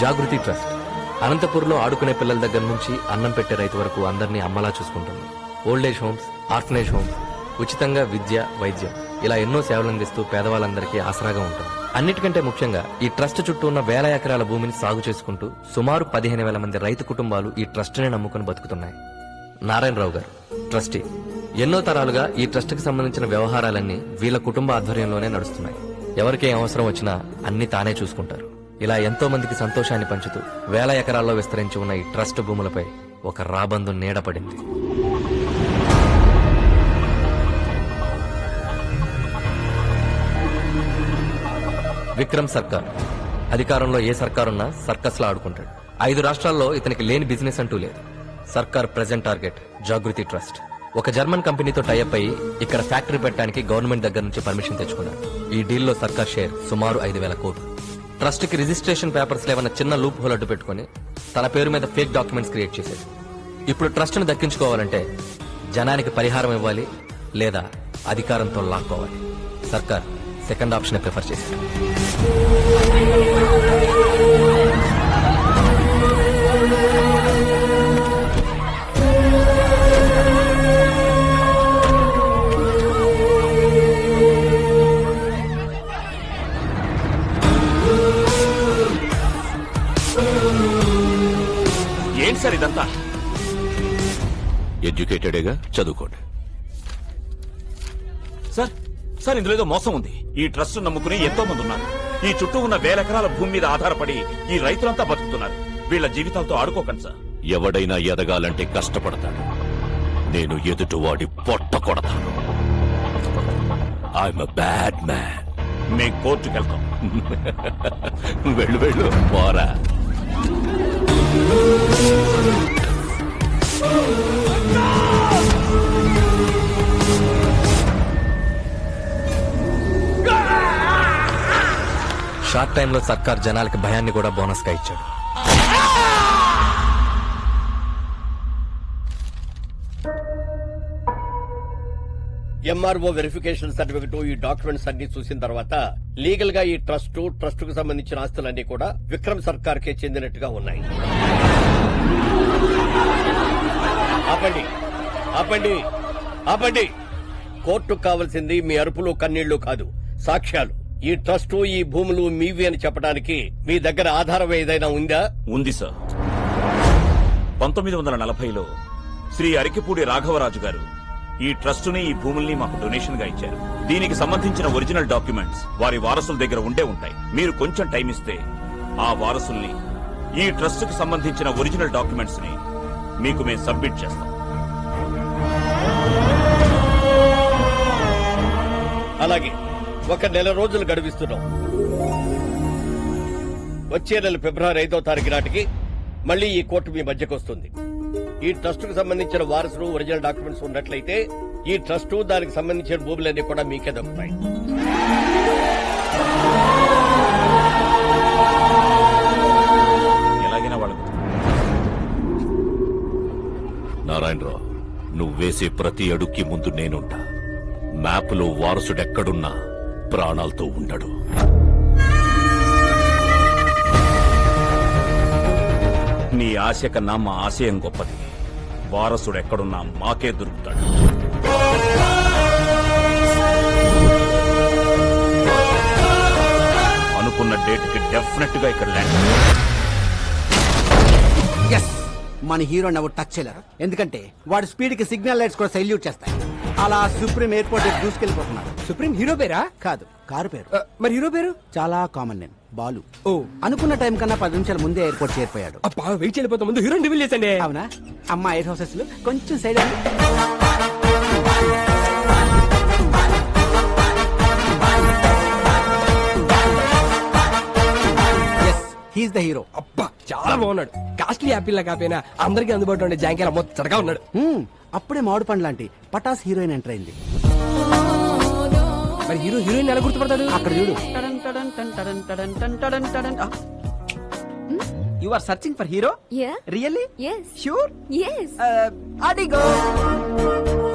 జాగృతి trust అనంతపూర్లో ఆడుకునే పిల్లల దగ్గర నుంచి అన్నం పెట్టే రైతు వరకు అందరినీ అమ్మలా చూసుకుంటుంది. ఓల్డేజ్ హోమ్స్, ఆర్ఫనేజ్ హోమ్స్, ఉచితంగా విద్య, వైద్యం ఇలా ఎన్నో సేవలు అందిస్తూ పేదవాళ్ళందరికీ ఆసరాగా ఉంటుంది. అన్నిటికంటే ముఖ్యంగా ఈ ట్రస్ట్ చుట్టూ ఉన్న వేల ఎకరాల భూమిని సాగు చేసుకుంటూ సుమారు 15,000 మంది రైతు కుటుంబాలు ఈ ట్రస్ట్ని నమ్ముకుని బతుకుతున్నాయి. నారాయణరావు గారు ట్రస్టీ. ఎన్నో తరాలుగా ఈ ట్రస్ట్ కి సంబంధించిన వ్యవహారాలన్నీ వీళ్ళ కుటుంబ ఆధ్వర్యంలోనే నడుస్తున్నాయి. ఎవరికి అవసరం వచ్చినా అన్ని తానే చూసుకుంటారు. ఇలా ఎంతో మందికి సంతోషాన్ని పంచుతూ వేల ఎకరాల్లో విస్తరించి ఉన్న ఈ ట్రస్ట్ భూములపై ఒక రాబందు నీడపడింది. విక్రమ్ సర్కార్. అధికారంలో ఏ సర్కారున్నా సర్కస్ లా ఆడుకుంటాడు. 5 రాష్ట్రాల్లో ఇతనికి లేని బిజినెస్ అంటూ లేదు. సర్కార్ ప్రెజెంట్ టార్గెట్ జాగృతి ట్రస్ట్. ఒక జర్మన్ కంపెనీతో టైఅప్ అయ్యి ఇక్కడ ఫ్యాక్టరీ పెట్టడానికి గవర్నమెంట్ దగ్గర నుంచి పర్మిషన్ తెచ్చుకున్నారు. ఈ డీల్లో సర్కార్ షేర్ సుమారు 5,000 కోట్లు. ట్రస్ట్ కి రిజిస్ట్రేషన్ పేపర్స్ లేవన్న చిన్న లూప్ హోల్ అడ్డు పెట్టుకుని తన పేరు మీద ఫేక్ డాక్యుమెంట్స్ క్రియేట్ చేశాడు. ఇప్పుడు ట్రస్ట్ ను దక్కించుకోవాలంటే జనానికి పరిహారం ఇవ్వాలి, లేదా అధికారంతో లాక్కోవాలి. సర్కార్ సెకండ్ ఆప్షన్ ప్రిఫర్ చేశాడు. ఏంటి సార్ ఇదంతా? ఎడ్యుకేటెడేగా, చదువుకోండి. సార్ సార్ ఇందులో ఏదో మోసం ఉంది. ఈ ట్రస్ట్ నమ్ముకుని ఎంతో మంది ఉన్నారు. ఈ చుట్టూ ఉన్న వేల ఎకరాల భూమి మీద ఆధారపడి ఈ రైతులంతా బతుకుతున్నారు. వీళ్ళ జీవితాలతో ఆడుకోకండి సార్. ఎవడైనా ఎదగాలంటే కష్టపడతాడు. నేను ఎదుటివాడి పొట్ట కొడతాను. I'm a bad man. మేము కోర్టుకు వెళ్తాం. వెళ్ళు వెళ్ళు పోరా. షార్ట్ టైంలో సర్కార్ జనాలకి భయాన్ని కూడా బోనస్ గా ఇచ్చాడు. ఎంఆర్ఓ వెరిఫికేషన్ సర్టిఫికెట్, ఈ డాక్యుమెంట్స్ అన్ని చూసిన తర్వాత లీగల్ గా ఈ ట్రస్ట్ కు సంబంధించిన ఆస్తులన్నీ కూడా విక్రమ్ సర్కార్ కే చెందినట్టుగా ఉన్నాయి. ఆపండి ఆపండి ఆపండి. కోర్టుకు కావాల్సింది మీ అరుపులు కన్నీళ్లు కాదు, సాక్ష్యాలు. ఈ ట్రస్ట్, ఈ భూములు మీవి అని చెప్పడానికి మీ దగ్గర ఆధారం ఏదైనా ఉందా? ఉంది సార్. 1940లో శ్రీ అరికిపూడి రాఘవరాజు గారు ఈ ట్రస్ట్ ని, ఈ భూముల్ని మాకు డొనేషన్ గా ఇచ్చారు. దీనికి సంబంధించిన ఒరిజినల్ డాక్యుమెంట్స్ వారి వారసుల దగ్గర ఉండే ఉంటాయి. మీరు కొంచెం టైం ఇస్తే ఆ వారసుల్ని, ఈ ట్రస్ట్ కి సంబంధించిన ఒరిజినల్ డాక్యుమెంట్స్ ని మీకు మేము సబ్మిట్ చేస్తాం. అలాగే 1 నెల రోజులు గడువిస్తున్నాం. వచ్చే నెల ఫిబ్రవరి 5వ తారీఖు నాటికి మళ్లీ ఈ కోర్టు మీ మధ్యకు వస్తుంది. ఈ ట్రస్ట్ కు సంబంధించిన వారసులు, ఒరిజినల్ డాక్యుమెంట్స్ ఉన్నట్లయితే ఈ ట్రస్ట్, దానికి సంబంధించిన భూములన్నీ కూడా మీకే దక్కుతాయి. ఎలాగైనా వాళ్ళకు నారాయణరావు, నువ్వు వేసే ప్రతి అడుక్కి ముందు నేనుంటా. మ్యాప్లో వారసుడెక్కడున్నా ప్రాణాలతో ఉండడు. నీ ఆశ కన్నా మా ఆశయం గొప్పది. వారసుడు ఎక్కడున్నా మాకే దొరుకుతాడు. అనుకున్న డేట్ కి డెఫినెట్ గా ఇక్కడ ల్యాండ్. మన హీరోని ఎవరు టచ్ చేయలేరు, ఎందుకంటే వాడి స్పీడ్ కి సిగ్నల్ లైట్స్ కూడా సైల్యూట్ చేస్తాయి. అలా సుప్రీం ఎయిర్పోర్ట్ దూసుకెళ్లిపోతున్నాడు. సుప్రీం హీరో పేరా? కాదు, కారు పేరు. మరి హీరో పేరు? చాలా కామన్ నేమ్, బాలు. ఓ, అనుకున్న టైం కన్నా 10 నిమిషాల ముందే ఎయిర్పోర్ట్ చేరిపోయాడు. అబ్బా, వెయిట్ చేయలేకపోతే ముందు హీరోని రివీల్ చేసండి. అవునా? అమ్మా, ఎయిర్ హౌసెస్ లో కొంచెం సైడ్ అవ్వండి. He's the hero. అబ్బా, చాలా బాగున్నాడు. కాస్ట్లీ యాపిల్ లా కాపోయినా అందరికీ అందుబాటులో ఉండే జాంకాయల మొత్తగా ఉన్నాడు. అప్పుడే మామిడి పండు లాంటి పటాస్ హీరోయిన్ ఎంటర్ అయింది. మరి హీరో హీరోయిన్ ఎలా గుర్తుపడతాడు? అక్కడ చూడు. You are searching for hero? Yeah. Really? Yes. Sure? Yes. Adigo.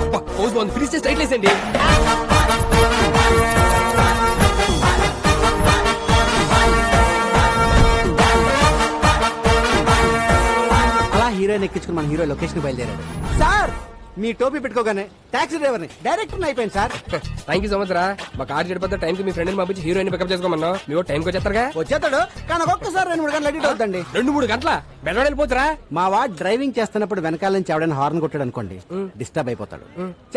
అబ్బా, పోజ్ బాగుంది. ఫినిష్ చేసి స్ట్రైట్ లేసండి. హీరోయిన్ ఎక్కించుకుని మన హీరో లొకేషన్ బయలుదేరాడు. సార్ మీ టోపీ పెట్టుకోగానే టాక్సీ డ్రైవర్ని డైరెక్టర్ అయిపోయింది sir. Thank you so much రా. మా కార్ చెడిపోతే టైం కి మీ ఫ్రెండ్ పంపించి హీరోయిన్ పికప్ చేసుకోమన్నా. మీరు టైంకి వచ్చేస్తారుగా. వచ్చేస్తాడు కానీ ఒక్కసారి 2-3 గంటలు అడిట్ అవుతుందండి. 2-3 గంటల బెల్లం వెళ్ళిపోతురా. మా వాడు డ్రైవింగ్ చేస్తున్నప్పుడు వెనకాల నుంచి ఎవడైనా హార్న్ కొట్టాడు అనుకోండి, డిస్టర్బ్ అయిపోతాడు.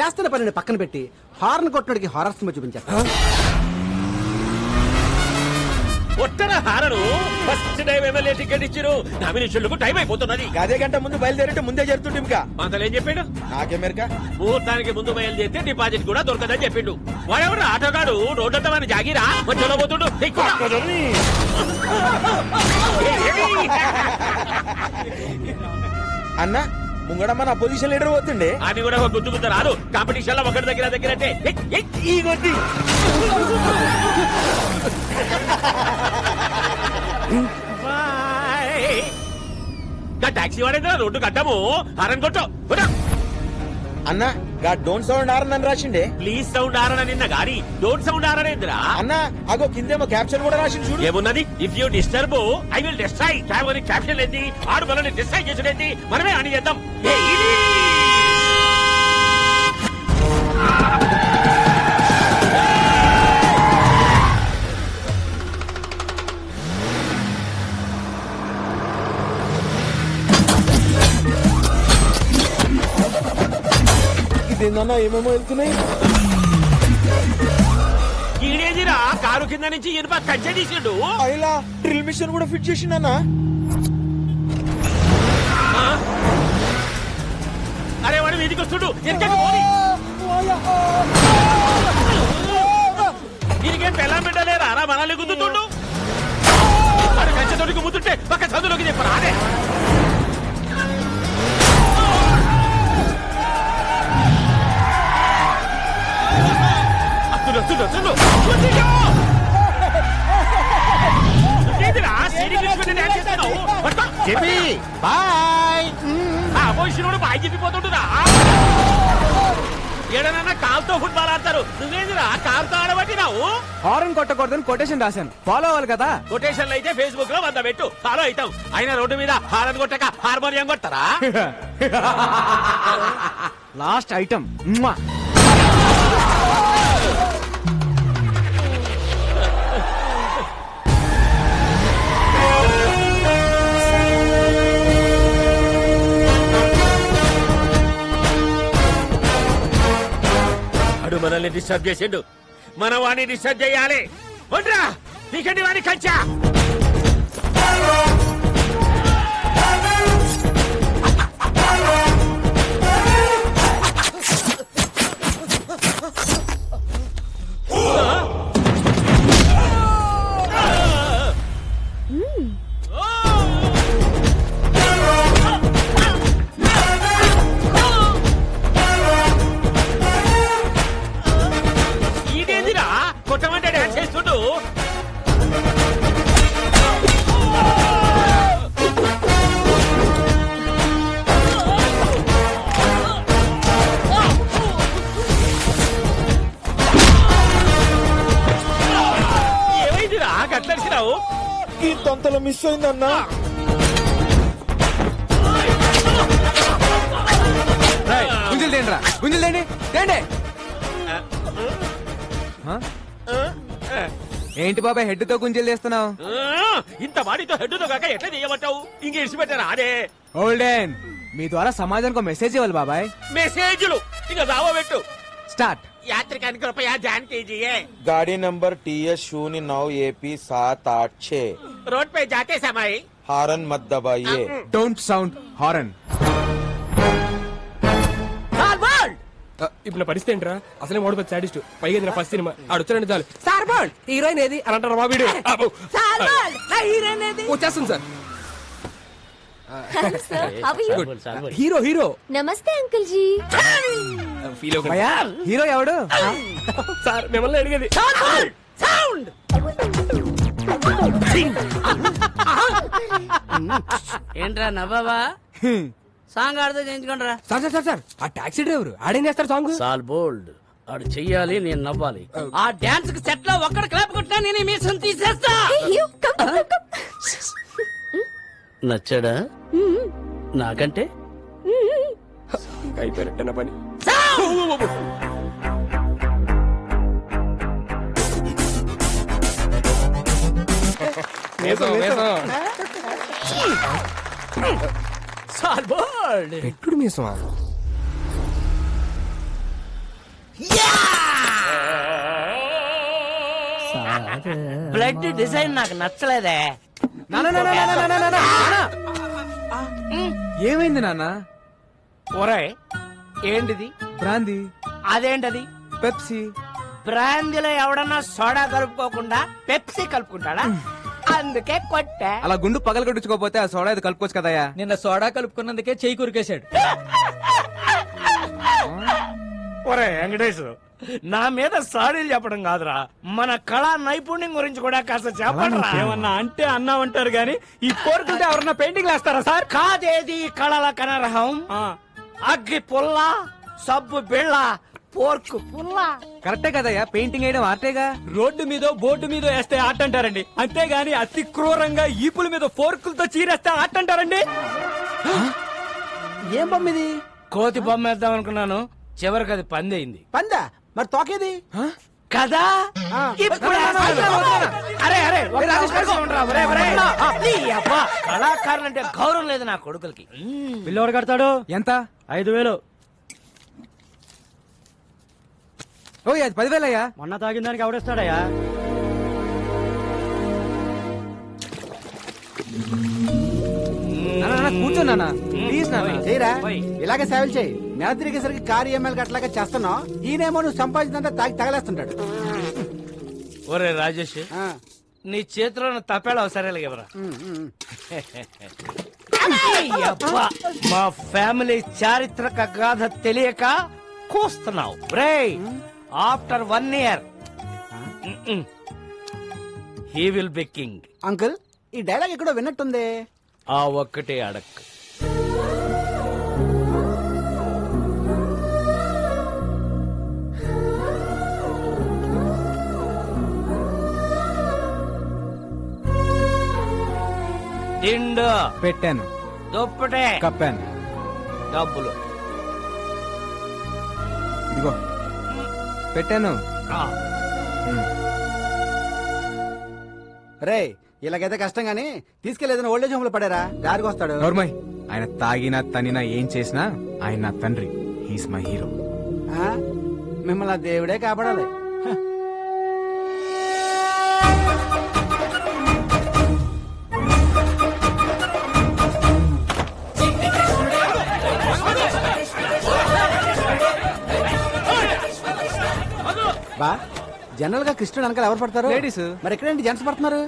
చేస్తున్న పనిని పక్కన పెట్టి హార్న్ కొట్టడానికి హారర్ సినిమా చూపించేస్తాడు. ఒట్టన horn first time MLA ticket ఇచ్చిరు. నామినేషన్లకు టైం అయిపోతున్నది. అదే గంట ముందు బయలుదేరంటే ముందే జరుగుతుంది ఇంకా. అంతలో ఏం చెప్పిండు? నాకెమెరికా ముహూర్తానికి ముందు బయలుదేరితే డిపాజిట్ కూడా దొరకదని చెప్పిండు. వాడెవడు ఆటోగాడు రోడ్డంతా మన జాగిరా మధ్యలో పోతుండు. అన్న ముంగడమ్మ నా పొజిషన్ లీడర్ పోతుండే. అని కూడా ఒక గుర్తు రాదు. కాంపిటీషన్ లో ఒకటి దగ్గర అంటే ఈ కొద్ది టాక్సీ వాడేదా రోడ్డు కట్టము హారన్ కొట్టు. అన్న గా డోంట్ సౌండ్ ఆరని రాసిండే. ప్లీజ్ సౌండ్ ఆరన నిన్న గారి డోంట్ సౌండ్ ఆరనేంద్రా. అన్న అగో కిందేమో క్యాప్షన్ కూడా రాసింది చూడు. ఏమున్నది? If you disturb I will destroy. Caption ఏంటి? ఆడు మనల్ని డిస్ట్రాయ్ చేసుడేంటి? మనమే అని చేద్దాం. ఇదేందన్నా ఏమేమో వెళ్తున్నాయి. ఈడేదిరా కారు కింద నుంచి ఇనుప కంచె తీసిండు. అయిలా డ్రిల్ మిషన్ కూడా ఫిట్ చేసిండన్నా. అరే వాడు వీధికి వస్తుడు. ఎక్కడికి పోని? దీనికేం పెళ్ళం బిడ్డలేరా రా మనల్ని గుద్దుతుండు. వాడు కంచె తోడికి ముద్దుంటే పక్క చదువులోకి చెప్పరా. అదే బాయ్ చెప్పిపోతుంటురా. ఏడనన్నా కాల్తో ఫుట్బాల్ ఆడతారు. నువ్వేందిరా కాల్తో ఆడబట్టినావు? హారన్ కొట్టకూడదని కొటేషన్ రాశాను, ఫాలో అవ్వాలి కదా. కొటేషన్లు అయితే ఫేస్బుక్ లో 100 పెట్టు, ఫాలో అవుతాం. అయినా రోడ్డు మీద హారన్ కొట్టక హార్మోనియం కొట్టరా? లాస్ట్ ఐటమ్ మనల్ని డిస్టర్బ్ చేసిండు. మన వాడిని డిస్టర్బ్ చేయాలి. వడ్రా నీకండి వాడిని కంచా. కొట్టమంటే డాన్స్ చేస్తుండు. ఏమైందిరా గట్లరిసినావు? ఈ తొంతలో మిస్ అయిందన్నా. గుంజలు తేండి రా, గుంజలు తేండి తేండి. ఏంటి బాబాయ్ హెడ్ తో గుంజలు చేస్తున్నావు? ఇంత వాడితో హెడ్ తో కాక ఎట్లా చేయమంటావు? ఇంక ఇడిచిపెట్టారా? అదే ఓల్డెన్ మీ ద్వారా సమాజానికి ఒక మెసేజ్ ఇవ్వాలి బాబాయ్. మెసేజ్లు ఇక దావబెట్టు. స్టార్ట్. యాత్రికానికి రూపాయ జాన్ कीजिए. गाड़ी नंबर TS 09 AP 786. रोड पे जाते समय हारन मत दबाइए. Don't sound horn. ఇప్పుడు నా పరిస్థితి ఏంట్రా? అసలే ఓడిపోయి సాడిస్ట్, పైగా ఇది నా ఫస్ట్ సినిమా. ఆడొచ్చారంటే చాలు సార్ బాల్ హీరోయిన్ ఏది అని అంటారు. మా వీడియో వచ్చేస్తుంది సార్. హీరో హీరో నమస్తే అంకుల్ జీ. ఫీల్ భయ్యా హీరో ఎవడు? సార్ మిమ్మల్ని అడిగేది. ఏంట్రా నవ్వావా? సాంగ్ ఆడితే చేయించుకుంటారా? సార్ సార్ సార్ సార్ ఆ టాక్సీ డ్రైవర్ ఆడేం చేస్తారు సాంగ్? సాల్ బోల్డ్ ఆడు చెయ్యాలి, నేను నవ్వాలి. ఆ డాన్స్ కి సెట్ లో ఒక్కడ క్లాప్ కొట్టినా నేను మీసం తీసేస్తా. నచ్చాడా? నాకంటే అయిపోయినట్టు నా పని. వేసం, వేసం. సార్బోల్డ్ పెట్టుడు మీసమా? బ్లడ్ డిజైన్ నాకు నచ్చలేదే. ఏమైంది నాన్న? ఒరే ఏంటిది? బ్రాందీ, అదేంటది? పెప్సీ. బ్రాందీలో ఎవడన్నా సోడా కలుపుకోకుండా పెప్సీ కలుపుకుంటాడా? అందుకే కొట్టా. అలా గుండు పగల కొట్టించుకోపోతే ఆ సోడా ఇది కలుపుకోవచ్చు కదయ్యా. నిన్న సోడా కలుపుకున్నందుకే చెయ్యి కురికేశాడు. ఒరే వెంకటేష్, నా మీద సాడీలు చెప్పడం కాదురా, మన కళా నైపుణ్యం గురించి కూడా కాస్త చెప్పండి. ఏమన్నా అంటే అన్నామంటారు గాని ఈ కోరుకుంటే ఎవరన్నా పెయింటింగ్ వేస్తారా సార్? కాదేది కళల కనరహం, అగ్గి పుల్ల, సబ్బు బిళ్ళ, పోర్కు పుల్ల. కరెక్టే కదయ్యా, పెయింటింగ్ వేయడం ఆర్టేగా. రోడ్డు మీద బోర్డు మీద వేస్తే ఆట అంటారండి, అంతేగాని అతి క్రూరంగా ఈపుల మీద ఫోర్కులతో చీరేస్తే ఆట అంటారండి. ఏం బొమ్మ ఇది? కోతి బొమ్మ వేద్దాం అనుకున్నాను, చివరికి అది పందయింది. పందా? మరి తోకేది? కదా ఇప్పుడు అరే అరే ఒక్క అవకాశం ఉండరా, ఒరే, ఒరే. నీ అబ్బా, కళాకారులంటే గౌరవం లేదు నా కొడుకులకి. పిల్లోడు కడతాడు ఎంత? 5,000. ఓ అది 10,000 అయ్యా. మొన్న తాగిన దానికి ఎవడేస్తాడయ్యా? కూర్చో నాన్న, ప్లీజ్ నాన్న. చేయరా, ఇలాగే సేవలు చేయి. నెల తిరిగేసరికి కారు ఈఎంఐలు అట్లాగా చేస్తున్నావు. ఈయనేమో నువ్వు సంపాదించినంత తాగి తగలేస్తుంటాడు. ఒరే రాజేష్, ఆ, నీ చేతిలో తప్పేలా సరేలే ఎవరా. అబ్బా, మా ఫ్యామిలీ చారిత్రక గాథ తెలియక కూస్తున్నావు రే. After 1 year he will be king. Uncle ఈ డైలాగ్ ఎక్కడో విన్నట్టుంది. ఆ ఒక్కటే అడక్. దిండు పెట్టాను, దుప్పటే కప్పాను. డబ్బులు ఇదిగో పెట్టాను. ఆ, రే ఇలాగైతే కష్టం గానీ తీసుకెళ్లేదని ఓల్డేజ్ హోమ్ లో పడారా, దారికి వస్తాడు. నోర్మయ్, ఆయన తాగినా తనినా ఏం చేసినా ఆయన నా తండ్రి. He's my hero. ఆ, మిమ్మల్ని ఆ దేవుడే కాపాడాలి. బా జనరల్ గా కృష్ణుడు వెనకాల ఎవరు పడతారు? లేడీస్. మరి ఎక్కడేంటి జెంట్స్ పడుతున్నారు?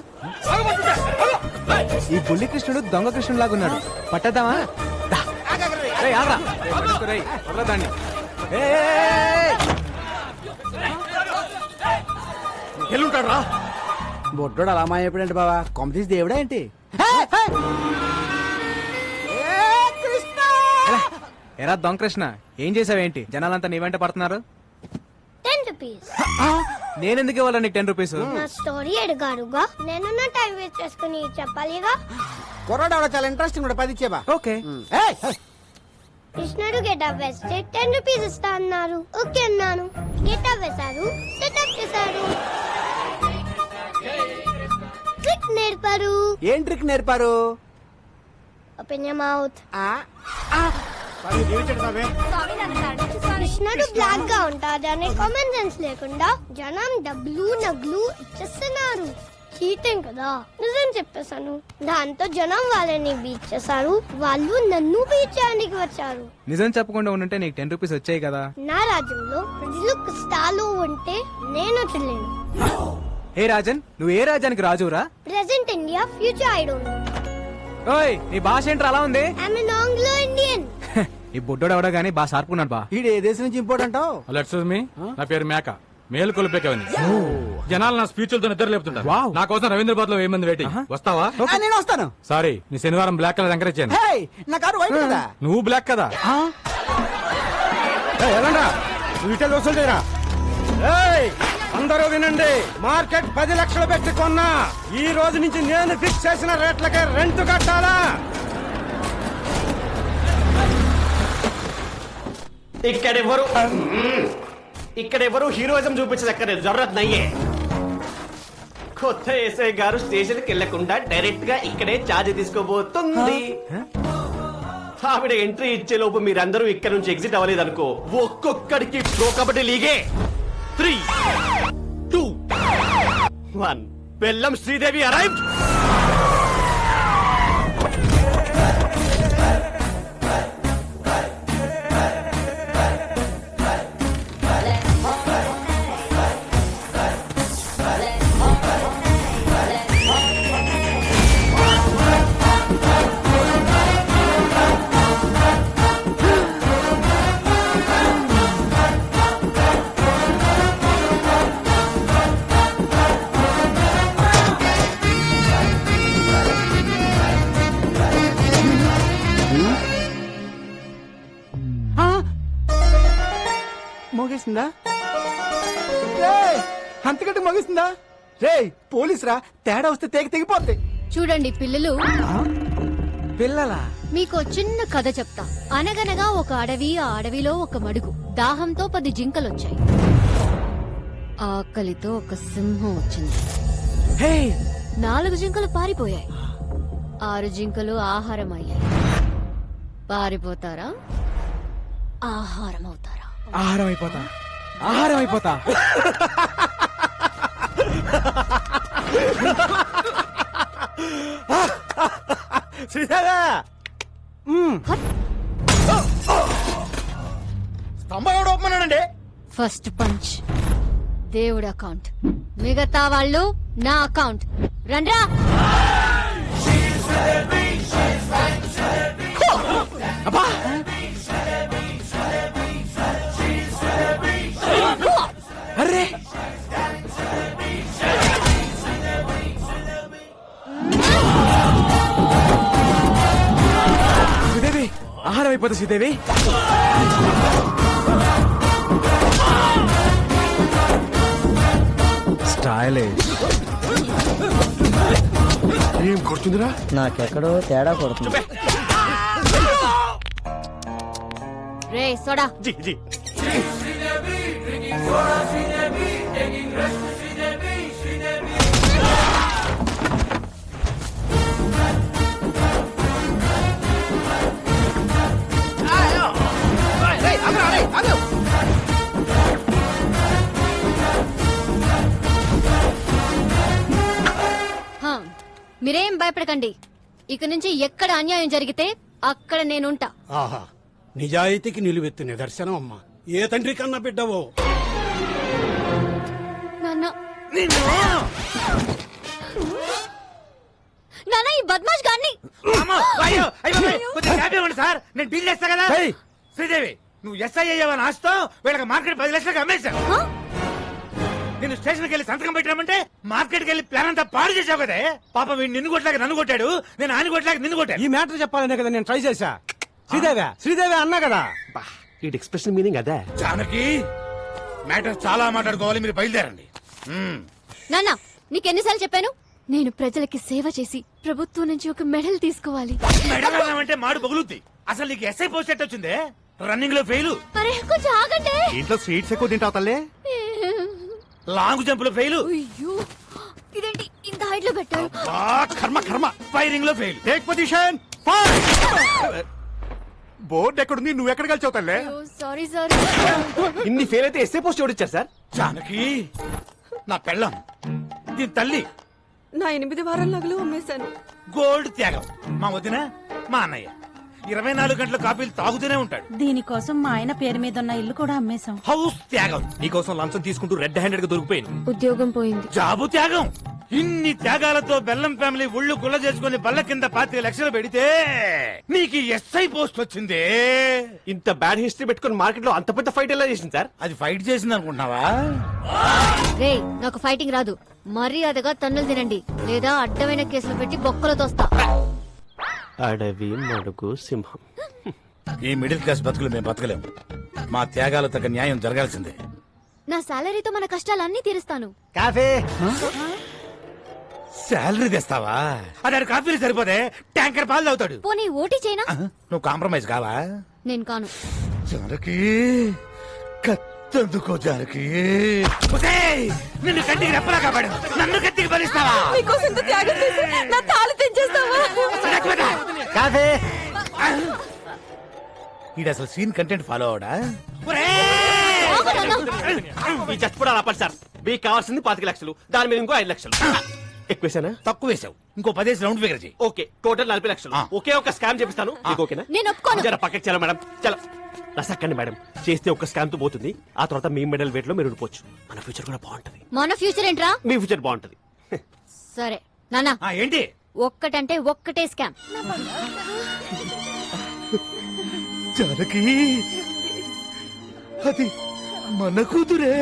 ఈ బుల్లి కృష్ణుడు దొంగ కృష్ణుడు లాగున్నాడు. పట్టద్దామా? దా. రేయ్, ఆగ్రా. రేయ్, పట్టుకో రేయ్, వదలరా దాన్ని. ఎల్లుంటాడు రా. బొడ్డోడు అలా మాయపడండి బావా, కొమ్మతీసి దేవుడా ఏంటి? ఎరా దొంగ కృష్ణ, ఏం చేసావేంటి? జనాలంతా నీ వెంట పడుతున్నారు. 10 rupees. నేనెందుకు ఇవ్వాలి నీకు 10 రూపీస్? నా స్టోరీ అడిగారుగా, నేను నా టైం వేస్ట్ చేసుకుని చెప్పాలిగా. కుర్రాడు ఆవిడ చాలా ఇంట్రెస్టింగ్ కూడా 10 ఇచ్చేబా. ఓకే. కృష్ణుడు గెటప్ వేస్తే 10 rupees ఇస్తా అన్నారు. ఓకే అన్నాను. గెటప్ వేశారు, సెటప్ చేశారు, ట్రిక్ నేర్పారు. ఏం ట్రిక్ నేర్పారు? Open your mouth. కృష్ణుడు బ్లాక్ గా ఉంటాడు అనే కామన్ సెన్స్ లేకుండా జనం డబ్బులు నగ్లు ఇచ్చేస్తున్నారు. చీటింగ్ కదా. నిజం చెప్పేశాను. దాంతో జనం వాళ్ళని బీచ్ చేశారు, వాళ్ళు నన్ను బీచ్ చేయడానికి వచ్చారు. నిజం చెప్పకుండా ఉండుంటే నీకు 10 రూపీస్ వచ్చాయి కదా. నా రాజ్యంలో ప్రజలు కష్టాలు ఉంటే నేను వచ్చలేను. హే రాజన్, నువ్వు ఏ రాజ్యానికి రాజురా? Present India, future I don't know. ఓయ్, నీ భాష ఏంట్రా అలా ఉంది? I'm an Anglo Indian. ఈ బుడ్డోడు ఎవడో గానీ బాగా సార్పున్నాడు బా. ఈడు ఏ దేశం నుంచి ఇంపోర్ట్ అంటావు? ఎక్స్క్యూజ్ మీ, నా పేరు మేక, మేలు కొలిపేకవని. జనాలు నా స్పీచ్లతో నిద్ర లేపుతుంటారు. వావ్. నా కోసం రవీంద్రబాద్ లో 1000 మంది వెయిటింగ్. వస్తావా? నేను వస్తాను. సారీ, నీ శనివారం బ్లాక్ కలర్ ఎంకరేజ్ చేయను. హే, నా కారు వైట్ కదా. నువ్వు బ్లాక్ కదా. అందరూ వినండి, మార్కెట్ 10 లక్షలు పెట్టి కొన్నా. ఈ రోజు నుంచి నేను ఫిక్స్ చేసిన రేట్లకే రెంట్ కట్టాలా? ఇక్కడెవరు హీరోయిజం చూపించదక్కర్లేదు జరూరత్ నయ్యే కొత్త ఎస్ఐ గారు స్టేషన్ కి వెళ్లకుండా డైరెక్ట్ గా ఇక్కడే ఛార్జ్ తీసుకోబోతుంది ఆవిడ ఎంట్రీ ఇచ్చే లోపు మీరందరూ ఇక్కడ నుంచి ఎగ్జిట్ అవ్వలేదనుకో ఒక్కొక్కడికి ప్రో కబడ్డీ లీగే 3, 2, 1 బెల్లం శ్రీదేవి అరైవ్డ్. మోగేసిందా అంతకంటే మోగేసిందా రే పోలీస్ రా తేడా వస్తే తెగిపోద్ది. చూడండి పిల్లలు, పిల్లలా? మీకు చిన్న కథ చెప్తా. అనగనగా ఒక అడవి, ఆ అడవిలో ఒక మడుగు. దాహంతో 10 జింకలొచ్చాయి. ఆకలితో ఒక సింహం వచ్చింది. 4 జింకలు పారిపోయాయి. 6 జింకలు ఆహారం అయ్యాయి. పారిపోతారా, ఆహారం అవుతారా? ఆహారం అయిపోతా, ఆహారం అయిపోతా. శ్రీదేవా స్తంభం ఎవడు ఒప్పమన్నాడండి? ఫస్ట్ పంచ్ దేవుడి అకౌంట్, మిగతా వాళ్ళు నా అకౌంట్. రండ్రా. అబ్బా అరే శ్రీదేవి, ఆహారం అయిపోతా శ్రీదేవి. స్టైలిష్. ఏం కొడుతుందిరా? నాకెక్కడో తేడా కొడుతుంది. రే సోడా. జీ జీ హా, మీరేం భయపడకండి. ఇక నుంచి ఎక్కడ అన్యాయం జరిగితే అక్కడ నేనుంటా. ఆహా నిజాయితీకి నిలువెత్తు నిదర్శనం అమ్మా. ఏ తండ్రి కన్నా బిడ్డవో. నాన్న, నాన్న ఈ బద్మాష్ గాన్ని. సార్ నేను డీల్ చేస్తా కదా. శ్రీదేవి నువ్వు ఎస్ఐ అయ్యావని ఆస్తో వీళ్ళకి మార్కెట్ 10 లక్షలకు అమ్మేశావు. నేను స్టేషన్కి వెళ్ళి సంతకం పెట్టామంటే మార్కెట్కి వెళ్ళి ప్లాన్ అంతా పాడు చేసావు కదా. పాపం వీడు నిన్ను కొట్టలేక నన్ను కొట్టాడు, నేను ఆయన కొట్టలేక నిన్ను కొట్టాను. ఈ మ్యాటర్ చెప్పాలనే కదా నేను ట్రై చేశా. శ్రీదేవి, శ్రీదేవి అన్నా కదా. ఈ ఎక్స్ప్రెషన్ మీనింగ్ అదే. జానకి మ్యాటర్ చాలా మాట్లాడుకోవాలి, మీరు బయలుదేరండి. నాన్న, నీకెన్నిసార్లు చెప్పాను? నేను ప్రజలకి సేవ చేసి ప్రభుత్వం నుంచి ఒక మెడల్ తీసుకోవాలి. మెడల్ అంటే మాడు బగులుద్ది. అసలు నీకు ఎస్ఐ పోస్ట్ ఎట్ వచ్చిందే? రన్నింగ్ లో ఫెయిల్. అరే కొంచెం ఆగండి. ఇంట్లో స్వీట్స్ ఎక్కువ తింటావు తల్లే. లాంగ్ జంప్ లో ఫెయిల్. అయ్యో, ఇదేంటి ఇంత హైట్ లో పెట్టారు? కర్మ కర్మ. ఫైరింగ్ లో ఫెయిల్. Take position. బోర్డు ఎక్కడుంది, నువ్వు ఎక్కడ కలిసావు తల్లే? Sorry sir. ఇన్ని ఫెయిల్ అయితే ఎస్ఐ పోస్ట్ ఎవరిచ్చారు సార్? జానకి నా పెళ్ళం, దీని తల్లి. నా 8 వారాల నగలు అమ్మేశాను. గోల్డ్ త్యాగం. మా వదిన, మా అన్నయ్య 24 గంటల కాఫీలు తాగుతూనే ఉంటాడు. దీనికోసం మా ఆయన పేరు మీద ఉన్న ఇల్లు కూడా అమ్మేశాం. హౌస్ త్యాగం. నీకోసం లంచం తీసుకుంటూ రెడ్ హ్యాండెడ్ గా దొరికిపోయింది. ఉద్యోగం పోయింది. జాబు త్యాగం. ఇన్ని త్యాగాలతో బెల్లం ఫ్యామిలీ ఒళ్ళు గుల్ల చేసుకుని బల్ల కింద 25 లక్షలు పెడితే నీకు ఎస్ఐ పోస్ట్ వచ్చింది. ఇంత బ్యాడ్ హిస్టరీ పెట్టుకుని మార్కెట్ లో అంత పెద్ద ఫైట్ ఎలా చేసింది సార్? అది ఫైట్ చేసింది అనుకుంటున్నావా? రే, నాకు ఫైటింగ్ రాదు. మర్యాదగా తన్నులు తినండి, లేదా అడ్డమైన కేసులు పెట్టి బొక్కలు తోస్తా. అడవి మడుగు సింహం. ఈ మిడిల్ క్లాస్ బతుకులు మేము బతకలేము. మా త్యాగాలు తగ్గ న్యాయం జరగాల్సిందే. నా సాలరీతో మన కష్టాలన్నీ తీరుస్తాను. కాఫీ. శాలరీ తెస్తావా? అదే కాఫీలు సరిపోతే ట్యాంకర్ పాలు తాగుతాడు. పోనీ ఓటీ చేయనా? నువ్వు కాంప్రమైజ్ కావా? నేను కాను. జానకి కత్తందుకో జానకి. నిన్ను కంటికి రెప్పలా కాపాడు, నన్ను కత్తికి బలిస్తావా? మీకోసం ఇంత త్యాగం చేసి నా తాళి తెంచేస్తావా? కాదే, ఈడు అసలు సీన్ కంటెంట్ ఫాలో అవడా? ఈ చచ్చిపోడా ఆపండి సార్. మీకు కావాల్సింది 25 లక్షలు, దాని మీద ఇంకో 5 లక్షలు. ఎక్కువేసానా? తక్కువ వేసావు, ఇంకో 10 రౌండ్ ఫిగర్ చేయి. ఓకే, టోటల్ 40 లక్షలు. ఒకే ఒక స్కామ్ చేపిస్తాను. మీకు ఓకేనా? నేను ఒప్పుకోను. జర పక్కకి చలో మేడం, చలో. రసక్కండి మేడం, చేస్తే ఒక స్కామ్ తో పోతుంది. ఆ తర్వాత మీ మెడల్ వెయిట్ లో మీరు ఉండిపోవచ్చు. మన ఫ్యూచర్ కూడా బాగుంటది. మన ఫ్యూచర్ ఏంట్రా? మీ ఫ్యూచర్ బాగుంటది. సరే నాన్న, ఏంటి ఒక్కటంటే ఒక్కటే స్కామ్. జానకి అది మన కూతురే.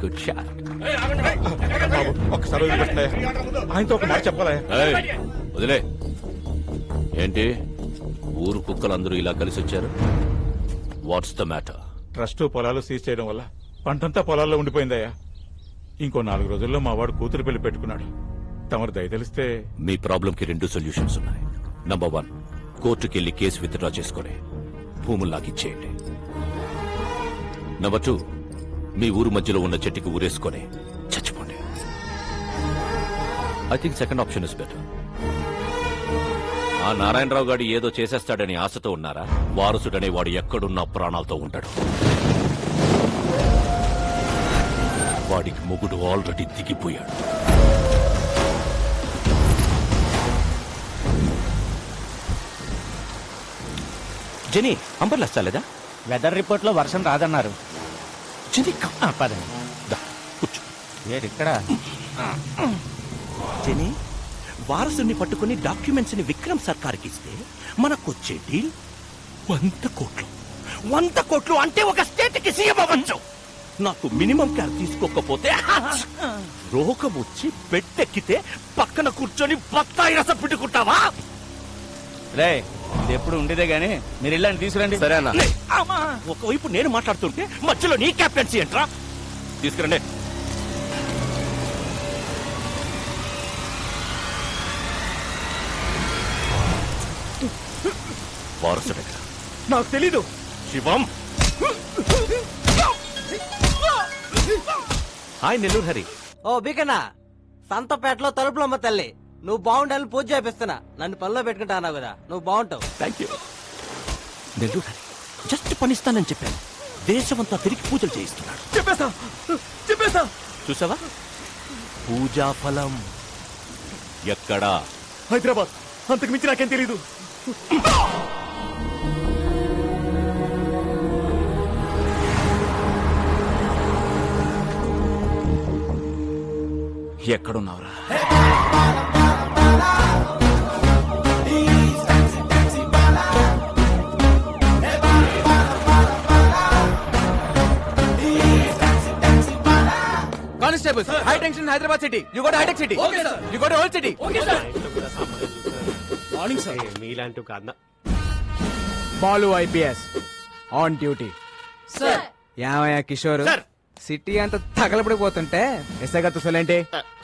Good shot. ఒకసారి ఆయనతో ఒక మాట చెప్పాలి. వదిలే. ఏంటి ఊరు కుక్కలందరూ ఇలా కలిసి వచ్చారు? What's the matter? ట్రస్ట్ పొలాలు సీజ్ చేయడం వల్ల పంటంతా పొలాల్లో ఉండిపోయిందయ్యా. ఇంకో 4 రోజుల్లో మా వాడు కూతురు పెళ్లి పెట్టుకున్నాడు. తమరు దయ తెలిస్తే. మీ ప్రాబ్లం కి 2 సొల్యూషన్స్ ఉన్నాయి. నంబర్ 1, కోర్టుకెళ్లి కేసు విత్డ్రా చేసుకుని భూములు లాగిచ్చేయండి. నంబర్ 2, మీ ఊరు మధ్యలో ఉన్న చెట్టుకి ఊరేసుకొని చచ్చిపోండి. I think second option is better. ఆ నారాయణరావు గారు ఏదో చేసేస్తాడని ఆశతో ఉన్నారా? వారసుడనే వాడు ఎక్కడున్నా ప్రాణాలతో ఉంటాడు. వాడికి మొగుడు ఆల్రెడీ దిగిపోయాడు. జెనీ, అంబర్లా వస్తలేదా? వెదర్ రిపోర్ట్ లో వర్షం రాదన్నారు. జెనీ, పదండి. కూర్చో. ఇక్కడ జెనీ, వారసుని పట్టుకుని డాక్యుమెంట్స్ ని విక్రమ్ సర్కార్కి ఇస్తే మనకొచ్చే డీల్ 100 కోట్లు. 100 కోట్లు అంటే ఒక స్టేట్ కి సీఎం అవ్వచ్చు. నాకు మినిమం కేర్ తీసుకోకపోతే రోగం వచ్చి బెడ్డెక్కితే పక్కన కూర్చొని బత్తాయి రసం పిండుకుంటావా? రే, ఇది ఎప్పుడు ఉండేదే గానీ మీరు ఇల్లండి తీసుకురండి. సరే అన్న. ఒకవైపు నేను మాట్లాడుతుంటే మధ్యలో నీ క్యాప్టెన్సీ ఏంట్రా? తీసుకురండి. వారసు దగ్గర నాకు తెలీదు. శివం. హాయ్ నెల్లూరు హరి. ఓ బికనా, సంతపేటలో తలుపులమ్మ తల్లి, నువ్వు బాగుండాలని పూజ చేపిస్తున్నా. నన్ను పనిలో పెట్టుకుంటా అన్నావు కదా, నువ్వు బాగుంటావు. Thank you. Nellore Hari, just పనిస్తానని చెప్పాను. దేశమంతా తిరిగి పూజలు చేయిస్తున్నాడు. చెప్పేస్తా. చూసావా? పూజా ఫలం ఎక్కడా? హైదరాబాద్. అంతకు మించి నాకేం తెలీదు. ఎక్కడున్నావురా? Constable, high tension Hyderabad city. You go to hitech city. You go to old city. Morning sir. మీలాంటి కాదా? Balu IPS on duty. Sir. ఏమయ్యా కిషోర్, సిటీ అంతా తగలబడిపోతుంటే ఎస్ఐ గారు చూసాలేంటి?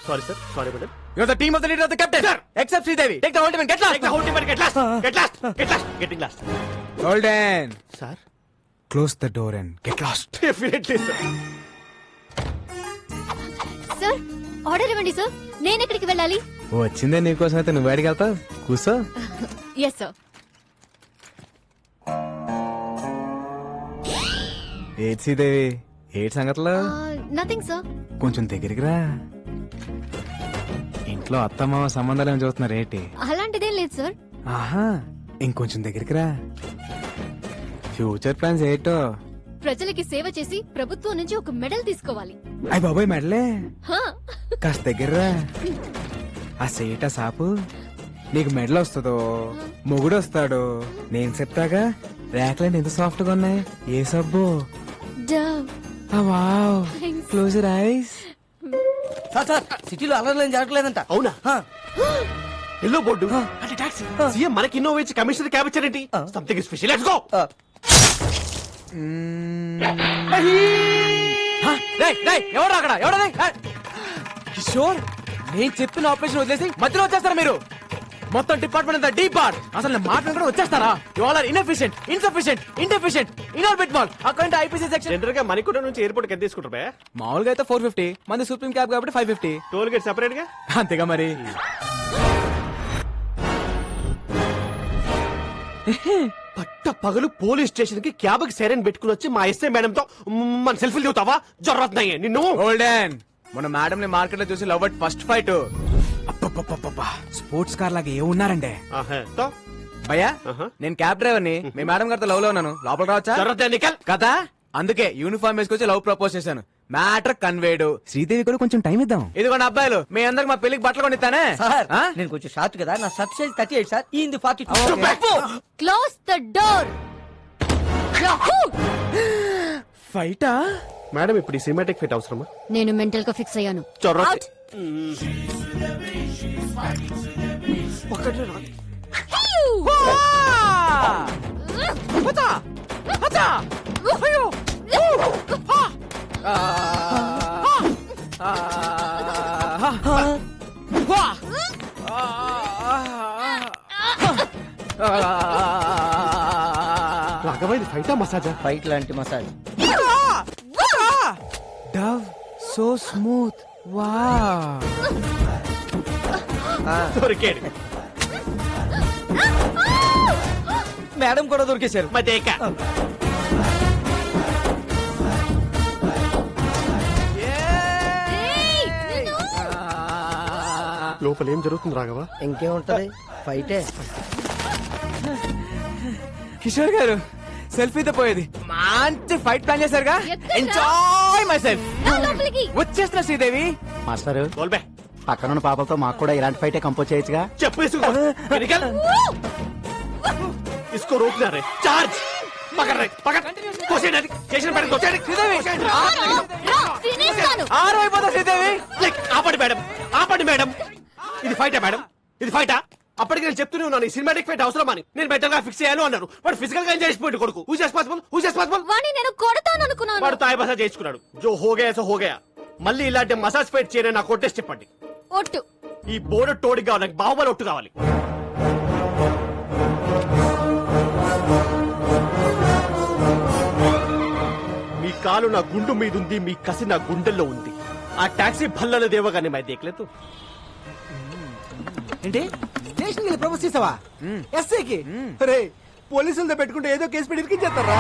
Sorry sir, sorry madam. You're the team of the leader of the captain. Except Sridevi. Take the whole team and get lost. Take the whole team and get lost. Get lost. Get lost. Getting lost. Golden. Sir. Close the door and get lost. Definitely, sir. Sir, order ఇవ్వండి sir. నేను ఎక్కడికి వెళ్ళాలి? వచ్చిందే నీకోసం అయితే నువ్వు బయటికి వెళ్తావు. కూర్చో. Yes sir. ఏడ్ శ్రీదేవి, ఏడ్ సంగతిలో? Nothing sir. కొంచెం దగ్గరికి రా. ఇంట్లో అత్తమామ సంబంధాలు ఏమి చూస్తున్నారు ఏంటి? అలాంటిదేం లేదు సార్. ఆహా, ఇంకొంచెం దగ్గరికి రా. ఫ్యూచర్ ప్లాన్స్ ఏంటో? ప్రజలకి సేవ చేసి ప్రభుత్వం నుంచి ఒక మెడల్ తీసుకోవాలి. అయ్య బాబాయ్, మెడలే? హా. కాస్త దగ్గర రా. ఆ సేట సాపు నీకు మెడల్ వస్తుందో మొగుడు వస్తాడో నేను చెప్తాగా. ర్యాక్లైన్ ఎంత సాఫ్ట్ గా ఉన్నాయి. ఏ సబ్బు? Wow, close your eyes. Sir, సిటీలో అలర్లేం జరగలేదంట. అవునా? ఎల్లో బోర్డు అంటే టాక్సీ. సీఎం మనకి ఇన్నో వేచి కమిషనర్ క్యాబ్ ఇచ్చారేంటి? Something special. Let's go. ఎవరు అక్కడ? ఎవడది? కిషోర్, నేను చెప్పిన ఆపరేషన్ వదిలేసి మధ్యలో వచ్చేస్తారా మీరు? మొత్తం డిపార్ట్మెంట్ అంతా డీప్ బార్. అసలు నేను మాట్లాడుకుంటే వచ్చేస్తారా? You all are inefficient, insufficient, indeficient, Inorbit mall. Account IPC section. General గా మణికొండ నుంచి ఎయిర్పోర్ట్ ఎంత తీసుకుంటారు? మామూలుగా అయితే 450, మంది సుప్రీం క్యాబ్ కాబట్టి 550. టోల్ గేట్ సెపరేట్ గా. అంతేగా మరి. పట్ట పగలు పోలీస్ స్టేషన్ కి క్యాబ్ కి సైరన్ పెట్టుకుని వచ్చి మా ఎస్ఐ మేడం తో మన సెల్ఫీలు దిగుతావా? జరుగుతున్నాయి నిన్ను. గోల్డెన్ మన మేడం ని మార్కెట్ లో చూసి love at first fight. Sports car లాగా ఏ ఉన్నారండి భయ్యా. నేను క్యాబ్ డ్రైవర్ ని, మీ మేడం గారితో లవ్ లో ఉన్నాను. లోపల రావచ్చా? కదా అందుకే యూనిఫామ్ వేసుకొచ్చి లవ్ ప్రపోజ్ చేశాను. Matter conveyed. శ్రీదేవి కూడా కొంచెం టైం ఇద్దాం. ఇదిగోండి అబ్బాయిలు, మీ అందరికి మా పెళ్లికి బట్టలు కొనిస్తానే. సార్ నేను కొంచెం షార్ట్ కదా, నా షర్ట్ సైజ్ 38 సార్, ఈ 42. Close the door. ఫైటా? మేడం ఇప్పుడు ఈ సినిమాటిక్ ఫైట్ అవసరమా? నేను మెంటల్ గా ఫిక్స్ అయ్యాను. చొర్రొద్దు. రాఘవైంది ఫైటా మసాజా? ఫైట్ లాంటి మసాజ్. Dove so smooth. వా దొరికాడు. మేడం కూడా దొరికేశారు. మదేక లోపల ఏం జరుగుతుంది రాఘవ? ఇంకేముంటది, ఫైటే. కిషోర్ గారు సెల్ఫీతో పోయేది. మంచి ఫైట్ ప్లాన్ చేశారుగా. Enjoy myself. వచ్చేస్తున్నా శ్రీదేవి. మాస్టర్ బోల్బే, పక్కనున్న పాపలతో మాకు కూడా ఇలాంటి ఫైటే కంపోజ్ చేయొచ్చుగా. చెప్పు इसको रोकना रे. चार्ज पकड़ रहे, पकड़. कोशिश नहीं, स्टेशन पर कोशिश नहीं. ఆరు అయిపోతా శ్రీదేవి. ఆపండి మేడం, ఆపండి మేడం. ఇది ఫైటా మేడం? ఇది ఫైటా? అప్పటికి నేను చెప్తూనే ఉన్నాను ఈ సినిమాటిక్ ఫైట్ అవసరం అని. నేను బెటర్ గా ఫిక్స్ చేయాలి అన్నారు. వాడు ఫిజికల్ గా ఎంజాయ్ చేసిపోయింది కొడుకు. Who's responsible? వాణ్ణి నేను కొడతాను అనుకున్నాను. వాడు తాయి మసాజ్ చేసుకున్నాడు. జో హోగయా సో హోగయా. మళ్ళీ ఇలాంటి మసాజ్ ఫైట్ చేయని నాకు కొట్టేసి చెప్పండి. ఒట్టు. ఈ బోర్డు టోడి కావాలి, నాకు బాహుబలి ఒట్టు కావాలి. మీ కాలు నా గుండు మీద ఉంది, మీ కసి నా గుండెల్లో ఉంది. ఆ టాక్సీ భల్లల దేవగానే మై దేఖలేదు. ఏంటి స్టేషన్ కి ప్రపోజ్ చేసావా? ఎస్ఐకి? రే పోలీసులతో పెట్టుకుంటే ఏదో కేసు పెట్టి ఇరికించేస్తారా?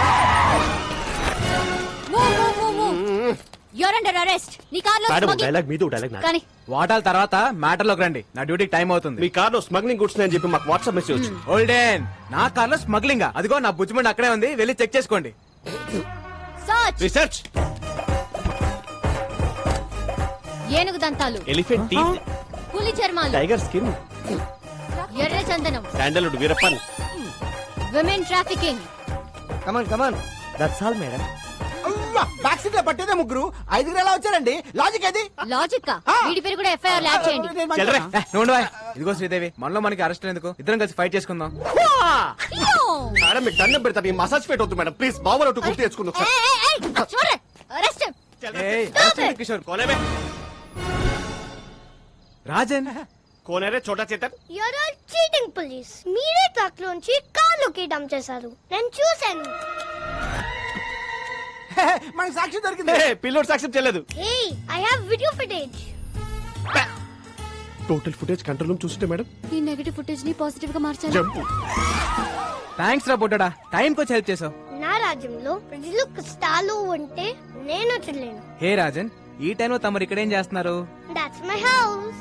You're under arrest. నీ కార్లో డైలాగ్ మీద డైలాగ్ కానీ వాటాల తర్వాత మ్యాటర్ లోకి రండి. నా డ్యూటీకి టైం అవుతుంది. మీ కార్లో స్మగ్లింగ్ గుడ్స్ అని చెప్పి మాకు వాట్సాప్ మెసేజ్ వచ్చింది. ఓల్డెన్ నా కార్లో స్మగ్లింగ్. అదిగో నా బుజ్జిమండి అక్కడే ఉంది, వెళ్ళి చెక్ చేసుకోండి. రీసెర్చ్. ఏనుగు దంతాలు, ఎలిఫెంట్ టీత్, పులి చర్మాలు, టైగర్ స్కిన్, ఎర్ర చందనం, sandalwood Veerappan, women trafficking. Come on that's all madam. Back seat లో పట్టేదే ముగ్గురు, 5 ఎలా వచ్చారండి? లాజిక్ అది. లాజిక్. వీడి పేరు కూడా ఎఫ్ఐఆర్ ల్యాబ్ చేయండి. ఇదిగో శ్రీదేవి, మనలో మనకి అరెస్ట్ ఎందుకు? ఇద్దరం కలిసి ఫైట్ చేసుకుందాం. మేడం మీకు దండం పెడతాను, ఈ మసాజ్ ఫైట్ వద్దు మేడం ప్లీజ్. బాబులో గుర్తు తెచ్చుకుందాం. కిషోర్ కోనేమే రాజన్ కోనేరే Chota Chetan. You're all cheating police. మీరే ట్రక్ లోంచి కార్లోకి డంప్ చేశారు, నేను చూశాను. మనకి సాక్షి దొరికింది. పిల్లోడు సాక్ష్యం చెల్లదు. Hey I have video footage. Total footage control room చూస్తుంటే మేడం ఈ నెగటివ్ ఫుటేజ్ ని పాజిటివ్ గా మార్చాలి. జంప్. థ్యాంక్స్ రా బుడ్డడా, టైం కి వచ్చి హెల్ప్ చేసావు. నా రాజ్యంలో ప్రజలు కష్టాలు ఉంటే నేను చూడలేను. హే రాజన్, ఈ టైంలో తమరు ఇక్కడ ఏం చేస్తున్నారు? That's my house.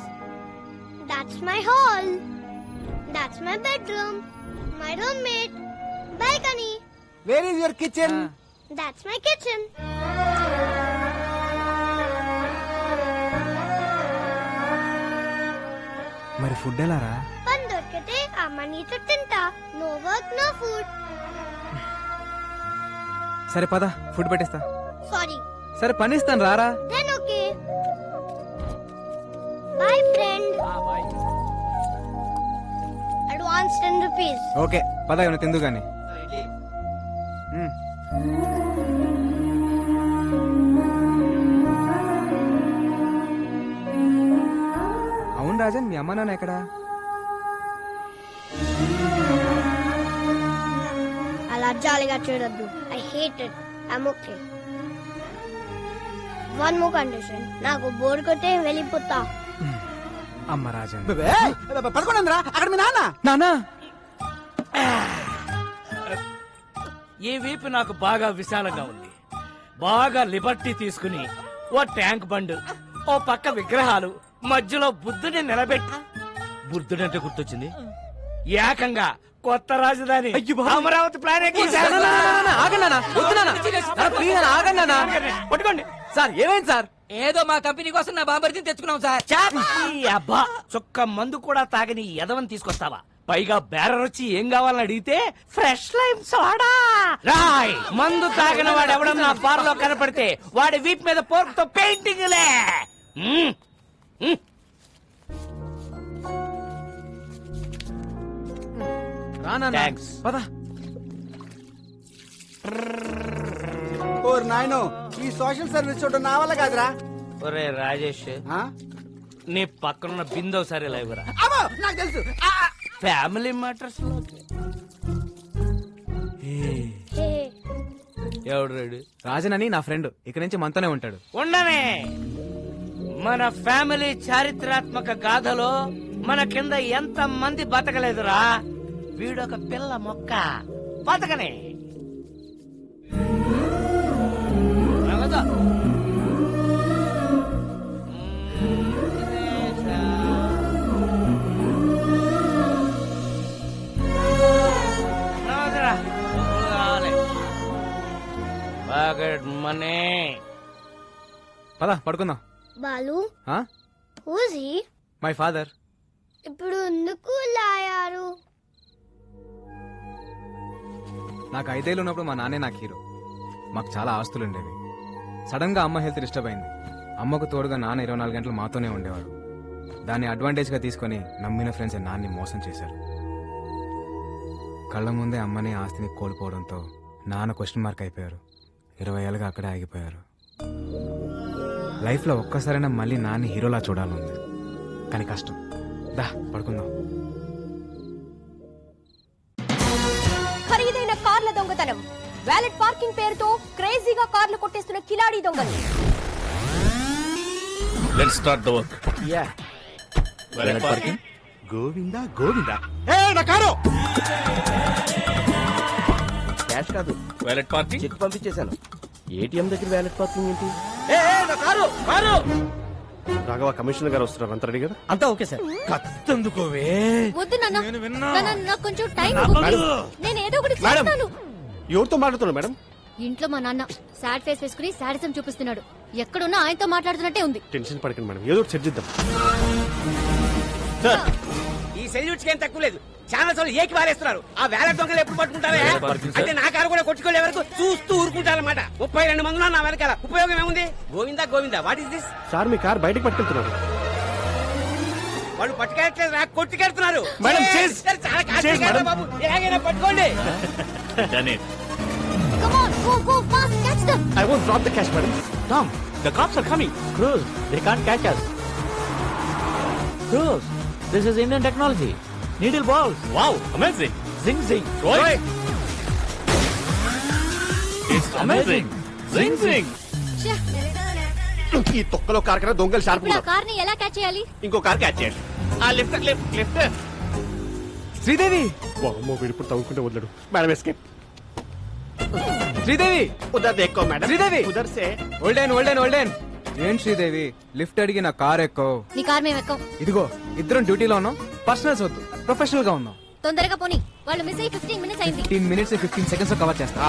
That's my hall. That's my bedroom. My roommate. Balcony. Where is your kitchen? That's my kitchen. మరి ఫుడ్ ఎలా రా? పని దొరికితే అమ్మ నీతో తింటా. No work, no food. సరే పద, ఫుడ్ పెట్టేస్తా. Sorry. సరే పని ఇస్తాను, రారా. Then okay. Bye friend. Advance 10 rupees. Okay పద, ఏమైనా తిందు గాని. రాజన్ మీ అమ్మ నాన్న ఎక్కడా? అలా జాలిగా చూడొద్దు. I hate it. I'm okay. One more condition. నాకు బోర్ కొట్టే వెళ్ళిపోతా. అమ్మ రాజన్ పడుకోండిరా, అక్కడ మీ నాన్న. నానా ఈ వీపు నాకు బాగా విశాలంగా ఉంది. బాగా లిబర్టీ తీసుకుని ఓ ట్యాంక్ బండ్, ఓ పక్క విగ్రహాలు, మధ్యలో బుద్ధుని నిలబెట్టి, బుద్ధుడంటే గుర్తొచ్చింది, ఏకంగా కొత్త రాజధాని అమరావతి ప్లాన్ పట్టుకోండి సార్. ఏమైంది సార్? ఏదో మా కంపెనీ కోసం నా బాంబర్తిని తెచ్చుకున్నాం సార్. అబ్బా, చొక్క మందు కూడా తాగని ఎదవని తీసుకొస్తావా? పైగా బేరర్ వచ్చి ఏం కావాలని అడిగితే ఫ్రెష్ లైమ్ సోడా. రాయ్, మందు తాగిన వాడు ఎవడన్నా బార్ లో కనపడితే వాడి వీప్ మీద పోర్క్ తో పెయింటింగ్ లే. థ్యాంక్స్. పద. ఓర్ నాయనో, ఈ సోషల్ సర్వీస్ చూడడం నా వల్ల కాదురా. ఒరే రాజేష్, నీ పక్కనున్న బిందె ఒకసారి లైవ్రా. అమ్మో, నాకు తెలుసు. ఫ్యామిలీ మ్యాటర్స్ లో ఎవడు రాడు? రాజన్ అని నా ఫ్రెండ్, ఇక్కడి నుంచి మనతోనే ఉంటాడు. ఉండనే. మన ఫ్యామిలీ చారిత్రాత్మక గాథలో మన కింద ఎంత మంది బతకలేదురా. వీడొక పిల్ల మొక్క బతకనే. నవ్వదు. నవ్వదురా. రాలే. Pocket money. పద పడుకుందాం. Balu, who's he? My father. ఇప్పుడు ఎందుకు లాయారు? నాకు 5 ఏళ్ళు ఉన్నప్పుడు మా నాన్నే నాకు హీరో. మాకు చాలా ఆస్తులు ఉండేవి. సడన్ గా అమ్మ హెల్త్ డిస్టర్బ్ అయింది. అమ్మకు తోడుగా నాన్న 24 గంటలు మాతోనే ఉండేవాడు. దాన్ని అడ్వాంటేజ్ గా తీసుకుని నమ్మిన ఫ్రెండ్స్ నాన్ని మోసం చేశారు. కళ్ళ ముందే అమ్మని ఆస్తిని కోల్పోవడంతో నాన్న క్వశ్చన్ మార్క్ అయిపోయారు. 20 ఏళ్ళుగా అక్కడే ఆగిపోయారు. లైఫ్ లో ఒక్కసారైనా మళ్ళీ నాన్ని హీరోలా చూడాలంది, కానీ కష్టం. దా పడుకుందాం. ఖరీదైన కార్ల దొంగతనం, వ్యాలెట్ పార్కింగ్ పేరుతో క్రేజీగా కార్లు కొట్టేస్తున్న కిలాడీ దొంగలు. Let's start the work. Yeah. Valet parking. Govinda Govinda. Cash కాదు, వాలెట్ పార్కింగ్. చెక్ పంపించేశాను. ఏటీఎం దగ్గర వ్యాలెట్ పార్కింగ్ ఏంటి? రాఘవ, కమిషనర్ గారు వస్తున్నారు. అంత రెడీ కదా? అంతా ఓకే సార్. కత్తందుకోవే. వద్దు నాన్న, నాన్న, నాకు కొంచెం టైం ఇవ్వు. నేను ఏదో ఒకటి చేస్తాను. ఎవరితో మాట్లాడుతున్నారు మేడం? ఇంట్లో మా నాన్న సాడ్ ఫేస్ వేసుకుని సాడిజం చూపిస్తున్నాడు. ఎక్కడున్నా ఆయనతో మాట్లాడుతున్నట్టే ఉంది. టెన్షన్ పడకండి మేడం, ఏదో ఒకటి సెట్ చేద్దాం. ఈ సెల్యూట్స్ ఏం తక్కువ లేదు. ఛానల్స్ వాళ్ళు ఏకి వారేస్తున్నారు. ఆ వ్యాలెట్ దొంగలు ఎప్పుడు పట్టుకుంటారా? అంటే నా కారు కూడా కొట్టుకోలే వరకు చూస్తూ ఊరుకుంటారన్నమాట. 32 మంది నా వెనకాల. ఉపయోగం ఏముంది? Govinda Govinda, what is this? Sir, me car బయటకు పట్టుకెళ్తున్నారు. వాళ్ళు పట్టుకెళ్ళట్లేదు, నాకు కొట్టుకెళ్తున్నారు. మేడం, చాలా కాస్ట్లీగా బాబు, ఎలాగైనా పట్టుకోండి. Come on, go, go, fast, catch them. I won't drop the cash, madam. Tom, the cops are coming. Cruz, they can't catch us. Cruz, this is Indian technology. Needle balls. Wow, amazing. Zing zing. Roy. It's amazing. Zing zing. ఈ తొక్కలో car కన్నా దొంగలు sharp ఇప్పుడు ఆ కార్ని ఎలా catch చేయాలి? ఇంకో కార్ క్యాచ్ చేయండి. ఆ లిఫ్ట్ లిఫ్ట్ లిఫ్ట్. శ్రీదేవి. వీడు ఇప్పుడు తవ్వుకుంటే వదలడు. Madam escape. శ్రీదేవి. ఉదర్ దేక్కో మేడం. శ్రీదేవి. ఉదర్ సే. ఓల్డెన్. ఏం శ్రీదేవి, లిఫ్ట్ అడిగి నా కార్ ఎక్కో. నీ కార్ మేము ఎక్కం. ఇదిగో, ఇద్దరం డ్యూటీలో ఉన్నాం. పర్సనల్స్ వద్దు, ప్రొఫెషనల్ గా ఉన్నాం. తొందరగా పోనీ, వాళ్ళు మిస్ అయ్యి 15 మినిట్స్ అయింది. 15 మినిట్స్ 15 సెకండ్స్ లో కవర్ చేస్తా.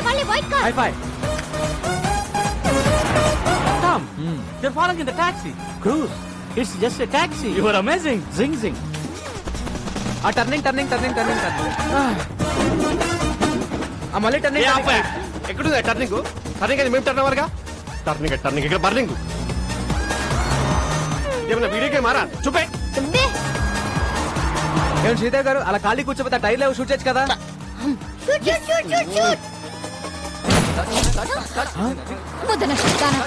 వాళ్ళే white car. High phi. Tom, they're falling in the taxi. Cruz, it's just a taxi. You are amazing. Zing zing. ఆ టర్నింగ్. ఆ మళ్ళీ టర్నింగ్. ఎక్కడుంది టర్నింగ్? టర్నింగ్ అది మేము టర్న్ అవ్వరుగా. టర్నింగ్ ఇక్కడ బర్నింగ్. ఏమన్నా వీడియో గేమ్ మారా? చూపే. ఏం శ్రీదేవి గారు, అలా ఖాళీ కూర్చోపోతే టైర్ లేవు, షూట్ చేయొచ్చు కదా. Shoot. వద్దన శైతానా.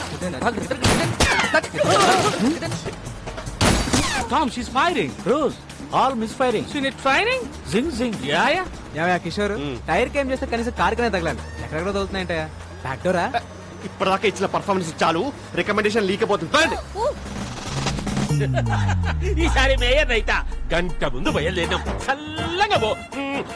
Tom, she's firing. Rose, all misfiring. She need training? Zing zing. Yeah, yeah. ఏమయ్యా కిషోర్ టైర్ కేం చేస్తే కనీసం కారుకనే తగలాలి. ఎక్కడెక్కడ తగులుతున్నాయంటయా? డాక్టరా? ఇప్పటిదాకా ఇచ్చిన పర్ఫార్మెన్స్ చాలు, రికమెండేషన్ లీకపోతుంది. ఈసారి మేయర్ రైతా గంట ముందు బయలుదేరాం. చల్లగా పో.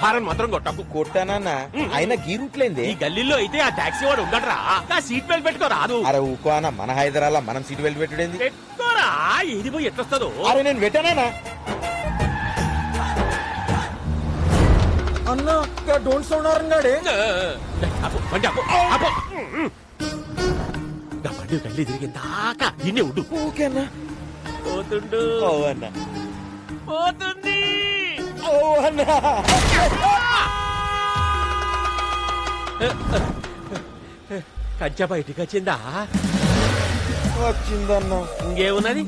హారన్ మాత్రం కొట్టకు. కొట్టానన్నా అయినా గీ రూట్లేంది. ఈ గల్లీలో అయితే ఆ టాక్సీ వాడు ఉండడరా. నా సీట్ బెల్ట్ పెట్టుకో రాదు. అరే ఊకో అన్న, మన హైదరాబాద్ మనం సీట్ బెల్ట్ పెట్టుడేంది. పెట్టుకోరా, ఏది పోయి ఎట్లొస్తుందో. అరే నేను పెట్టానా అన్నా? డోంట్ సౌండ్ అరంగాడే. బండి అప్పు అప్పు. బండి గల్లీ తిరిగి దాకా ఇన్నే ఉండు. ఓకేనా? పోతుండు. ఓ అన్న. పోతుంది. ఓ అన్న. కంచె బయటికి వచ్చిందా? వచ్చిందన్న. ఇంకేమున్నది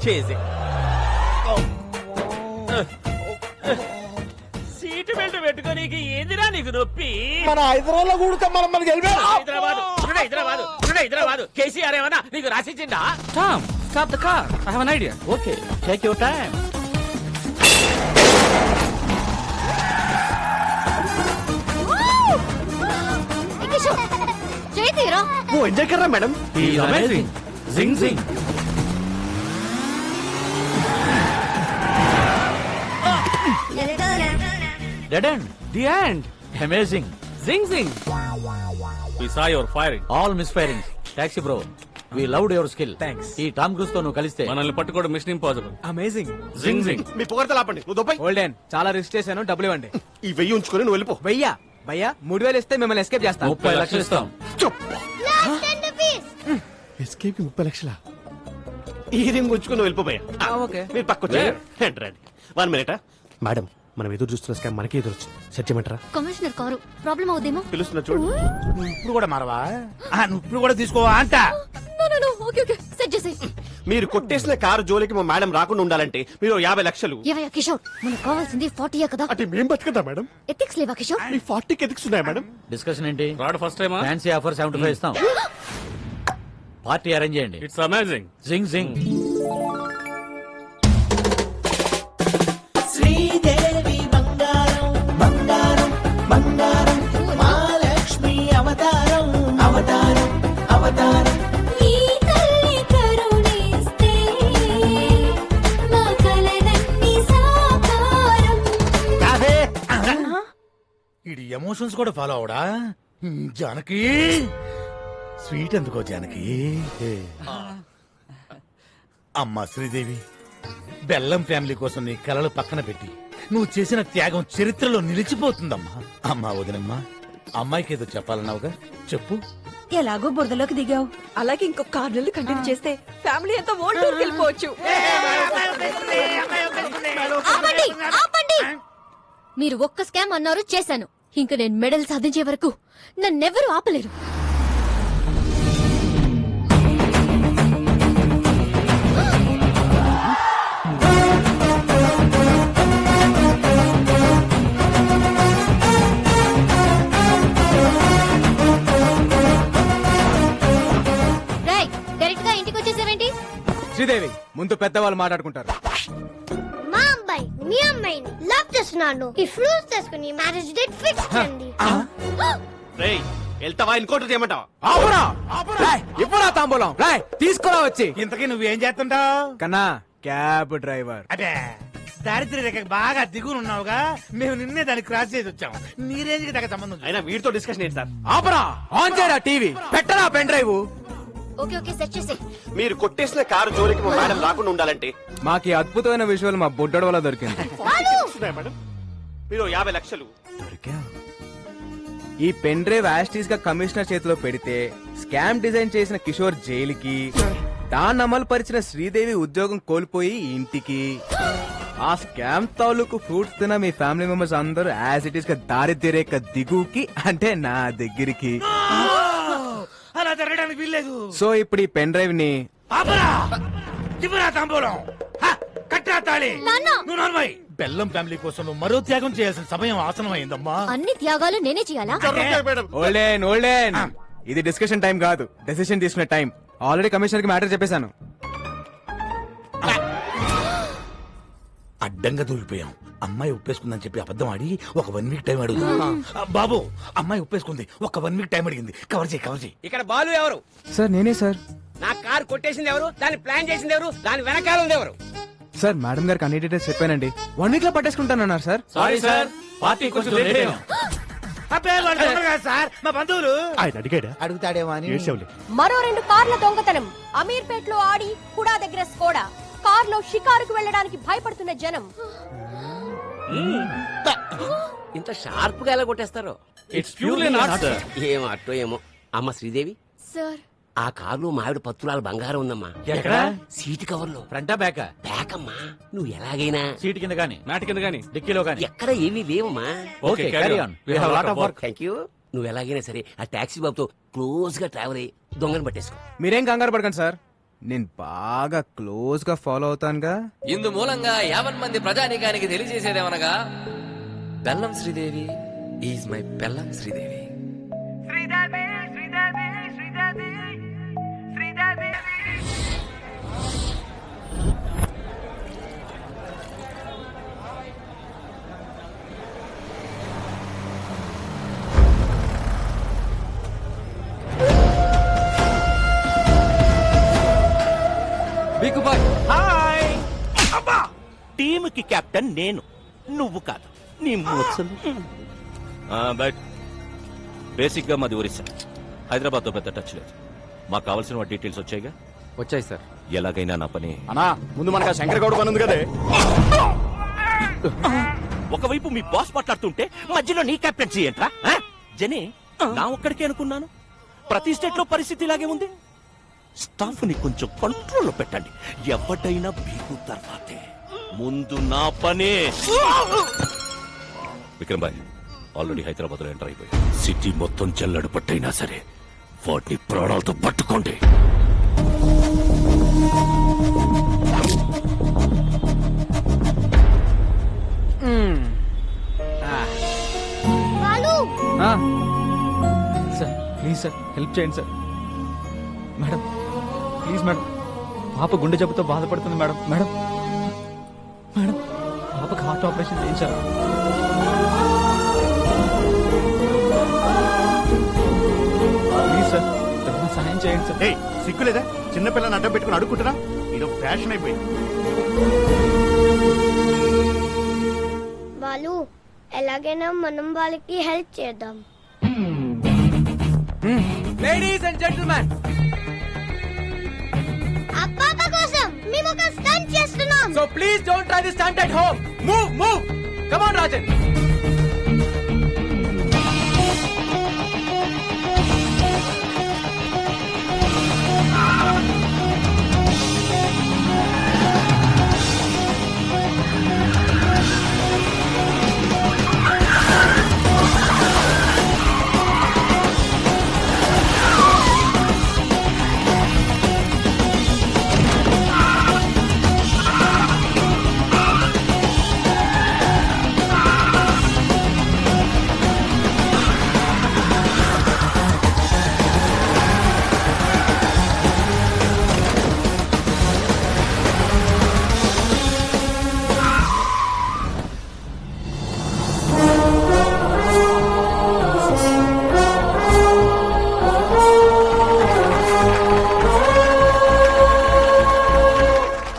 చేసే. సీటు బెల్ట్ పెట్టుకోనీకి ఏందిరా నీకు నొప్పి? మన హైదరాబాద్ కూడా మనం హైదరాబాద్ కేసీఆర్ ఏమన్నా నీకు రాసిచ్చిందా? Tom, stop the car. I have an idea. Okay, take your time. Kishore చేయి తీరా. ఓ enjoy Karra madam. He's amazing. Zing zing. Dead end. The end. Amazing. Zing zing. We saw your firing. All misfiring. Taxi bro. We loved your skill. Thanks. ఈ Tom cruise తో నువ్వు కలిస్తే మనల్ని పట్టుకోవడం machine impossible. Amazing. Zing జింగ్. మీ పొగడతలు ఆపండి. నువ్వు దొబ్బై. Olden చాలా రిస్క్ చేశాను, డబ్బులు ఇవ్వండి. ఈ 1000 ఉంచుకొని నువ్వు వెళ్ళిపో. భయ్యా భయ్యా 3000 ఇస్తే మిమ్మల్ని ఎస్కేప్ చేస్తాను. 30 లక్షలు ఇస్తాం. Last 10 rupees. ఎస్కేప్ 30 లక్షల. ఈ రింగ్ ఉంచుకొని నువ్వు వెళ్ళిపోయా. ఓకే. మీరు పక్క రండి. 1 మినిట్. మేడం, మనం ఎదురు చూస్తున్న స్కామ్ మనకి ఎదురు వచ్చింది. సెట్ చేయమంటారా? కమిషనర్ కారు ప్రాబ్లం అవుదేమో. పిలుస్తున్నా చూడు. ఇప్పుడు కూడా మారవా? నువ్వు ఇప్పుడు కూడా తీసుకోవా అంట. ఓకే ఓకే సెట్ చేసేయ్. మీరు కొట్టేసిన కారు జోలికి మా మేడం రాకుండా ఉండాలంటే మీరు 50 లక్షలు. ఏవయ్యా కిషోర్, మనకు కావాల్సింది 40 కదా. అంటే మేం బతుకుతా మేడం. ఎథిక్స్ లేవా కిషోర్? మీ 40కి ఎథిక్స్ ఉన్నాయా మేడం? డిస్కషన్ ఏంటి? రాడు ఫస్ట్ టైమా? ఫ్యాన్సీ ఆఫర్ 75 ఇస్తాం. పార్టీ అరేంజ్ చేయండి. It's amazing. Zing zing. Sridevi బంగారం బంగారం బంగారం మహాలక్ష్మి అవతారం అవతారం అవతారం. ఈ తల్లి కరుణిస్తే మా కలలన్నీ సాకారం. ఇది ఎమోషన్స్ కూడా ఫాలో అవడా? జానకి స్వీట్ ఎందుకో జానకి. అమ్మా శ్రీదేవి, బెల్లం ఫ్యామిలీ కోసం నీ కలలు పక్కన పెట్టి నువ్వు చేసిన త్యాగం చరిత్రలో నిలిచిపోతుందమ్మా. అమ్మా వదినమ్మా, అమ్మాయికి ఏదో చెప్పాలన్నావుగా, చెప్పు. ఎలాగో బురదలోకి దిగావు, అలాగే ఇంకొక 6 నెలలు కంటిన్యూ చేస్తే ఫ్యామిలీ అంతా వరల్డ్ టూర్కి వెళ్ళిపోవచ్చు. ఆపండి ఆపండి. మీరు ఒక్క స్కామ్ అన్నారు, చేశాను. ఇంక నేను మెడల్ సాధించే వరకు నన్నెవరూ ఆపలేరు. రేయ్, డైరెక్ట్ గా ఇంటికి వచ్చేసావేంటి? శ్రీదేవి, ముందు పెద్దవాళ్ళు మాట్లాడుకుంటారు. మా అబ్బాయి మీ అమ్మాయిని లవ్ చేస్తున్నాను. ఈ ఫ్రూట్స్ తీసుకుని మ్యారేజ్ డేట్ ఫిక్స్ చేయండి. రేయ్, వెళ్తావా ఇంకోటి చేయమంటావా? ఆపురా! రేయ్, ఇప్పుడా తాంబూలం? రేయ్, తీసుకురా వచ్చి. ఇంతకీ నువ్వేం చేస్తుంటావు? కన్నా క్యాబ్ డ్రైవర్. అదే దారిద్ర్య రేఖ బాగా దిగునున్నావుగా, మేము నిన్నే దాన్ని క్రాస్ చేసి వచ్చాము. నీ రేంజ్ కి తగ్గ సంబంధం. అయినా వీటితో డిస్కషన్ ఏంటి సార్? ఆపరా! ఆన్ చేయరా టీవీ, పెట్టరా pen drive. Okay okay set చేసే. మీరు కొట్టేసిన కారు జోలికి మా మేడం రాకుండా ఉండాలంటే మాకు ఈ అద్భుతమైన విజువల్ మా బుడ్డోడు వల్ల దొరికింది. మేడం, మీరు 50 లక్షలు. ఈ పెన్ డ్రైవ్ యాస్టీస్ గా కమిషనర్ చేతిలో పెడితే స్కామ్ డిజైన్ చేసిన కిషోర్ జైలుకి, దాన్ని అమలు పరిచిన శ్రీదేవి ఉద్యోగం కోల్పోయి ఇంటికి, ఆ స్కామ్ తాలూకు ఫ్రూట్స్ తిన మీ ఫ్యామిలీ మెంబర్స్ అందరూ యాజ్ ఇట్ ఈస్ గా దారిద్ర్య రేఖ దిగుకి, అంటే నా దగ్గరికి. అలా జరగడానికి వీల్లేదు. సో ఇప్పుడు ఈ పెన్ డ్రైవ్ ని ఆపరా! ఇవ్వరా తాంబూలం. కట్టరా తాళి. నువ్వు నోర్మై. బెల్లం ఫ్యామిలీ కోసం నువ్వు మరో త్యాగం చేయాల్సిన సమయం ఆసనమైందమ్మా. అన్ని త్యాగాలు నేనే చేయాలా? ఓల్డెన్ ఓల్డెన్ ఇది డిస్కషన్ టైం కాదు, డెసిషన్ తీసుకునే టైం. ఆల్రెడీ కమిషనర్ కి మ్యాటర్ చెప్పేశాను. అడ్డంగా దూరిపోయాం. అమ్మాయి ఒప్పేసుకుందని చెప్పి అబద్ధం ఆడి ఒక 1 వీక్ టైం అడుగుతా. బాబు, అమ్మాయి ఒప్పేసుకుంది, ఒక 1 వీక్ టైం అడిగింది. కవర్ చేయి. ఇక్కడ బాలు ఎవరు? సార్ నేనే సార్. నా కార్ కొట్టేసింది ఎవరు? దాన్ని ప్లాన్ చేసింది ఎవరు? దాని వెనకాల ఉంది ఎవరు? సార్ మేడం గారికి అన్ని డీటెయిల్స్ చెప్పానండి. 1 వీక్ లో పట్టేసుకుంటానన్నారు సార్. సారీ సార్, పార్టీ కొంచెం లేట్ అయ్యాం. సార్ మా బంధువులు ఆయన అడిగాడా? అడుగుతాడేమో అని. మరో 2 కార్ల దొంగతనం. అమీర్పేట్ లో ఆడి కుడా దగ్గర స్కోడా. కార్లో షికారుకు వెళ్ళడానికి భయపడుతున్న జనం. ఇంత షార్ప్ గా ఎలా కొట్టేస్తారు? It's purely not sir. ఏం అట్టో ఏమో. అమ్మ శ్రీదేవి, సార్ ఆ కారులో మావిడ పత్తులాల బంగారం ఉందమ్మా. ఎక్కడ? సీటు కవర్ లో. ఫ్రంటా బ్యాకా? బ్యాక్ అమ్మా. నువ్వు ఎలాగైనా సీట్ కింద గానీ, మ్యాట్ కింద గానీ, డిక్కీలో గానీ. ఎక్కడ ఏమీ లేవమ్మా. Okay, carry on. We have lot of work. Thank you. నువ్వు ఎలాగైనా సరే ఆ టాక్సీ బాబుతో క్లోజ్ గా ట్రావెల్ అయ్యి దొంగను పట్టేసుకో. మీరేం కంగారు పడకండి సార్, నేను బాగా క్లోజ్ గా ఫాలో అవుతానుగా. ఇందు మూలంగా 50 మంది ప్రజానీకానికి తెలియజేసేదేమనగా, బెల్లం శ్రీదేవి ఈజ్ మై బెల్లం శ్రీదేవి. బిక్కుబాయ్. హాయ్ అబ్బా, టీమ్ కి కెప్టెన్ నేను, నువ్వు కాదు. నీ మూర్ఛలు. బట్ బేసిక్ గా మాది ఒరిస్సా. హైదరాబాద్ తో పెద్ద టచ్ లేదు. మాకు కావాల్సిన డీటెయిల్స్ వచ్చాయిగా. వచ్చాయి సార్. ఎలాగైనా నా పని. అన్నా ముందు మనకు శంకర్ గౌడ్ పని ఉంది కదే. ఒకవైపు మీ బాస్ మాట్లాడుతుంటే మధ్యలో నీ కెప్టెన్సీ ఏంట్రా? జనే, నా ఒక్కడికే అనుకున్నాను. ప్రతి స్టేట్ లో పరిస్థితి ఇలాగే ఉంది. స్టాఫ్ ని కొంచెం కంట్రోల్లో పెట్టండి. ఎవడైనా బీగు తర్వాతే, ముందు నా పనే. విక్రమ్ భాయ్ ఆల్రెడీ హైదరాబాద్ లో ఎంటర్ అయిపోయి సిటీ మొత్తం జల్లడు పట్టైనా సరే వాటిని ప్రాణాలతో పట్టుకోండి. Balu sir please sir, help చేయండి సార్. మేడం ప్లీజ్ మేడం, పాప గుండె జబ్బుతో బాధపడుతుంది మేడం. మేడం మేడం పాపకి హార్ట్ ఆపరేషన్ చేయించారు. ప్లీజ్ సార్, ఏదైనా సహాయం చేయండి సార్. సిగ్గులేదా? చిన్నపిల్లని అడ్డం పెట్టుకుని అడుక్కుంటున్నా. ఇది ఫ్యాషన్ అయిపోయింది. బాలు ఎలాగైనా మనం వాళ్ళకి హెల్ప్ చేద్దాం. లేడీస్ అండ్ జెంటిల్మెన్, అప్పాప కోసం మేము ఒక స్టంట్ చేస్తున్నాం. So please don't try this stunt at home. Move come on Rajan.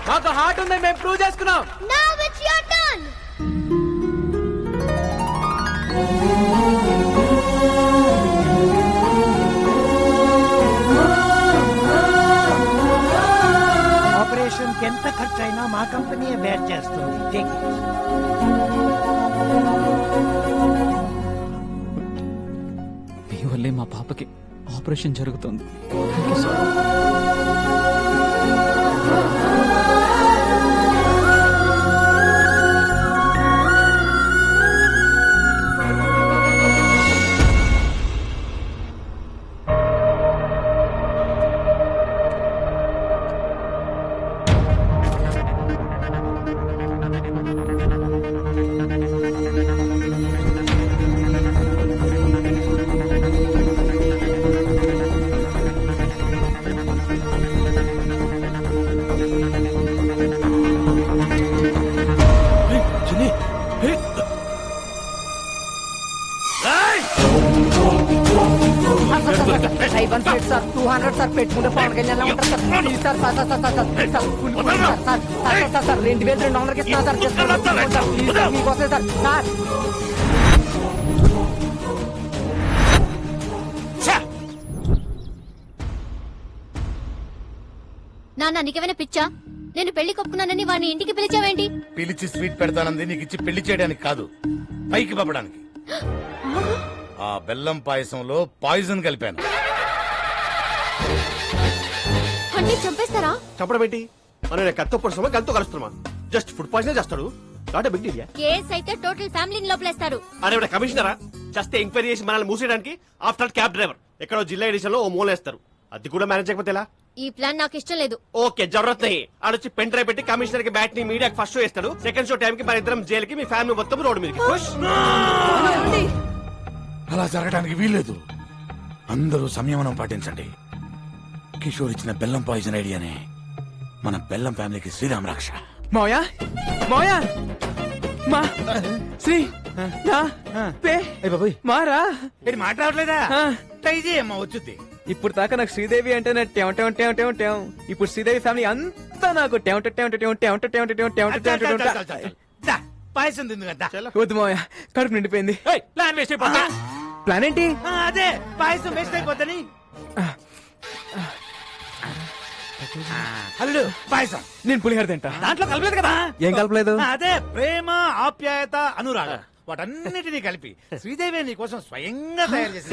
మాకు హార్ట్ ఉందని మేము ప్రూవ్ చేసుకున్నాం. Now it's your turn. Operation కి ఎంత ఖర్చు అయినా మా కంపెనీ బేర్ చేస్తుంది. Take it. మీ వల్లే మా పాపకి ఆపరేషన్ జరుగుతుంది. 1 స్వీట్ సార్ 200 సార్ పెట్టుకుంటే పవన్ కళ్యాణ్ ఉంటారు sir please sir sir sir sir sir sir full full sir sir sir sir sir 2200 ఇస్తాను సార్ ప్లీజ్ సార్ మీకోసం సార్ సార్ నాన్న నీకేమైనా పిచ్చా? నేను పెళ్లి కొప్పుకున్నానని వాడిని ఇంటికి పిలిచావేంటి? పిలిచి స్వీట్ పెడతానంది నీకు ఇచ్చి పెళ్లి చేయడానికి కాదు, పైకి పంపడానికి. ఆ బెల్లం పాయసంలో పాయిజన్ కలిపాను. అన్ని చంపేస్తారా? చంపడం ఏంటి? మనం కత్తో పొడుస్తామా గంతో కలుస్తున్నామా? జస్ట్ ఫుడ్ పాయిజన్ చేస్తాడు. Not big deal. కేస్ అయితే టోటల్ ఫ్యామిలీని లోపలేస్తారు. అరే కమిషనరా, జస్ట్ ఎంక్వైరీ చేసి మనల్ని మూసేయడానికి ఆఫ్టర్ క్యాబ్ డ్రైవర్ ఎక్కడో జిల్లా ఎడిషన్ లో ఓ మూలేస్తారు. అది కూడా మేనేజ్ చేయకపోతే ఎలా? ఈ ప్లాన్ నాకు ఇష్టం లేదు. ఓకే జరూరత్ నహీ. ఆడొచ్చి పెన్ డ్రైవ్ పెట్టి కమిషనర్ కి బ్యాట్ ని మీడియాకి ఫస్ట్ షో ఇస్తాడు. సెకండ్ షో టైం కి మన ఇద్దరం జైలుకి, మీ ఫ్యామిలీ మొత్తం రోడ్డు మీదకి. అలా జరగడానికి వీల్లేదు. అందరూ సంయమనం పాటించండి. కిషోర్ ఇచ్చిన బెల్లం పాయిజన్ ఐడియానే మన బెల్లం ఫ్యామిలీకి శ్రీరామ్ రక్ష. మోయా మోయా మా శ్రీ నా పే మారా మాట్లాడలేదా? ట్రై చేయమ్మా వచ్చుద్ది. ఇప్పుడు దాకా నాకు శ్రీదేవి అంటే ఇప్పుడు శ్రీదేవి ఫ్యామిలీ అంతా నాకు పాయసం తింది కదా. వద్దు మాయా, కడుపు నిండిపోయింది. ప్లాన్ వేస్ట్ అయిపోతా. ప్లాన్ ఏంటి? అదే పాయసం వేస్ట్ అయిపోద్దని. అల్లుడు పాయసం. నేను పులిహోర తింటా. దాంట్లో కలపలేదు కదా. ఏం కలపలేదు? అదే ప్రేమ, ఆప్యాయత, అనురాగం వాటన్నిటినీ కలిపి శ్రీదేవి నీ కోసం స్వయంగా తయారు చేసి.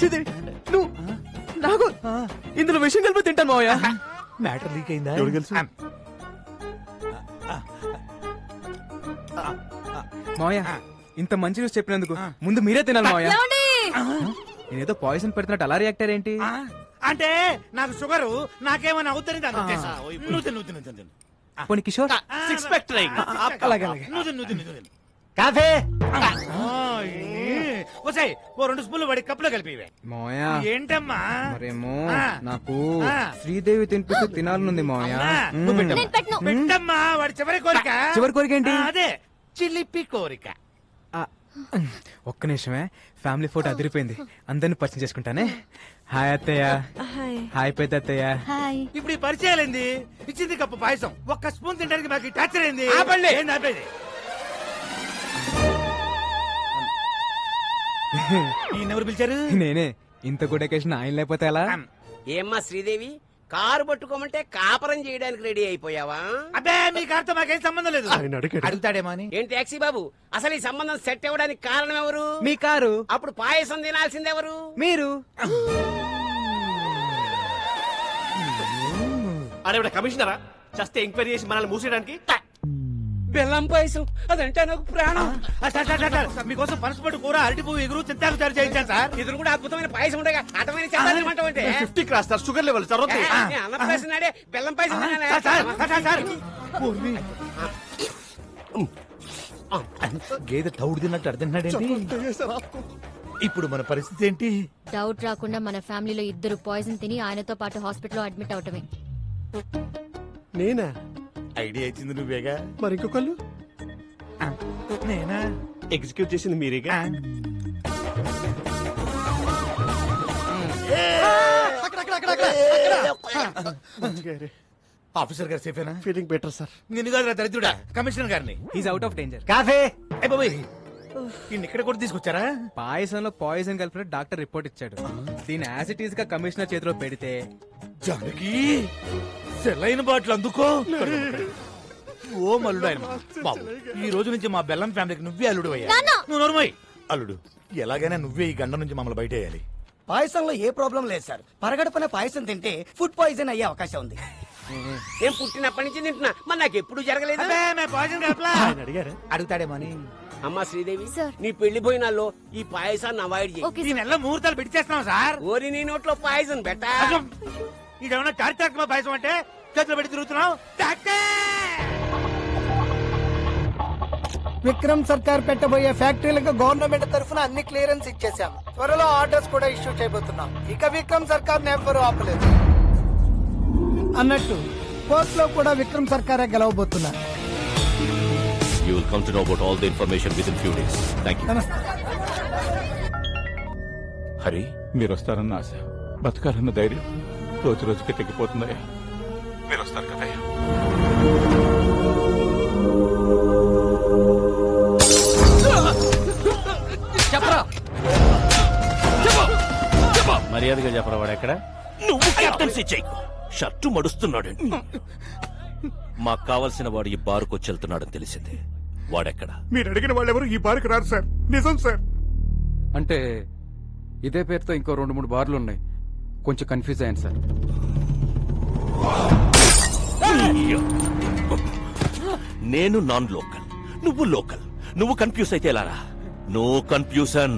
శ్రీదేవి నువ్వు నాకు ఇందులో విషయం కలిపి తింటాను మావయ్య. మ్యాటర్ లీక్ అయిందా? మావయ్య ఇంత మంచి న్యూస్ చెప్పినందుకు ముందు మీరే తినాలి మావయ్య. నేనేదో పాయిజన్ పెడుతున్నట్టు అలా రియాక్టర్ ఏంటి? అంటే నాకు షుగరు, నాకేమైనా అవుతుంది. పోనీ కిషోర్ సిక్స్ ప్యాక్ ట్రై. అలాగే కాఫీ వసాయి ఓ 2 స్పూన్లు వాడి కప్పులో కలిపి. మావయ్య ఏంటమ్మా? మరేమో నాకు శ్రీదేవి తినిపిస్తూ తినాలనుంది మావయ్య. పెట్టమ్మా వాడి చివరి కోరిక. చివరి కోరిక ఏంటి? అదే చిలిపి కోరిక. ఒక్క నిమిషమే, ఫ్యామిలీ ఫోటో అదిరిపోయింది, అందరిని పరిచయం చేసుకుంటానే. హాయ్ అత్తయ్య. హాయ్ పెద్ద అత్తయ్య. ఇప్పుడు ఈ పరిచయాలేంది? ఇచ్చింది కప్పు పాయసం, ఒక్క స్పూన్ తినడానికి మాకు టార్చర్ అయింది. ఏంది ఆపేది? ఈయనెవరు పిలిచారు? నేనే. ఇంత గుడ్ అకేషన్ ఆయన లేకపోతే ఎలా? ఏమ్మా శ్రీదేవి, కారు పట్టుకోమంటే కాపరం చేయడానికి రెడీ అయిపోయావా? అబ్బే మీ కారుతో మాకేం సంబంధం లేదు. అడుగుతాడేమో అని. ఏంటి టాక్సీ బాబు, అసలు ఈ సంబంధం సెట్ అవ్వడానికి కారణం ఎవరు? మీ కారు. అప్పుడు పాయసం తినాల్సింది ఎవరు? మీరు. అరే కమిషనరా, జస్ట్ ఎంక్వైరీ చేసి మనల్ని మూసేయడానికి. బెల్లం పాయసం అదంటే నాకు ప్రాణం. మీకోసం పనసపట్టు కూర, అరటి పువ్వు, ఎగురు, చింతాకు తయారు చేయించాను సార్. ఇద్దరు కూడా అద్భుతమైన పాయసం ఉండగా అటమైన చెప్పాలంటే 50 క్రాస్ సార్, షుగర్ లెవెల్ జరూరత్ నహీ. అన్నప్రాసనాడే బెల్లం పాయసం గేదె తౌడు తిన్నట్టు అర్థండి. ఇప్పుడు మన పరిస్థితి ఏంటి? డౌట్ రాకుండా మన ఫ్యామిలీలో ఇద్దరు పాయిజన్ తిని ఆయనతో పాటు హాస్పిటల్లో అడ్మిట్ అవటమే. నేనా? ఐడియా ఇచ్చింది నువ్వేగా. మరి ఇంకొకళ్ళు? నేనా? ఎగ్జిక్యూట్ చేసింది మీరేగా. ఆఫీసర్ గారు సేఫేనా? Feeling better sir. నిన్ను కాదురా దరిద్రుడా, కమిషనర్ గారిని. Is out of danger. Coffee. ఇక్కడ కూడా తీసుకొచ్చారా? పాయసంలో పాయిజన్ కలిపిన డాక్టర్ రిపోర్ట్ ఇచ్చాడు. దీని యాసిటీస్ గా కమిషనర్ చేతిలో పెడితే జానకి సెలైన బాటిల్ అందుకో. ఓ మల్లుడు ఆయన బాబు, ఈ రోజు నుంచి మా బెల్లం ఫ్యామిలీకి నువ్వే అల్లుడు అయ్యా. నువ్వు నోర్మోయ్. అల్లుడు, ఎలాగైనా నువ్వే ఈ గండ నుంచి మమ్మల్ని బయటేయాలి. పాయసంలో ఏ ప్రాబ్లం లేదు సార్. పరగడపన పాయసం తింటే ఫుడ్ పాయిజన్ అయ్యే అవకాశం ఉంది. నేను పుట్టినప్పటి నుంచి తింటున్నా, మరి నాకు ఎప్పుడు జరగలేదు. అడుగుతాడేమో అని. అమ్మా శ్రీదేవి, నీ పెళ్లి భోజనాల్లో ఈ పాయసాన్ని అవాయిడ్ చేయి. ఈ నెల ముహూర్తాలు పెట్టేస్తున్నాం సార్. ఓరి నీ నోట్లో పాయసం పెట్టా. ఇదేమన్నా చారిత్రాత్మక పాయసం అంటే చేతులు పెట్టి తిరుగుతున్నావు. విక్రమ్ సర్కార్ పెట్టబోయే ఫ్యాక్టరీలకు గవర్నమెంట్ తరఫున అన్ని క్లియరెన్స్ ఇచ్చేసాం. త్వరలో ఆర్డర్స్ కూడా ఇష్యూ చేయబోతున్నాం. ఇక విక్రమ్ సర్కార్ ఎవ్వరూ ఆపలేదు. అన్నట్టు కోర్టులో కూడా విక్రమ్ సర్కారే గెలవబోతున్నారు. You will come to know about all the information within few days. Thank you. Hari, మీరు వస్తారన్న ఆశ, బతకాలన్న ధైర్యం రోజు రోజుకి తగ్గిపోతుందయ్యా. మీరు వస్తారు కదయ్యా. చెప్పరా, మర్యాదగా చెప్పరా. వాడు ఎక్కడ? నువ్వు కెప్టెన్సీ చెయ్యి. షర్టు మడుస్తున్నాడు. మాకు కావలసిన వాడు ఈ బారుకు వెళ్తున్నాడని తెలిసింది. వాడెక్కడ? మీరు అడిగిన వాళ్ళెవరు ఈ బార్కి రారు సార్. నిజం సార్. అంటే ఇదే పేరుతో ఇంకో 2-3 బార్లు ఉన్నాయి. కొంచెం కన్ఫ్యూజ్ అయ్యాను సార్. నేను నాన్ లోకల్, నువ్వు లోకల్. నువ్వు కన్ఫ్యూజ్ అయితే ఎలారా? No confusion.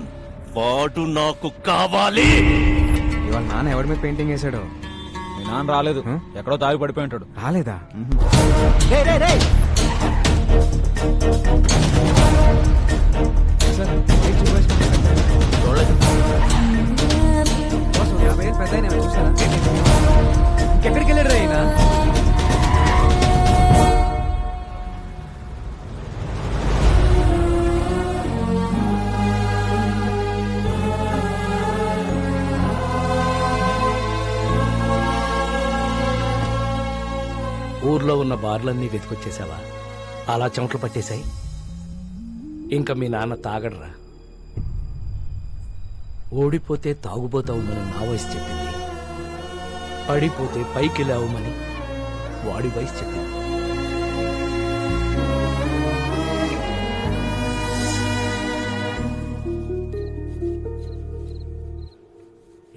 వాడు నాకు కావాలి. ఇవాళ నాన్న ఎవరి మీద పెయింటింగ్ వేసాడు? మీ నాన్న రాలేదు, ఎక్కడో తాగి పడిపోయి ఉంటాడు. రాలేదా? ఎక్కడికి వెళ్ళాడు అయినా? ఊర్లో ఉన్న బార్లన్నీ వెతికొచ్చేసావా? అలా చెమటలు పట్టేశాయి. ఇంకా మీ నాన్న తాగడరా. ఓడిపోతే తాగుబోతావుమని నా వయసు చెప్పింది. పడిపోతే పైకి లేవమని వాడి వయసు చెప్పింది.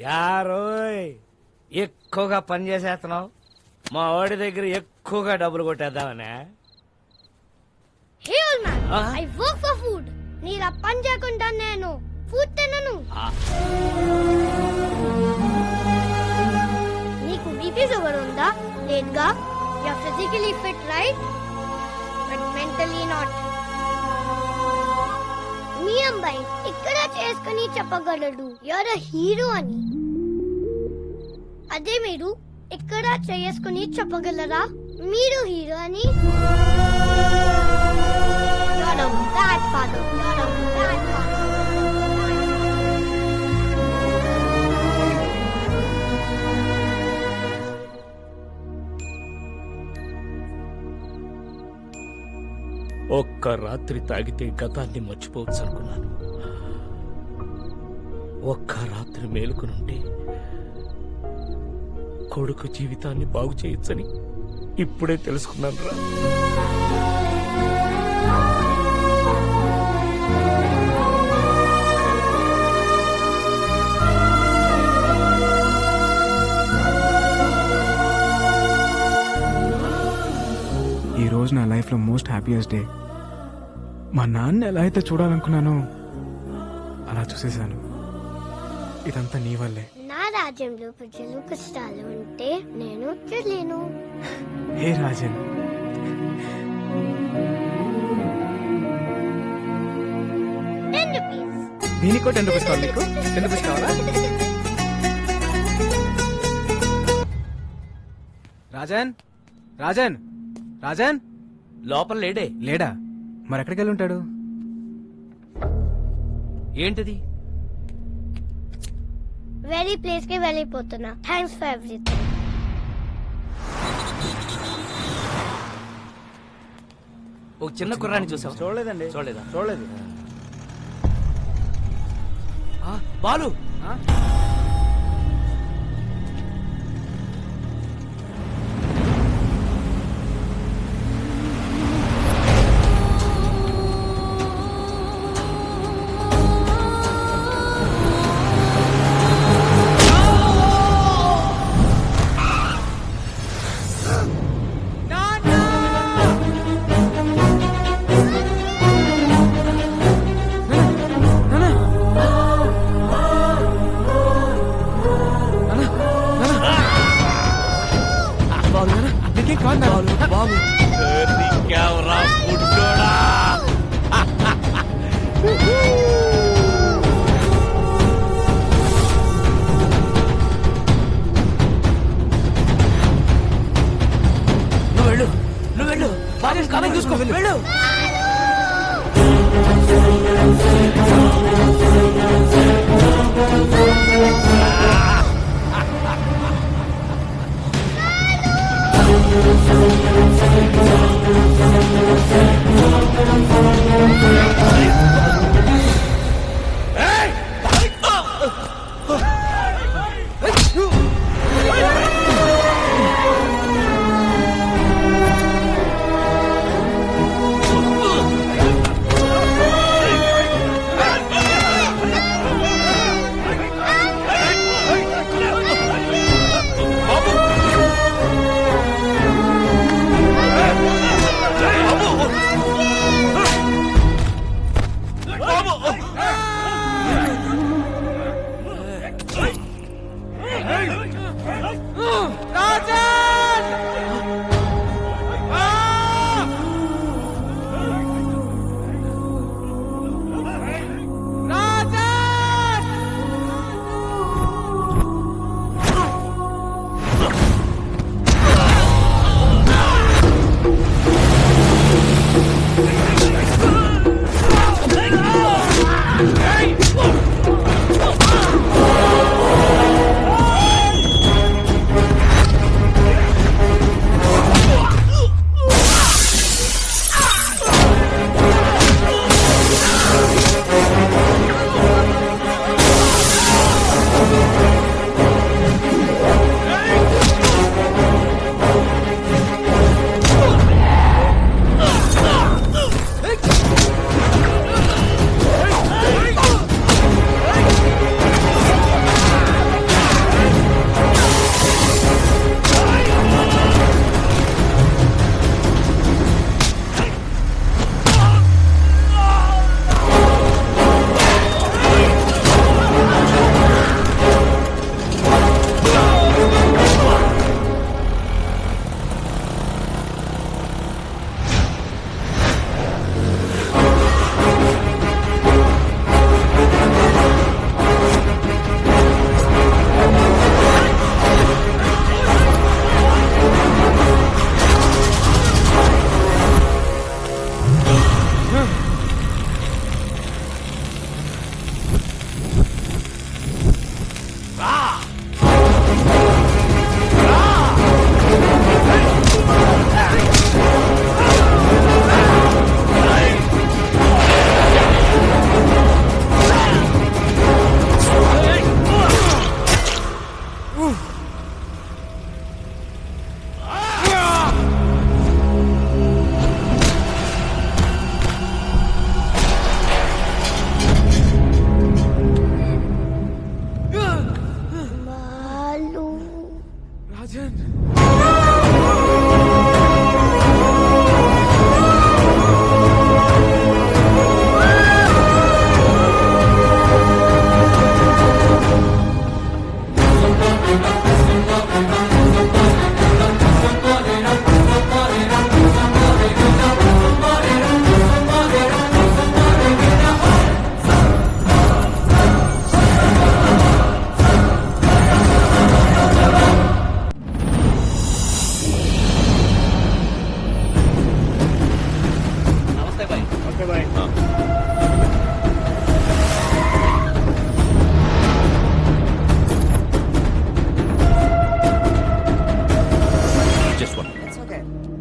యారోయ్, ఎక్కువగా పని చేసేస్తున్నావు. మా వాడి దగ్గర ఎక్కువగా డబ్బులు కొట్టేద్దామనే. Hey old man, I work for food. నీలా పని చేయకుండా నేను ఫుడ్ తినను. నీకు బీపీ షుగర్ ఉందా? లేదుగా. You are physically fit right, but mentally not. మీ అబ్బాయి ఇక్కడ చేసుకుని చెప్పగలడు యు ఆర్ a హీరో అని. అదే మీరు ఇక్కడ చేసుకుని చెప్పగలరా మీరు హీరో అని? You're a bad father. You're a bad father. ఒక్క రాత్రి తాగితే గతాన్ని మర్చిపోవచ్చు అనుకున్నాను. ఒక్క రాత్రి మేలుకునుంటే కొడుకు జీవితాన్ని బాగు చేయొచ్చని ఇప్పుడే తెలుసుకున్నాను రా. ఈ రోజు నా లైఫ్ లో మోస్ట్ హ్యాపీయెస్ట్ డే. మా నాన్న ఎలా అయితే చూడాలనుకున్నానో అలా చూసేశాను. ఇదంతా నీ వల్లే. నా రాజ్యంలో ప్రజలు కష్టాలు ఉంటే నేను చూడలేను. హే రాజన్, దీనికో 10 రూపీస్ కావాలి. నీకు 10 రూపీస్ కావాలా? రాజన్, రాజన్, రాజన్ లోపల లేడే. లేడా? మరి ఎక్కడికి వెళ్ళి ఉంటాడు? ఏంటిది? వెరీ ప్లేస్ కి వెళ్ళిపోతున్నా. Thanks for everything. ఒక చిన్న కుర్రాన్ని చూసావు? చూడలేదండి. చూడలేదు. బాలు, బాబు కెవరా పుట్టోడా? నువ్వు వెళ్ళు. బాబు కాలం చూసుకో. వెళ్ళు.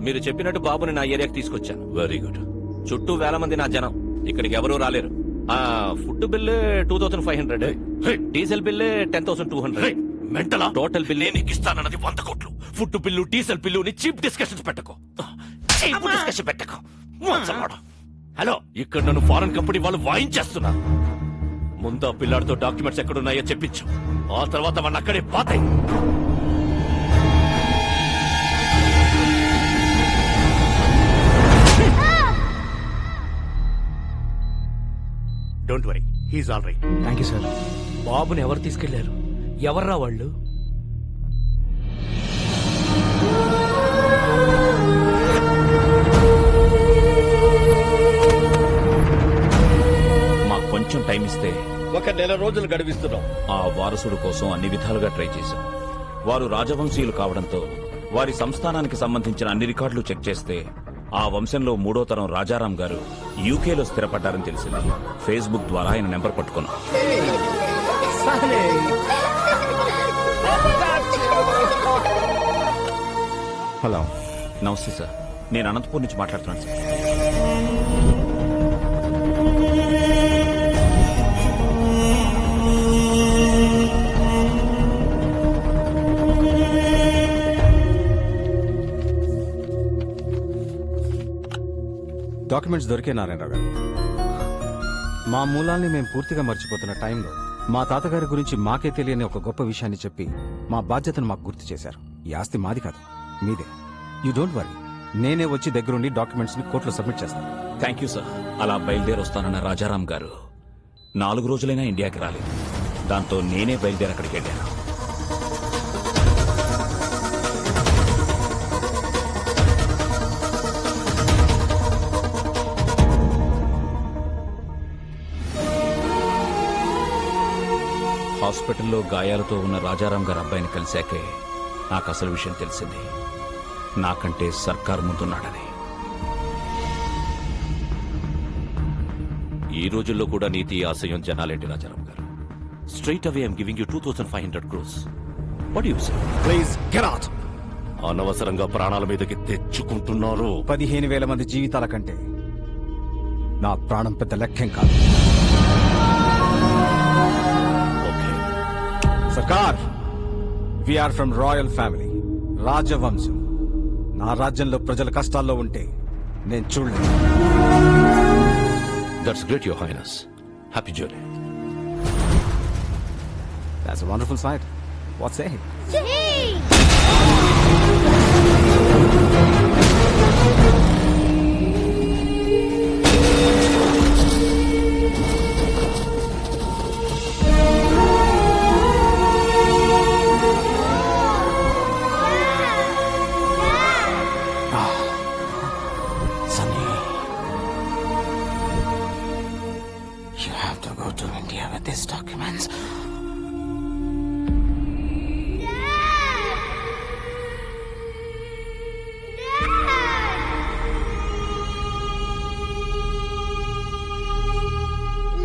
మీరు చెప్పినట్టు బాబుని నా ఏరియాకి తీసుకొచ్చాను. Very good. చుట్టూ వేల మంది నా జనం, ఇక్కడికి ఎవరూ రాలేరు. ఆ ఫుడ్ బిల్లు 2500, డీజిల్ బిల్లు 10,200. మెంటలా? టోటల్ బిల్లు నీకు ఇస్తానన్నది 100 కోట్లు. Food bill, diesel bill cheap discussions పెట్టకు, చీప్ డిస్కషన్ పెట్టకు. హలో, ఇక్కడ నన్ను ఫారెన్ కంపెనీ వాళ్ళు వాయించేస్తున్నారు. ముందు ఆ పిల్లాడితో డాక్యుమెంట్స్ ఎక్కడున్నాయో చెప్పించు, ఆ తర్వాత మన అక్కడే పాతాయి. Don't worry, he's all right. Thank you sir. బాబుని ఎవరు తీసుకెళ్లారు? ఎవర్రా వాళ్ళు? మాకు కొంచెం టైం ఇస్తే 1 నెల రోజులు గడివిస్తున్నాం. ఆ వారసుడు కోసం అన్ని విధాలుగా ట్రై చేశాం. వారు రాజవంశీయులు కావడంతో వారి సంస్థానానికి సంబంధించిన అన్ని రికార్డులు చెక్ చేస్తే ఆ వంశంలో 3వ తరం రాజారాం గారు యూకేలో స్థిరపడ్డారని తెలిసింది. ఫేస్బుక్ ద్వారా ఆయన నెంబర్ పట్టుకున్నాం. హలో నమస్తే సార్, నేను అనంతపూర్ నుంచి మాట్లాడుతున్నాను సార్. డాక్యుమెంట్స్ దొరికే నారాయణరావు గారు. మా మూలాల్ని మేము పూర్తిగా మర్చిపోతున్న టైంలో మా తాతగారి గురించి మాకే తెలియని ఒక గొప్ప విషయాన్ని చెప్పి మా బాధ్యతను మాకు గుర్తు చేశారు. ఈ ఆస్తి మాది కాదు, మీదే. యూ డోంట్ వరీ, నేనే వచ్చి దగ్గరుండి డాక్యుమెంట్స్ ని కోర్టులో సబ్మిట్ చేస్తాను. Thank you sir. అలా బయలుదేరి వస్తానన్న రాజారాం గారు 4 రోజులైనా ఇండియాకి రాలేదు. దాంతో నేనే బయలుదేరి అక్కడికి వెళ్ళాను. హాస్పిటల్లో గాయాలతో ఉన్న రాజారాం గారి అబ్బాయిని కలిశాకే నాకు అసలు విషయం తెలిసింది. నాకంటే సర్కార్ ముందున్నాడని. ఈ రోజుల్లో కూడా నీతి ఆశయం జనాలేంటి రాజారాం గారు? Straight away I'm giving you 2500 crores. What you say? Please get out. అనవసరంగా ప్రాణాల మీదకి తెచ్చుకుంటున్నారు. 15,000 మంది జీవితాల కంటే నా ప్రాణం పెద్ద లెక్కేం కాదు. సర్కార్, వీఆర్ ఫ్రమ్ రాయల్ ఫ్యామిలీ, రాజవంశం. నా రాజ్యంలో ప్రజల కష్టాల్లో ఉంటే నేను చూడలేదు. That's great your highness. Happy journey. That's a wonderful sight. What say?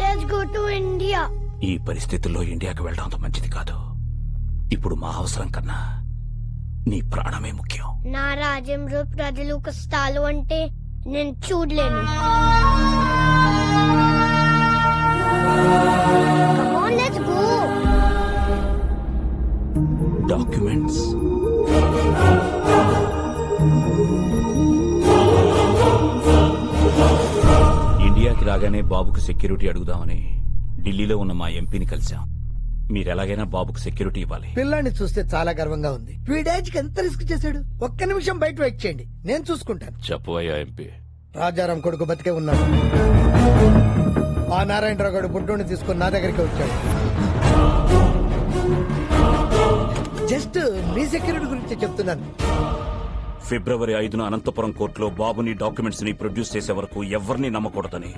Let's go to India. ఈ పరిస్థితుల్లో ఇండియాకి వెళ్ళడం అంత మంచిది కాదు. ఇప్పుడు మా అవసరం కన్నా నీ ప్రాణమే ముఖ్యం. నా రాజ్యంలో ప్రజలు కష్టాలు అంటే నేను చూడలేను. Come on, let's go. Documents. ఇండియాకి రాగానే బాబుకు సెక్యూరిటీ అడుగుదామని ఢిల్లీలో ఉన్న మా ఎంపీని కలిశాం. మీరెలాగైనా బాబుకు సెక్యూరిటీ ఇవ్వాలి. పిల్లాన్ని చూస్తే చాలా గర్వంగా ఉంది. వీడేజ్కి ఎంత రిస్క్ చేశాడు. ఒక్క నిమిషం బయట వెయిట్ చేయండి, నేను చూసుకుంటాను. చెప్పు అయ్యా ఎంపీ. రాజారాం కొడుకు బతికే ఉన్నాడు. ఆ నారాయణరావు గారు బుడ్డోని తీసుకుని నా దగ్గరికి వచ్చాడు. జస్ట్ మీ సెక్యూరిటీ గురించి చెప్తున్నాను. ఫిబ్రవరి 5న అనంతపురం కోర్టులో బాబుని డాక్యుమెంట్స్ ని ప్రొడ్యూస్ చేసే వరకు ఎవరిని నమ్మకూడదని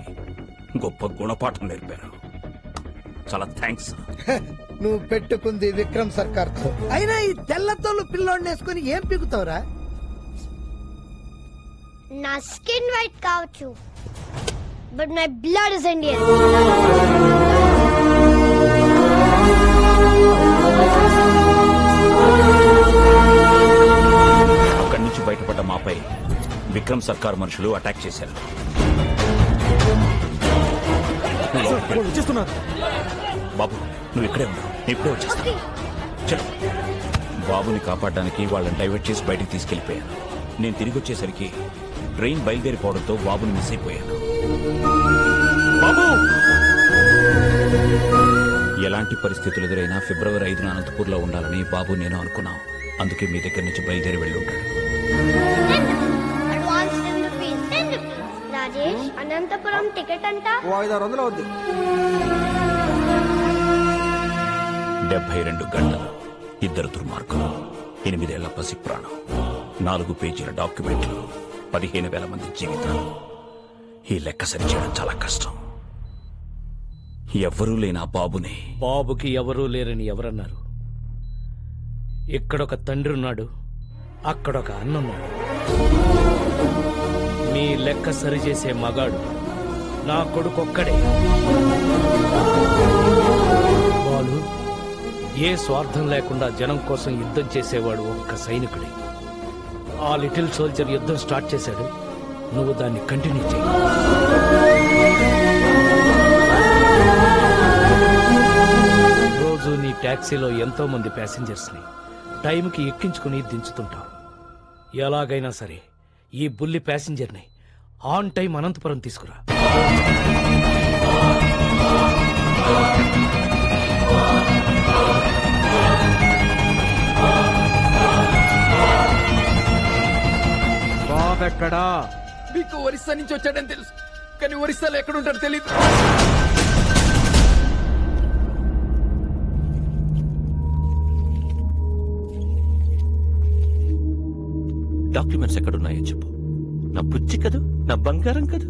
గొప్ప గుణపాఠం నేర్పారు. చాలా థ్యాంక్స్. నువ్వు పెట్టుకుంది విక్రమ్ సర్కార్ తో. అయినా ఈ తెల్లతోలు పిల్లోడిని వేసుకుని ఏం పీకుతావురా? నా స్కిన్ వైట్ కావచ్చు, but my blood is Indian. అక్కడి నుంచి బయటపడ్డ మాపై విక్రమ్ సర్కార్ మనుషులు అటాక్ చేశారు. బాబు నువ్వు ఇక్కడే ఉన్నావు, ఇప్పుడే వచ్చేస్తా. చలో. బాబుని కాపాడడానికి వాళ్ళని డైవర్ట్ చేసి బయటికి తీసుకెళ్లిపోయాను. నేను తిరిగి వచ్చేసరికి ట్రైన్ బయలుదేరిపోవడంతో బాబుని మిస్ అయిపోయాను. బాబు! ఎలాంటి పరిస్థితులు ఎదురైనా ఫిబ్రవరి 5న అనంతపూర్లో ఉండాలని బాబు నేను అనుకున్నాం. అందుకే మీ దగ్గర నుంచి బయలుదేరి వెళ్ళి ఉంటాడు. Advance 10 rupees. Rajesh, Anantapuram ticket అంట 500 అవుద్ది. 72 గంటలు, 2 దుర్మార్గులు, 8 ఏళ్ల పసి ప్రాణం, 4 పేజీల డాక్యుమెంట్లు, 15,000 మంది జీవితాలు. ఈ లెక్క సరిచేయడం చాలా కష్టం. ఎవ్వరూ లేని ఆ బాబుని. బాబుకి ఎవరూ లేరని ఎవరన్నారు? ఇక్కడొక తండ్రి ఉన్నాడు, అక్కడొక అన్నున్నాడు. మీ లెక్క సరిచేసే మగాడు నా కొడుకొక్కడే. వాళ్ళు చూడు, ఏ స్వార్థం లేకుండా జనం కోసం యుద్ధం చేసేవాడు ఒక్క సైనికుడే. ఆ లిటిల్ సోల్జర్ యుద్ధం స్టార్ట్ చేశాడు, నువ్వు దాన్ని కంటిన్యూ చేయి. రోజు నీ టాక్సీలో ఎంతో మంది ప్యాసింజర్స్ ని టైంకి ఎక్కించుకుని దించుతుంటావు. ఎలాగైనా సరే ఈ బుల్లి ప్యాసింజర్ ని ఆన్ టైం అనంతపురం తీసుకురా. బాబెక్కడా? మీకు ఒరిస్సా నుంచి వచ్చాడని తెలుసు, కానీ ఒరిస్సాలో ఎక్కడుంటాడో తెలియదు. డాక్యుమెంట్స్ ఎక్కడున్నాయో చెప్పు. నా బుజ్జి కదూ, నా బంగారం కదూ,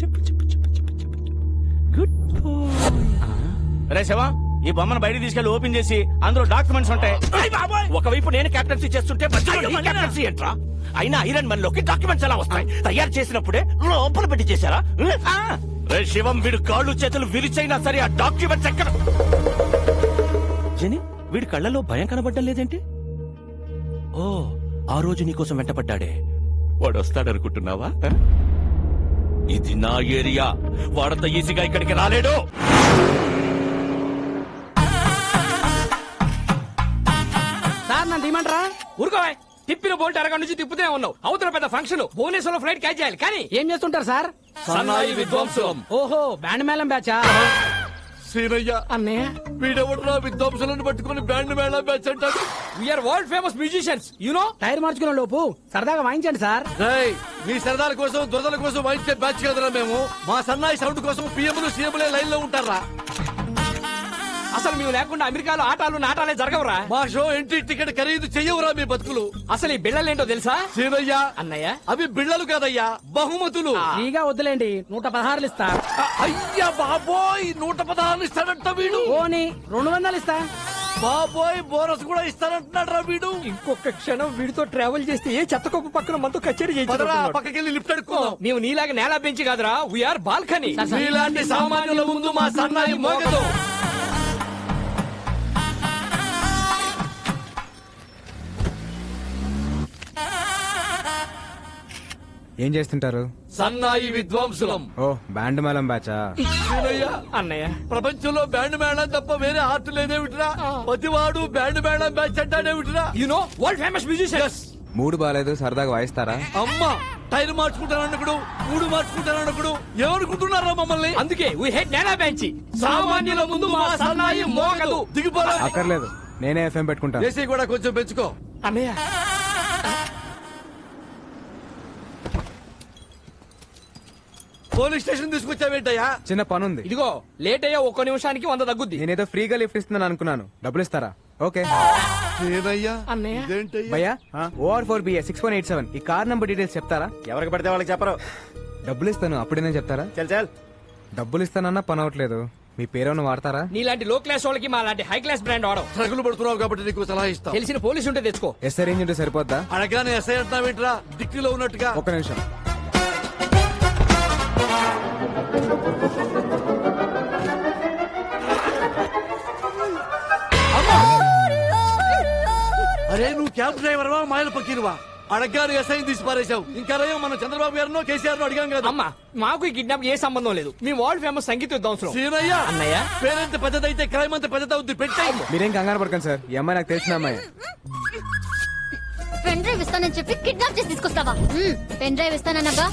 చెప్పు చెప్పు చెప్పు చెప్పు చెప్పు. గుడ్ రే శివా, ఈ బొమ్మను బయట తీసుకెళ్లి ఓపెన్ చేసి అందులో డాక్యుమెంట్స్ ఉంటాయి. ఒకవైపు నేను కెప్టెన్సీ చేస్తుంటే మధ్యలో నీ కెప్టెన్సీ ఏంట్రా? అయినా ఐరన్ మన్ లోకి డాక్యుమెంట్స్ ఎలా వస్తాయి? తయారు చేసినప్పుడే లోపల పెట్టి చేశారా? రే శివం, వీడు కాళ్ళు చేతులు విరిచైనా సరే ఆ డాక్యుమెంట్స్ ఎక్కడ? జని, వీడి కళ్ళలో భయం కనబడ్డం లేదేంటి? ఓ, ఆ రోజు నీకోసం వెంటపడ్డాడే వాడు వస్తాడనుకుంటున్నావా? ఇది నా ఏరియా, వాడంత ఈజీగా ఇక్కడికి రాలేడు. సార్ నన్ను తీయమంటారా? ఊరుకోవా, తిప్పిన బోల్ట్ అరగంట నుంచి తిప్పుతూనే ఉన్నావు. అవతల పెద్ద ఫంక్షన్, భువనేశ్వరంలో ఫ్లైట్ క్యాచ్ చేయాలి. కానీ ఏం చేస్తుంటారు సార్? సన్నాయి విద్వాంసులం. ఓహో, బ్యాండ్ మేళం బ్యాచా? సీనయ్య అన్నయ్య, వీడెవడరా విద్వాంసులను పట్టుకుని బ్యాండ్ మేళ బ్యాచ్ అంటాడు? We are world famous musicians, you know. Tyre మార్చుకునే లోపు సరదాగా వాయించండి సార్. మీ సరదాల కోసం దురదల కోసం వాయించే బ్యాచ్ కదరా మేము. మా సన్నాయి సౌండ్ కోసం పిఎంలు సీఎంలే లైన్ లో ఉంటారా? అసలు మేము లేకుండా అమెరికాలో ఆటాలు నాటాలే జరగవురా. మా షో ఎంట్రీ టికెట్ ఖరీదు చెయ్యవురా మీ బతుకులు. అసలు ఈ బిళ్ళలేంటో తెలుసా? సీనయ్య, అన్నయ్య, అవి బిళ్ళలు కాదయ్యా, బహుమతులు. ఫ్రీగా వద్దులేండి, 116 ఇస్తా. అయ్యా బాబోయ్, 116 ఇస్తాడంట వీడు. ఓని 200 ఇస్తా. బాబోయ్, బోనస్ కూడా ఇస్తానంటున్నాడు రా వీడు. ఇంకొక క్షణం వీడితో ట్రావెల్ చేస్తే ఏ చెత్తకొప్పు పక్కన మనతో కచేరీ పక్కకెళ్ళి లిఫ్ట్ అడుక్కుందాం. మేము నీలాగా నేల బెంచి కాదురా, వీఆర్ బాల్కనీ. మీలాంటి సామాన్యుల ముందు మా సన్నాయి మోగదు. ఏం చేస్తుంటారు? సన్నాయి విద్వాంసులం. ఓ, బ్యాండ్ మేళం బ్యాచా? అన్నయ్య, ప్రపంచంలో బ్యాండ్ మేళం తప్ప వేరే ఆర్ట్ లేదేమిట్రా? ప్రతివాడు బ్యాండ్ మేళం బ్యాచ్ అంటాడేమిట్రా? You know world famous musicians. Mood బాలేదు, సరదాగా వాయిస్తారా? అమ్మా, టైర్ మార్చుకుంటానన్నకుడు, మూడు మార్చుకుంటానన్నకుడు ఏమనుకుంటున్నారా మమ్మల్ని? అందుకే వి హేట్ నేల బెంచి. సామాన్యుల ముందు మా సన్నాయి మోగదు. దిగిపోరా. అక్కర్లేదు, నేనే ఎఫ్ఎం పెట్టుకుంటాను. ఏసీ కూడా కొంచెం పెంచుకో. అన్నయ్య, పోలీస్ స్టేషన్ తీసుకొచ్చావేంటయ్యా? చిన్న పనుంది. ఇదిగో లేట్ అయ్యా, ఒక్క నిమిషానికి 100 తగ్గుద్ది. నేనేదో ఫ్రీగా లిఫ్ట్ ఇస్తున్నాను అనుకున్నాను, డబ్బులు ఇస్తారా? ఓకే. అన్నయ్య, భయ్యా, OR4BA 6187 ఈ కార్ నంబర్ డీటెయిల్స్ చెప్తారా? ఎవరికి పడితే వాళ్ళకి చెప్పరు. డబ్బులు ఇస్తాను, అప్పుడేనే చెప్తారా? చల్ డబ్బులు ఇస్తానన్నా పని అవట్లేదు. మీ పేరేమన్నా వాడతారా? నీలాంటి లో క్లాస్ వాళ్ళకి మా లాంటి హై క్లాస్ బ్రాండ్ వాడవు. ట్రగులు పడుతున్నావు కాబట్టి నీకు సలహా ఇస్తా. తెలిసిన పోలీసు ఉంటే తెచ్చుకో. ఎస్ఐ రేంజ్ ఉంటే సరిపోద్దా? అడగానే ఎస్ఐ అంటున్నావేంట్రా, దిక్కులో ఉన్నట్టుగా. ఒక్క నిమిషం. అరే, నువ్వు క్యాబ్ డ్రైవర్వా మాయల పక్కీరువా? అడగానే ఎస్ఐ తీసి పారేశావు. ఇంకా రయ్యం, మన చంద్రబాబు గారినో కేసీఆర్ నో అడిగాం కదా. అమ్మా, మాకు ఈ కిడ్నాప్ ఏ సంబంధం లేదు. మీ వరల్డ్ ఫేమస్ సంగీత విద్వాంసులు. సీనయ్య, అన్నయ్య, పేరెంత పెద్దదైతే క్రైమ్ అంత పెద్దదవుద్ది. పెట్టాయి. మీరేం కంగారు పడకండి సార్, ఈ అమ్మాయి నాకు తెలిసిన అమ్మాయి. పెన్ డ్రైవ్ ఇస్తానని చెప్పి కిడ్నాప్ చేసి తీసుకొస్తావా? పెన్ డ్రైవ్ ఇస్తానన్నాగా.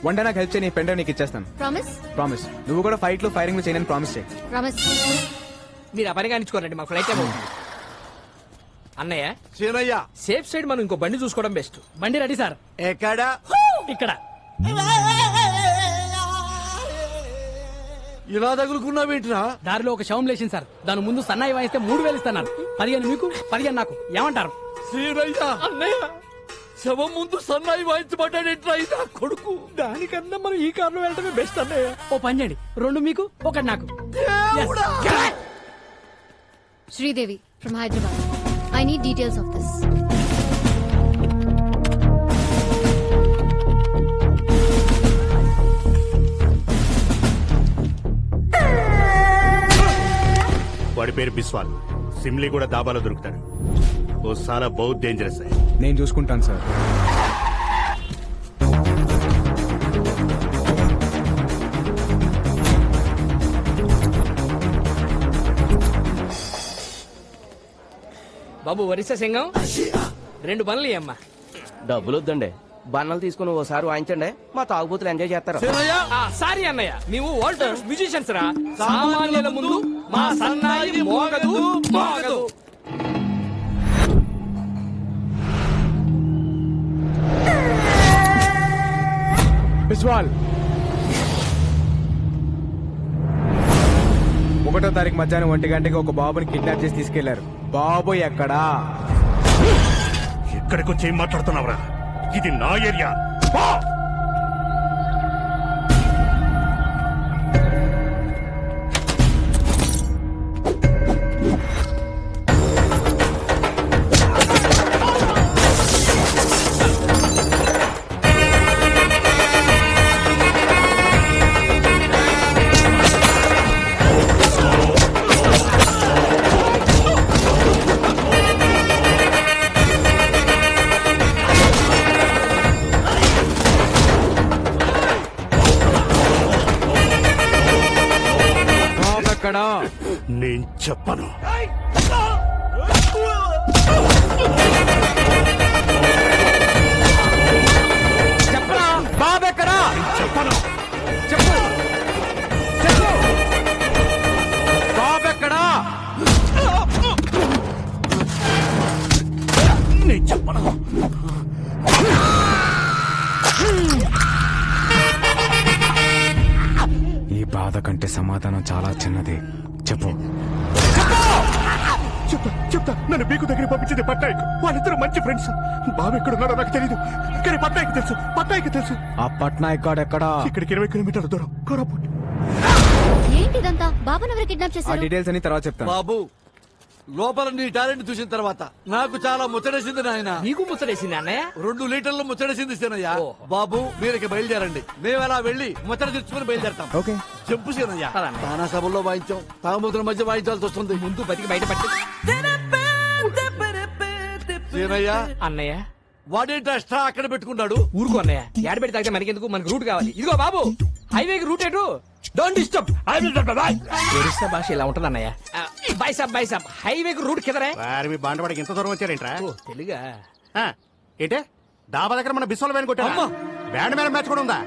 వన్ డే నాకు హెల్ప్ చేయి, నీ పెన్ డ్రైవ్ నీకు ఇచ్చేస్తాను. ప్రామిస్? ప్రామిస్. నువ్వు కూడా ఫైట్లు ఫైరింగ్ చేయని ప్రామిస్ చేయి. ప్రామిస్. మీరు ఆ పని కానిచ్చుకోరండి, మాకు ఫ్లైట్ ఏమో. అన్నయ్య, సీనయ్య, సేఫ్ సైడ్ మనం ఇంకో బండి చూసుకోవడం బెస్ట్. బండి రెడీ సార్. ఎక్కడా? ఇక్కడ. ఇలా తగులుకున్నావేంట్రా? దారిలో ఒక శవం లేచింది సార్, దాని ముందు సన్నాయి వాయిస్తే 3000 ఇస్తాను. 15 మీకు, 15 నాకు. ఏమంటారు? సీనయ్య, అన్నయ్య, శవం ముందు సన్నాయి వాయించబడ్డాడేంట్రా ఇది నా కొడుకు? దానికన్నా మనం ఈ కారులో వెళ్ళటమే బెస్ట్ అన్నయ్య. ఓ పని చేయండి, 2 మీకు, 1 నాకు. Sridevi from Hyderabad. I need details of this. వాడి పేరు బిస్వాల్. సిమ్లీ కూడా దాబాలో దొరుకుతాడు. ఓ సాలా బహుత్ డేంజరస్ है. నేను చూసుకుంటాను సార్. బాబు వరిస సింగం 2 పనులు అమ్మా. డబ్బులు వద్దండి, బన్నలు తీసుకుని ఓసారి వాయించండి, మా తాగుబోతులు ఎంజాయ్ చేస్తారు. సారీ అన్నయ్య, మేము వాల్టర్స్ మ్యూజిషియన్స్ రా. సామాన్యుల ముందు మా సన్నాయి మోగదు మోగదు. బిస్వాల్ 1వ తారీఖు మధ్యాహ్నం 1 గంటకి ఒక బాబుని కిడ్నాప్ చేసి తీసుకెళ్లారు. బాబు ఎక్కడా? ఎక్కడికి వచ్చి ఏం మాట్లాడుతున్నావురా? ఇది నా ఏరియా. నేను చెప్పను. చెప్పరా బాబు ఎక్కడా? చెప్పను. చెప్పు చెప్పు బాబు ఎక్కడా? నేను చెప్పను. ఈ బాధ కంటే సమాధానం చాలా చిన్నది. చెప్పు. చెప్తా. నన్ను బీకు దగ్గర పంపించింది పట్నాయక్. వాళ్ళిద్దరు మంచి ఫ్రెండ్స్. బాబు ఎక్కడున్నాడో నాకు తెలీదు, కానీ పట్నాయక్ తెలుసు. ఆ పట్నాయక్ గాడు ఎక్కడా? ఇక్కడికి 20 కిలోమీటర్ల దూరం, కోరాపుట్. ఏంటిదంతా? బాబుని ఎవరు కిడ్నాప్ ఆ చేశారు? డీటెయిల్స్ అని తర్వాత చెప్తాను. బాబు, లోపల నీ టాలెంట్ చూసిన తర్వాత నాకు చాలా ముచ్చటేసింది నాయన. నీకు ముచ్చటేసింది అన్నయ్య? 2 లీటర్లు ముచ్చటేసింది సీనయ్య. బాబు మీరికి బయలుదేరండి, మేము అలా వెళ్ళి ముచ్చట తెచ్చుకుని బయలుదేరతాం. ఓకే. చెప్పు సీనయ్య. తానా సభల్లో వాయించాం, తాగుమతుల మధ్య వాయించాల్సి వస్తుంది. ముందు బతికి బయట పట్టి. సీనయ్య అన్నయ్య వాడేంటి అష్టా అక్కడ పెట్టుకున్నాడు? ఊరుకో అన్నయ్య, ఏడబెట్టి తాగితే మనకెందుకు, మనకు రూట్ కావాలి. ఇదిగో బాబు, హైవేకి రూట్ ఎటు? Don't disturb. ఒరిస్సా భాష ఇలా ఉంటుంది అన్నయ్య. బై సాబ్ హైవేకి రూట్ కిదరే. మీ బాండవాడికి ఎంత దూరం వచ్చారేంట్రా? తెలుగా ఏంటే డాబా దగ్గర మన బిస్వాల్ వ్యాన్ కొట్టా. బ్యాండ్ మేళం మ్యాచ్ కూడా ఉందా?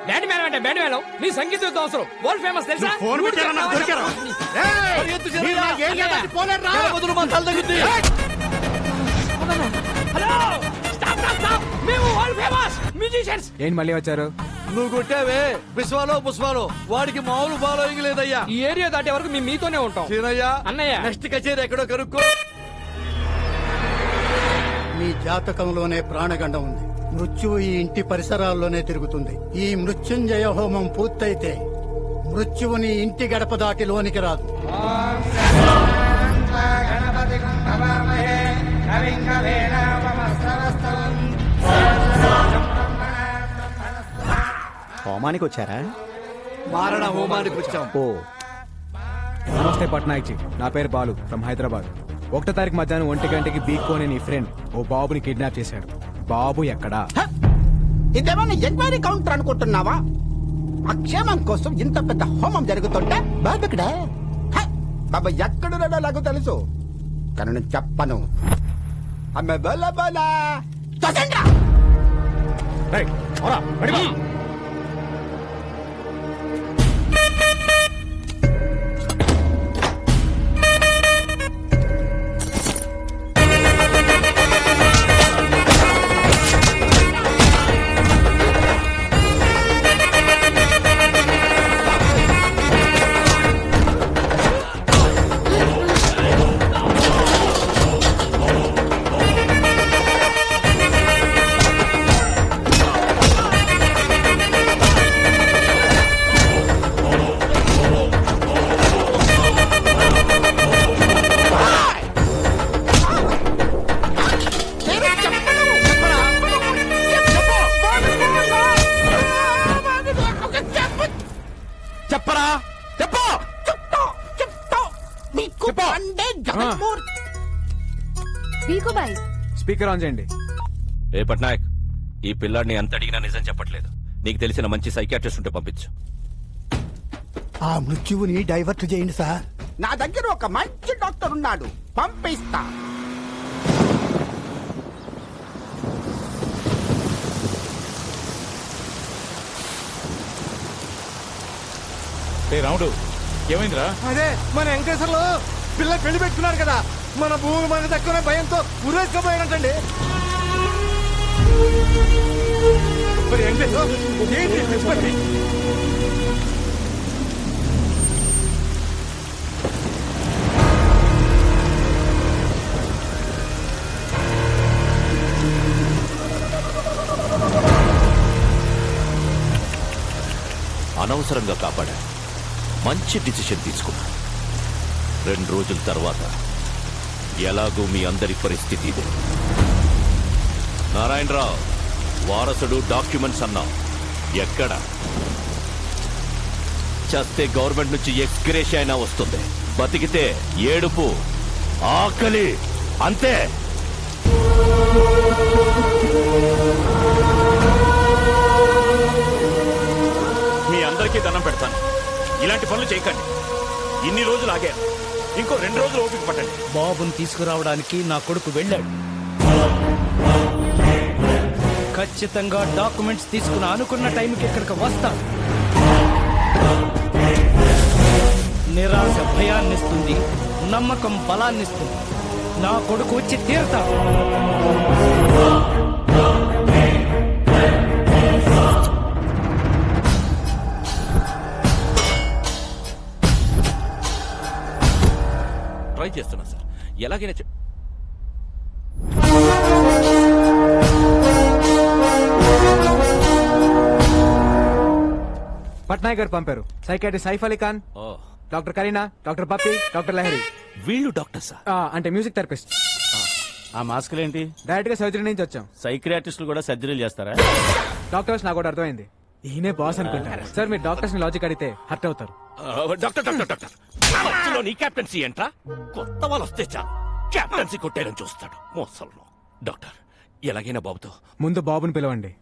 బ్యాండ్ మేళం అంటే బ్యాండ్ మేళం. నీ సంగీతం అవసరం. వరల్డ్ ఫేమస్ తెలుసా? ఫోన్ పెట్టారా? నాకు దొరికారా? Hello, stop. మేము వరల్డ్ ఫేమస్ మ్యూజిషియన్స్. ఏంటి మళ్ళీ వచ్చారు? నువ్వు కొట్టావే బిస్వాలో పుష్పాలో, వాడికి మామూలు ఫాలోయింగ్ లేదయ్యా. ఈ ఏరియా దాటే వరకు మేము మీతోనే ఉంటాం. సీనయ్య అన్నయ్య, నెక్స్ట్ కచేరీ ఎక్కడో కనుక్కో. మీ జాతకంలోనే ప్రాణగండం ఉంది. మృత్యువు ఈ ఇంటి పరిసరాల్లోనే తిరుగుతుంది. ఈ మృత్యుంజయ హోమం పూర్తయితే మృత్యువుని ఇంటి గడప దాటి లోనికి రాదు. హోమానికి వచ్చారా? మారణ హోమానికి వచ్చాం. ఓ, నమస్తే పట్నాయక్ జీ, నా పేరు బాలు ఫ్రమ్ హైదరాబాద్. 1వ తారీఖు మధ్యాహ్నం 1 గంటకి బీకో అనే నీ ఫ్రెండ్ ఓ బాబుని కిడ్నాప్ చేశాడు. బాబు ఎక్కడా? ఇదేమన్నా ఎంక్వైరీ కౌంటర్ అనుకుంటున్నావా? అక్షేమం కోసం ఇంత పెద్ద హోమం జరుగుతుంటే బాబు ఇక్కడ. బాబా ఎక్కడున్నాడో నాకు తెలుసు, కానీ నేను చెప్పను. అమ్మ బల బల స్పీకర్ ఆన్ చేయండి. ఏ పట్నాయక్, ఈ పిల్లాడిని ఎంత అడిగినా నిజం చెప్పట్లేదు. నీకు తెలిసిన మంచి సైకాట్రిస్ట్ ఉంటే పంపించు. ఆ మృత్యువుని డైవర్ట్ చేయండి సార్. నా దగ్గర ఒక మంచి డాక్టర్ ఉన్నాడు, పంపిస్తా. రాముడు ఏమైందిరా? అదే మన వెంకటేశ్వర్లు పిల్ల పెళ్లి పెట్టుకున్నారు కదా, మన భూమి మనకు దక్కునే భయంతో ఉరేసుకోపోయినట్టండి. మరి వెంకటేశ్వర ఏంటి చెప్పండి. అనవసరంగా కాపాడా. మంచి డిసిషన్ తీసుకున్నా. 2 రోజుల తర్వాత ఎలాగూ మీ అందరి పరిస్థితి ఇదే. నారాయణరావు వారసుడు డాక్యుమెంట్స్ అన్నావు, ఎక్కడ? చేస్తే గవర్నమెంట్ నుంచి ఎక్స్గ్రేష్ అయినా వస్తుంది, బతికితే ఏడుపు, ఆకలి, అంతే. మీ అందరికీ దండం పెడతాను, ఇలాంటి పనులు చేయకండి. ఇన్ని రోజులు ఆగారు, ఇంకో 2 రోజులు ఓపిక పట్టండి. బాబుని తీసుకురావడానికి నా కొడుకు వెళ్ళాడు. ఖచ్చితంగా డాక్యుమెంట్స్ తీసుకుని అనుకున్న టైంకి ఇక్కడికి వస్తాడు. నిరాశ భయాన్నిస్తుంది, నమ్మకం బలాన్నిస్తుంది. నా కొడుకు వచ్చి తీరుతాడు. ట్రై చేస్తున్నా సార్, ఎలాగైనా పట్నాయక్ గారు పంపారు. Psychiatrist Saif Ali Khan, doctor Kareena, doctor Pappi, doctor Lahari. వీళ్ళు డాక్టర్సా? అంటే మ్యూజిక్ థెరపిస్ట్. ఆ మాస్కులు ఏంటి? డైరెక్ట్ గా సర్జరీ నుంచి వచ్చాం. సైక్రియాటిస్టులు కూడా సర్జరీలు చేస్తారా? డాక్టర్స్ నాకు కూడా అర్థమైంది, ఈయనే బాస్ అనుకుంటారు. సార్ మీరు డాక్టర్స్ ని లాజిక్ అడిగితే హర్ట్ అవుతారు. డాక్టర్ డాక్టర్ డాక్టర్ మధ్యలో నీ కెప్టెన్సీ ఏంట్రా? కొత్త వాళ్ళు వస్తే చాలు కెప్టెన్సీ కొట్టేయడం చూస్తాడు మోసల్లో. డాక్టర్ ఎలాగైనా బాబుతో ముందు బాబుని పిలవండి.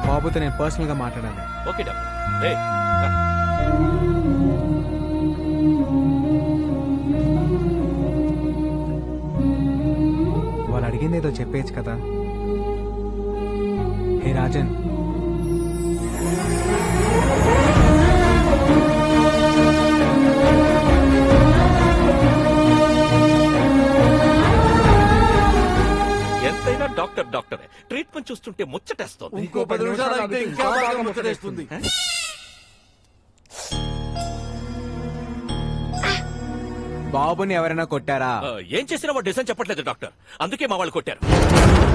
బాబుతో నేను పర్సనల్ గా మాట్లాడాలి. Okay doctor. వాళ్ళు అడిగింది ఏదో చెప్పేచ్చు కదా. హే రాజన్, ఎంతైనా డాక్టర్ డాక్టరే. ట్రీట్మెంట్ చూస్తుంటే ముచ్చటేస్తోంది. ఇంకో 10 నిమిషాలు అయితే ఇంకా బాగా ముచ్చటేస్తుంది. బాబుని ఎవరైనా కొట్టారా? ఏం చేసినా వాడు డిసైన్ చెప్పట్లేదు డాక్టర్, అందుకే మా వాళ్ళు కొట్టారు.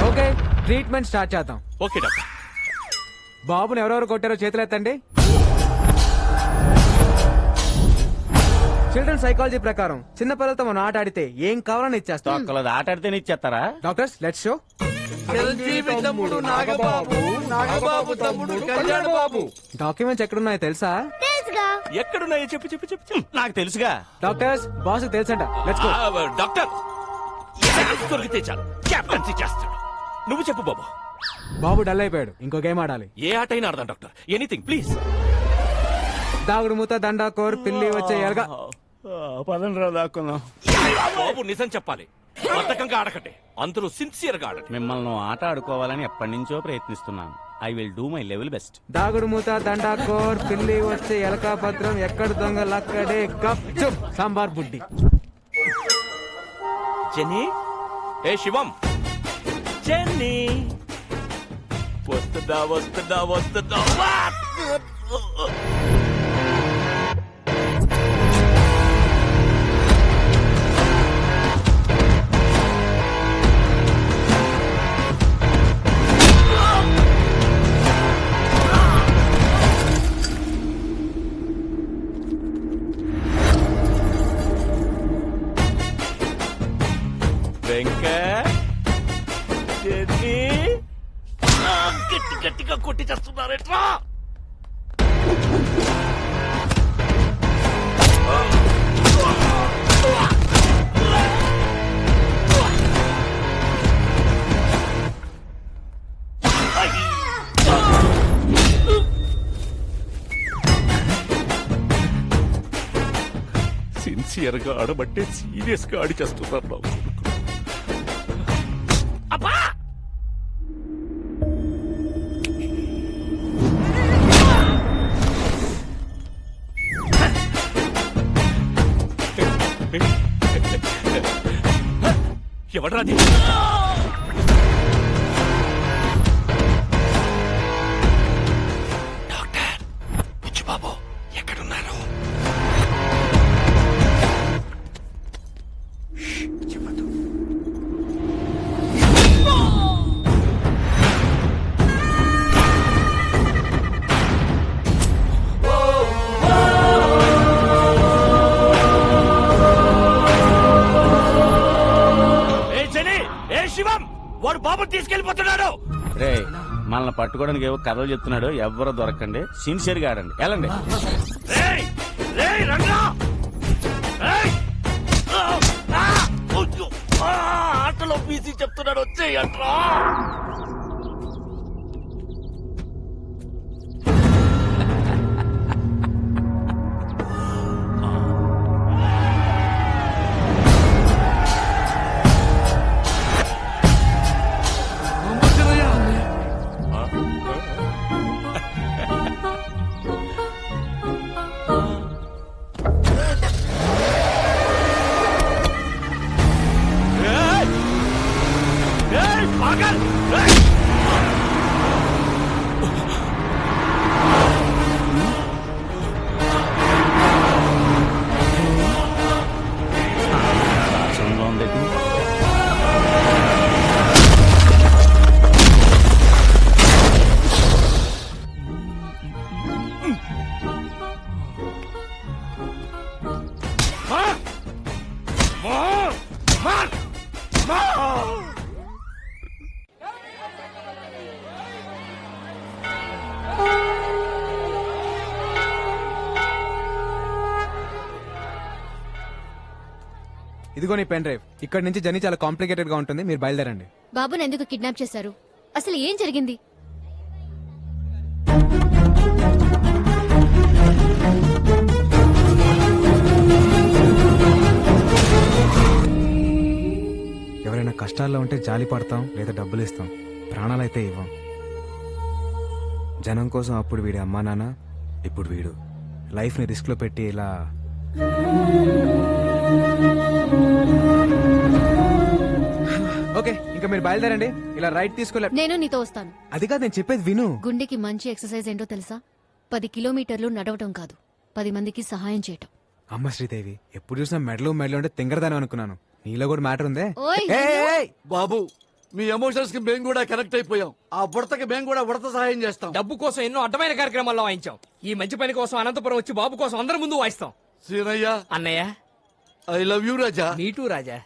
ఓకే, ట్రీట్మెంట్ స్టార్ట్ చేద్దాం. Okay doctor. బాబుని ఎవరెవరు కొట్టారో చేతులు ఎత్తండి. చిల్డ్రన్ సైకాలజీ ప్రకారం చిన్న పిల్లలతో మనం ఆట ఆడితే ఏం కావాలని ఇచ్చేస్తాం. ఆట ఆడితే ఇచ్చేస్తారా? Doctors let's show. చిరంజీవి తమ్ముడు నాగబాబు, నాగబాబు తమ్ముడు కళ్యాణ్ బాబు. డాక్యుమెంట్స్ ఎక్కడున్నాయో తెలుసా? ఎక్కడున్నాయో చెప్పు చెప్పు చెప్పు. నాకు తెలుసుగా. డాక్టర్స్ బాస్ తెలుసంట. Let's go. డాక్టర్ దొరికితే చాలు కెప్టెన్సీ చేస్తాడు. నువ్వు చెప్పు బాబు. బాబు డల్ అయిపోయాడు, ఇంకో గేమ్ ఆడాలి. ఏ ఆట అయినా ఆడదాం డాక్టర్, ఎనీథింగ్ ప్లీజ్. దాగుడు మూత, దండా కోర్, పిల్లి వచ్చే ఎరగా. పదండ్రా దాక్కున్నాం. బాబు నిజం చెప్పాలి, బద్ధకంగా ఆడకండి, అందరూ సిన్సియర్ గా ఆడండి. మిమ్మల్ని ఆట ఆడుకోవాలని ఎప్పటి నుంచో ప్రయత్నిస్తున్నాను. I will do my level best. దాగుడు మూత, దండా కోర్, పిల్లి వచ్చే ఎలకా భద్రం, ఎక్కడ దొంగలక్కడే గప్ చుప్ సాంబార్ బుడ్డి. జెన్నీ, ఏ శివం, జెన్నీ వస్తుందా వస్తుందా వస్తుందా? గట్టి గట్టిగా కొట్టి చేస్తున్నారేట్రా? సిన్సియర్ గా ఆడబట్టే సీరియస్ గా ఆడి చేస్తున్నారు నా కొడుకు. అబ్బా ఎవడ్రాది? డాక్టర్ బుచ్చిబాబు ఎక్కడున్నారు? చెప్పదు. ఏ జని, ఏ శివం, వాడు బాబు తీసుకెళ్లిపోతున్నాడు. రే మనల్ని పట్టుకోవడానికి ఏవో కథలు చెప్తున్నాడు. ఎవ్వరూ దొరకండి, సిన్సియర్ గా ఆడండి. వెళ్ళండి. రేయ్, రేయ్, రండ్రా. రేయ్. అయ్యో. ఆటలో బీసీ చెప్తున్నాడు, వచ్చేయంట్రా. ఇదిగో నీ పెన్ డ్రైవ్. ఇక్కడ నుంచి జర్నీ చాలా కాంప్లికేటెడ్ గా ఉంటుంది, మీరు బయలుదేరండి. బాబుని ఎందుకు కిడ్నాప్ చేశారు? అసలు ఏం జరిగింది? ఎవరైనా కష్టాల్లో ఉంటే జాలి పడతాం, లేదా డబ్బులు ఇస్తాం, ప్రాణాలైతే ఇవ్వం. జనం కోసం అప్పుడు వీడి అమ్మా నాన్న, ఇప్పుడు వీడు లైఫ్ ని రిస్క్ లో పెట్టి ఇలా. ఓకే, ఇంకా మీరు బయలుదేరండి. ఇలా రైట్ తీసుకోలే. నేను నీతో వస్తాను. అది కాదు, నేను చెప్పేది విను. గుండెకి మంచి ఎక్సర్సైజ్ ఏంటో తెలుసా? 10 కిలోమీటర్లు నడవటం కాదు, 10 మందికి సహాయం చేయటం. అమ్మ శ్రీదేవి, ఎప్పుడు చూసినా మెడలు అంటే తింగరదాని అనుకున్నాను. నీలో కూడా మ్యాటర్ ఉందే. ఓయ్, బాబు, మీ ఎమోషన్స్ కి మేము కూడా కనెక్ట్ అయిపోయాం. ఆ బుడతకి మేము కూడా ఉడత సహాయం చేస్తాం. డబ్బు కోసం ఎన్నో అడ్డమైన కార్యక్రమాల్లో వాయించాం. ఈ మంచి పని కోసం అనంతపురం వచ్చి బాబు కోసం అందరి ముందు వాయిస్తాం. సీనయ్య, అన్నయ్య, ఐ లవ్ యూ రాజా. నీటూ రాజా.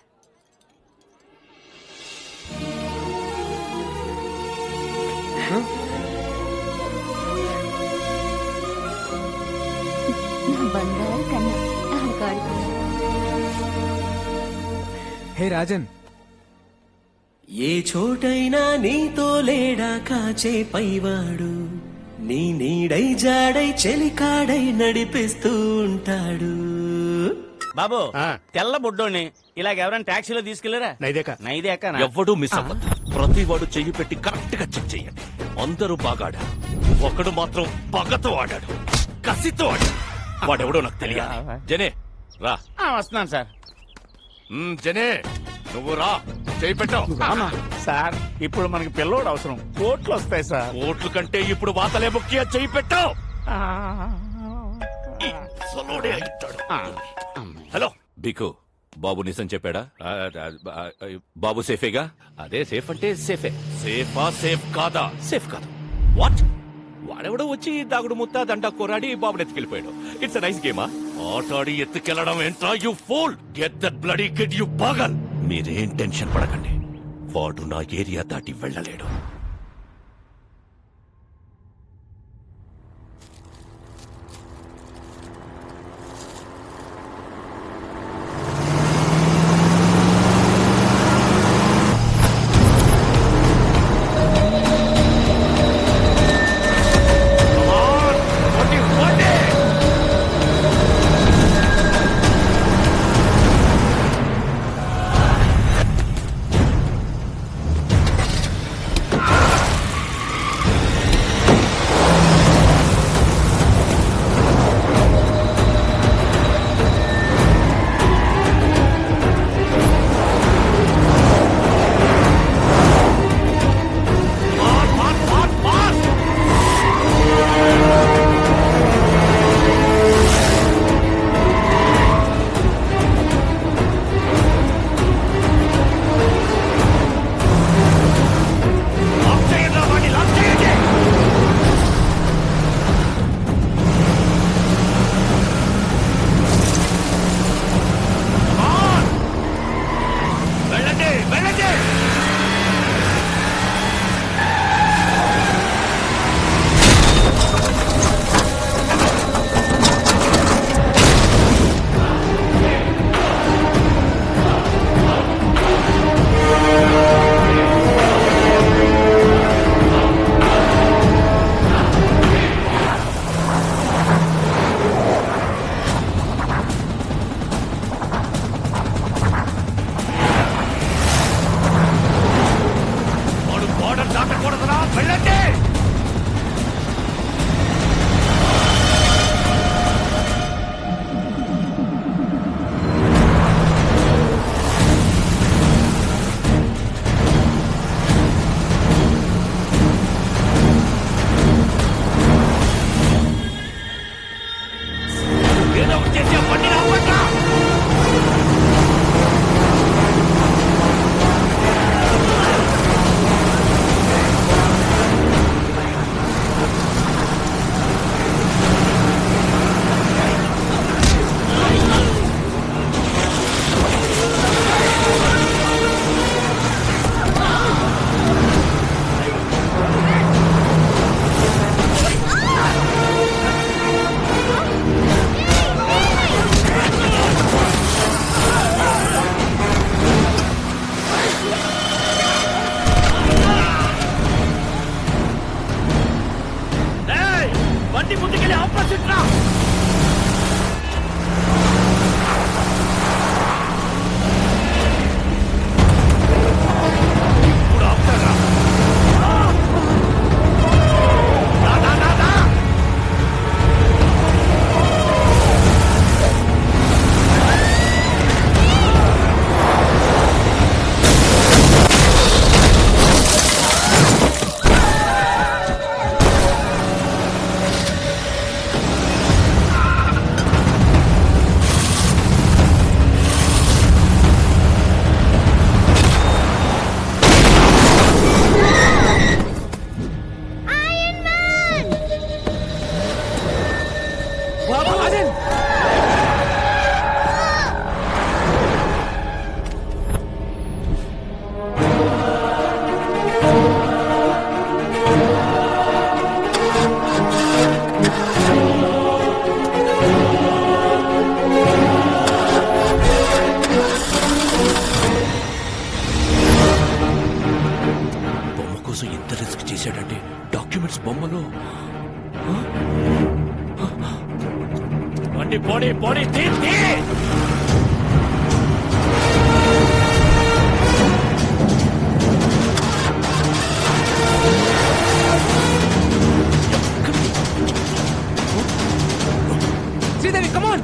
హే రాజన్, ఏ చోటైనా నీతో లేడా కాచే పైవాడు, నీ నీడై జాడై చెలికాడై నడిపిస్తూ ఉంటాడు. బాబు, తెల్ల బుడ్డోని ఇలాగ ఎవరైనా టాక్సీలో తీసుకెళ్లరా? నైదేక ఎవ్వడూ మిస్ అవ్వదు. ప్రతి వాడు చెయ్యి పెట్టి కరెక్ట్ గా చెక్ చేయండి. అందరూ బాగా ఆడారు, ఒకడు మాత్రం పగతో ఆడాడు, కసితో ఆడాడు. వాడెవడో నాకు తెలియాలి. జనే రా. వస్తున్నాను సార్. జనే నువ్వు రా, చేయి పెట్టావు సార్. ఇప్పుడు మనకి పిల్లోడు అవసరం, కోట్లు వస్తాయి సార్. కోట్ల కంటే ఇప్పుడు వాతలే ముఖ్య. చేయి పెట్టావు. హలో బికు, బాబు నిజం చెప్పాడా? బాబు సేఫేగా? అదే సేఫ్ అంటే సేఫే. సేఫా సేఫ్ కాదా? సేఫ్ కాదు. వాట్? వాడెవడో వచ్చి దాగుడు ముత్తా దండా కొరాడి బాబుని ఎత్తుకెళ్ళిపోయాడు. It's nice గేమా? ఆటాడి ఎత్తుకెళ్లడం ఏంట్రా you fool? Get that bloody kid you పాగల్. మీరేం టెన్షన్ పడకండి, వాడు నా ఏరియా దాటి వెళ్ళలేడు. బండి ముందుకెళ్ళి ఆపోజిట్ రా. ఇప్పుడు ఆపుతారా? పోనీ తీర్తి. శ్రీదేవి కమాన్.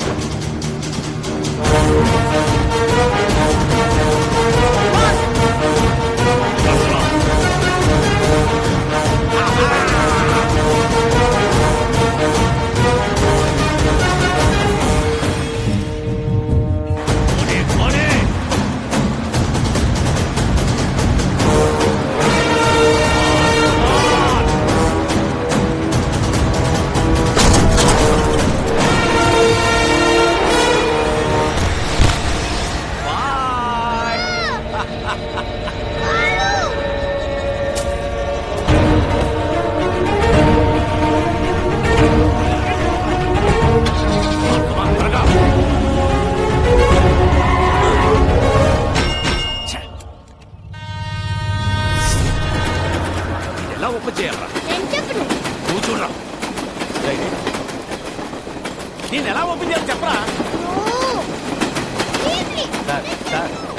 ఎలా ఓపెన్ చేయాలరా? నువ్వు చూడరా. నేను ఎలా ఓపెన్ చేయాలి చెప్పరా?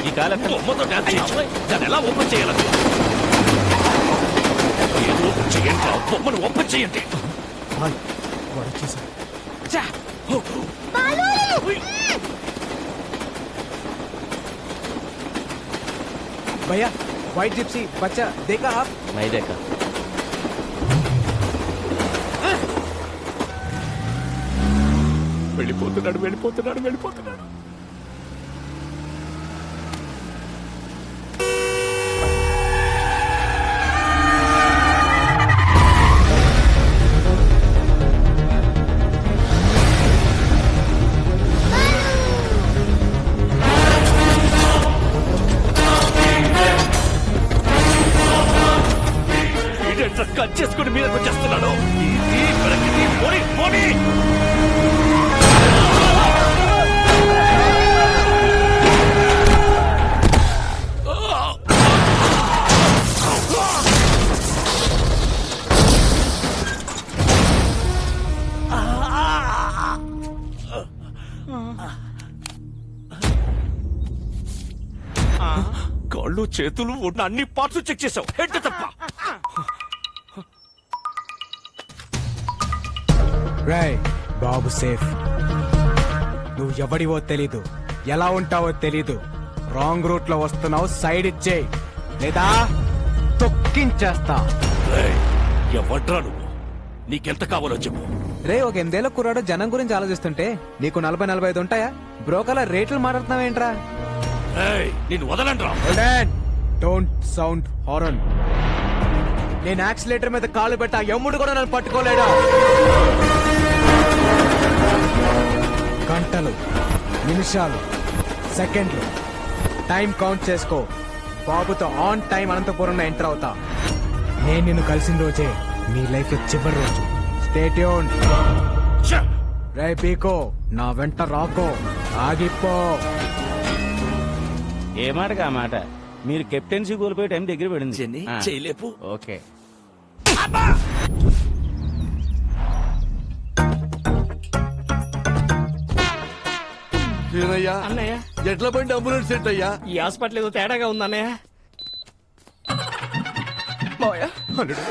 ఈ కాలం బొమ్మతో డాన్స్ చేయించు. దాన్ని ఎలా ఓపెన్ చేయాలి? ఏదో ఓపెన్ చేయండి. బొమ్మను ఓపెన్ చేయండి. भैया व्हाइट जिप्सी बच्चा देखा आप? नहीं देखा. వెళ్ళిపోతున్నాడు వెళ్ళిపోతున్నాడు వెళ్ళిపోతున్నాడు. కట్ చేసుకుని మీదకి వచ్చేస్తున్నాడు. పోనీ పోనీ. కాళ్ళు చేతులు ఉన్న అన్ని పార్ట్స్ చెక్ చేసావు, హెడ్ తప్ప. రాయ్ బాబు సేఫ్. నువ్వు ఎవడివో తెలీదు, ఎలా ఉంటావో తెలీదు. రాంగ్ రూట్ లో వస్తున్నావు, సైడ్ ఇచ్చేయి లేదా తొక్కించేస్తా. ఎవడ్రా నువ్వు? నీకెంత కావాలో చెప్పు. రే ఒక 8 ఏళ్ల కుర్రాడు జనం గురించి ఆలోచిస్తుంటే నీకు 40-45 ఉంటాయా? బ్రోకర్ల రేట్లు మాట్లాడుతున్నావేంట్రా? నేను వదలంట్రా. Don't sound horn. నేను యాక్సిలేటర్ మీద కాలు పెట్టా, ఎమ్ముడు కూడా నన్ను పట్టుకోలేడా? గంటలు, నిమిషాలు, సెకండ్లు టైం కౌంట్ చేసుకో. బాబుతో ఆన్ టైం అనంతపురంలో ఎంటర్ అవుతా. నేను నిన్ను కలిసిన రోజే నీ లైఫ్ లో చివరి రోజు. Stay tuned. రే పీకో, నా వెంట రాకో, ఆగిపో. ఏ మాటగా మాట. మీరు కెప్టెన్సీ కోల్పోయే టైం దగ్గర పడింది. చేయలేపు. ఓకే సీనయ్య అన్నయ్య ఎట్ల బండి అంబులెన్స్ సెట్ అయ్యా ఈ హాస్పిటల్ ఏదో తేడాగా ఉంది అన్నయ్య. మావయ్య అల్లుడు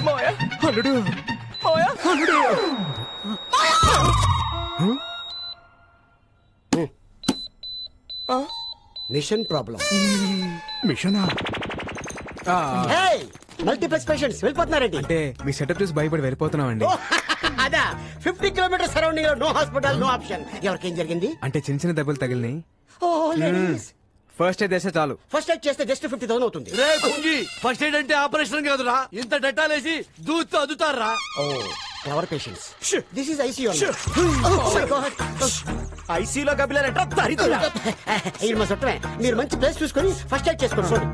మావయ్య అల్లుడు మావయ్య అల్లుడు మిషన్ ప్రాబ్లం. మిషనా మల్టీప్లెక్స్ పేషెంట్స్ వెళ్ళిపోతున్నారండి. అంటే మీ సెటప్ చూసి భయపడి వెళ్ళిపోతున్నామండి. అదా 50 కిలోమీటర్ సరౌండింగ్ లో నో హాస్పిటల్ నో ఆప్షన్. ఎవరికేం జరిగింది? అంటే చిన్న చిన్న దెబ్బలు తగిలినాయి. ఫస్ట్ ఎయిడ్ చేస్తే చాలు. ఫస్ట్ ఎయిడ్ చేస్తే జస్ట్ 50,000 అవుతుంది. రే కుంగి, ఫస్ట్ ఎయిడ్ అంటే ఆపరేషన్ కాదురా, ఇంత డెటాలేసి దూతో అదుతారా. ఓ clever patients. This is ICU. ఐసీలో కపిలారంటే ఇది మా చుట్టమే. మీరు మంచి ప్లేస్ చూసుకొని ఫస్ట్ ఎయిడ్ చేసుకోండి.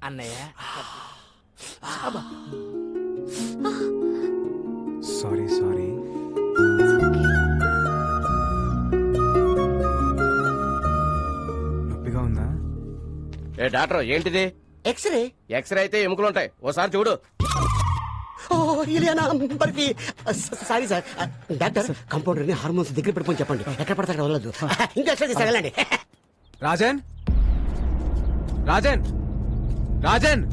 అన్నయ్య సారీ సారీ. నొప్పిగా ఉందా? ఏ డాక్టర్ ఏంటిది? ఎక్స్రే. ఎక్స్రే అయితే ఎముకలు ఉంటాయి, ఓసారి చూడు. ఓ Ileana Barfi. Sorry sir. Doctor compounder ని హార్మోన్స్ దగ్గర పెట్టుకొని చెప్పండి. ఎక్కడ పడతాడు వదలదు. ఇంకా ఎక్స్రే తీసాగలండి. రాజన్ రాజన్ రాజన్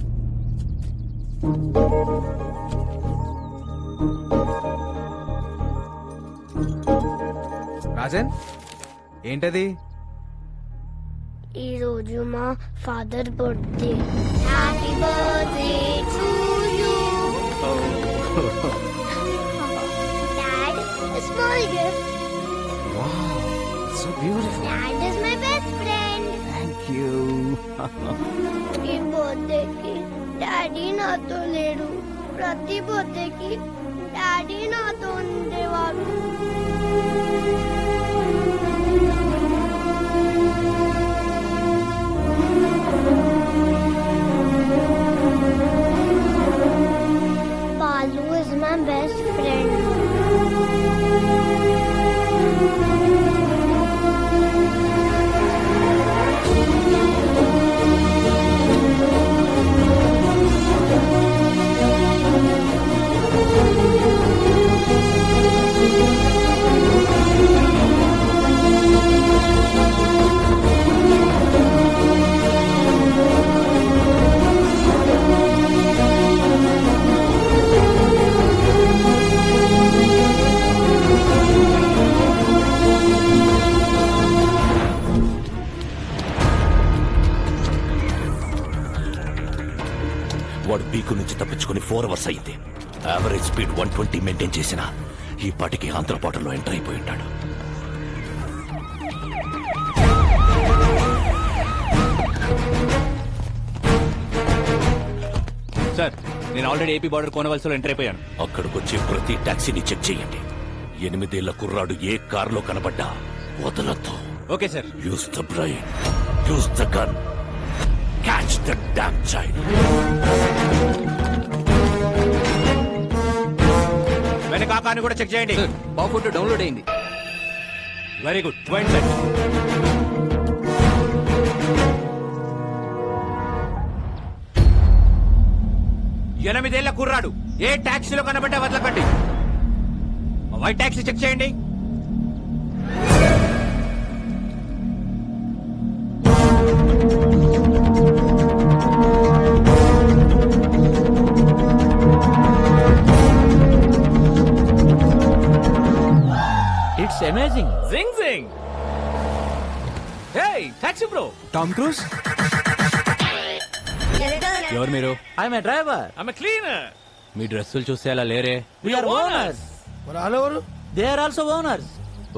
రాజన్ ఏంటది? ఈ రోజు మా father birthday. Happy birthday to you. Dad, a small gift. Wow, so beautiful. Dad is my best friend. Thank you. ఈ బర్త్డేకి డాడీ నాతో లేడు. ప్రతి బర్త్డేకి డాడీ నాతో ఉండేవాడు. Balu is my best friend. వాడు పీకు నుంచి తప్పించుకుని 4 అవర్స్ అయింది. యావరేజ్ స్పీడ్ 120 మెయింటైన్ చేసిన ఈ పాటికి ఆంధ్రపాటలో ఎంటర్ అయిపోయి ఉంటాడు. సార్, నేను ఆల్రెడీ ఏపీ బార్డర్ కోనవలసలో ఎంటర్ అయిపోయాను. అక్కడికి వచ్చే ప్రతి టాక్సీని చెక్ చేయండి. 8 ఏళ్ల కుర్రాడు ఏ కారులో కనబడ్డా వదలొద్దు. Okay sir. Use the brain, use the gun, catch the damn child. వెనక కాని కూడా చెక్ చేయండి. బాఫోటో డౌన్లోడ్ అయింది. Very good. పోయింది సార్. ఎనిమిదేళ్ల కుర్రాడు ఏ టాక్సీలో కనబడ్డా వదలకండి. వైట్ టాక్సీ చెక్ చేయండి. It's amazing. Zing zing. Hey taxi bro. Tom Cruise. ఎవరు మీరు? I'm a driver. I'm a cleaner. మీ డ్రెస్సులు చూస్తే అలా లేరే. We are owners. వాళ్ళెవరు? They are also owners.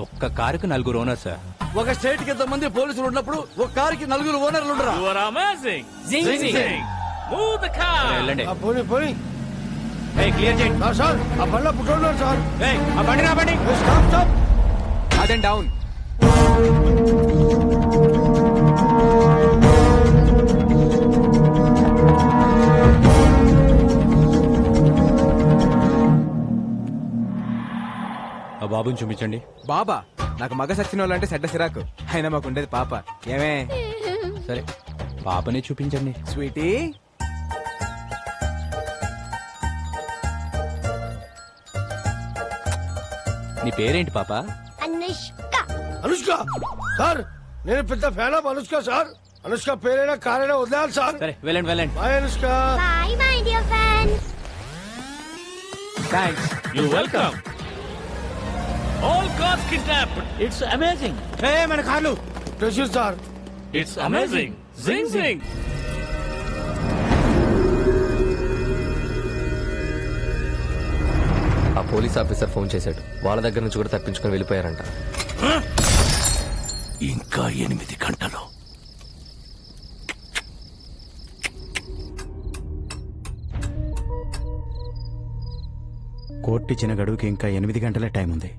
ఒక్క కారుకు 4 ఓనర్స్ సార్. ఒక స్టేట్ కి ఇంతమంది పోలీసులు ఉన్నప్పుడు ఒక కారుకి 4 ఓనర్లు ఉండరా? You are amazing. Zing zing. Move the car. వెళ్ళండి. పోనీ పోనీ. క్లియర్ చేయండి. సార్ ఆ బండ్లో పుట్టున్నారు సార్. ఆ బండి నా బండి. Stop stop. రాజన్ డౌన్. ఆ బాబుని చూపించండి. బాబా, నాకు మగ సచ్చిన వాళ్ళు అంటే సెడ్డ సిరాకు. అయినా మాకు ఉండేది పాప. ఏమే? సరే, పాపని చూపించండి. స్వీటీ, నీ పేరేంటి పాప? అనుష్క. అనుష్క సార్ నేను పెద్ద fan of Anushka sir. Anushka పేరైనా కారైనా వదిలేయాలి సార్. సరే వెళ్ళండి వెళ్ళండి. Bye Anushka. Bye my dear friend. Thanks. You welcome. All cars kidnapped. It's amazing. మన కార్లు treasure sir. It's amazing. Zing జింగ్. ఆ పోలీస్ ఆఫీసర్ ఫోన్ చేశాడు. వాళ్ళ దగ్గర నుంచి కూడా తప్పించుకొని వెళ్ళిపోయారంట. ఇంకా 8 గంటలు. కోర్టు ఇచ్చిన గడువుకి ఇంకా 8 గంటలే టైం ఉంది.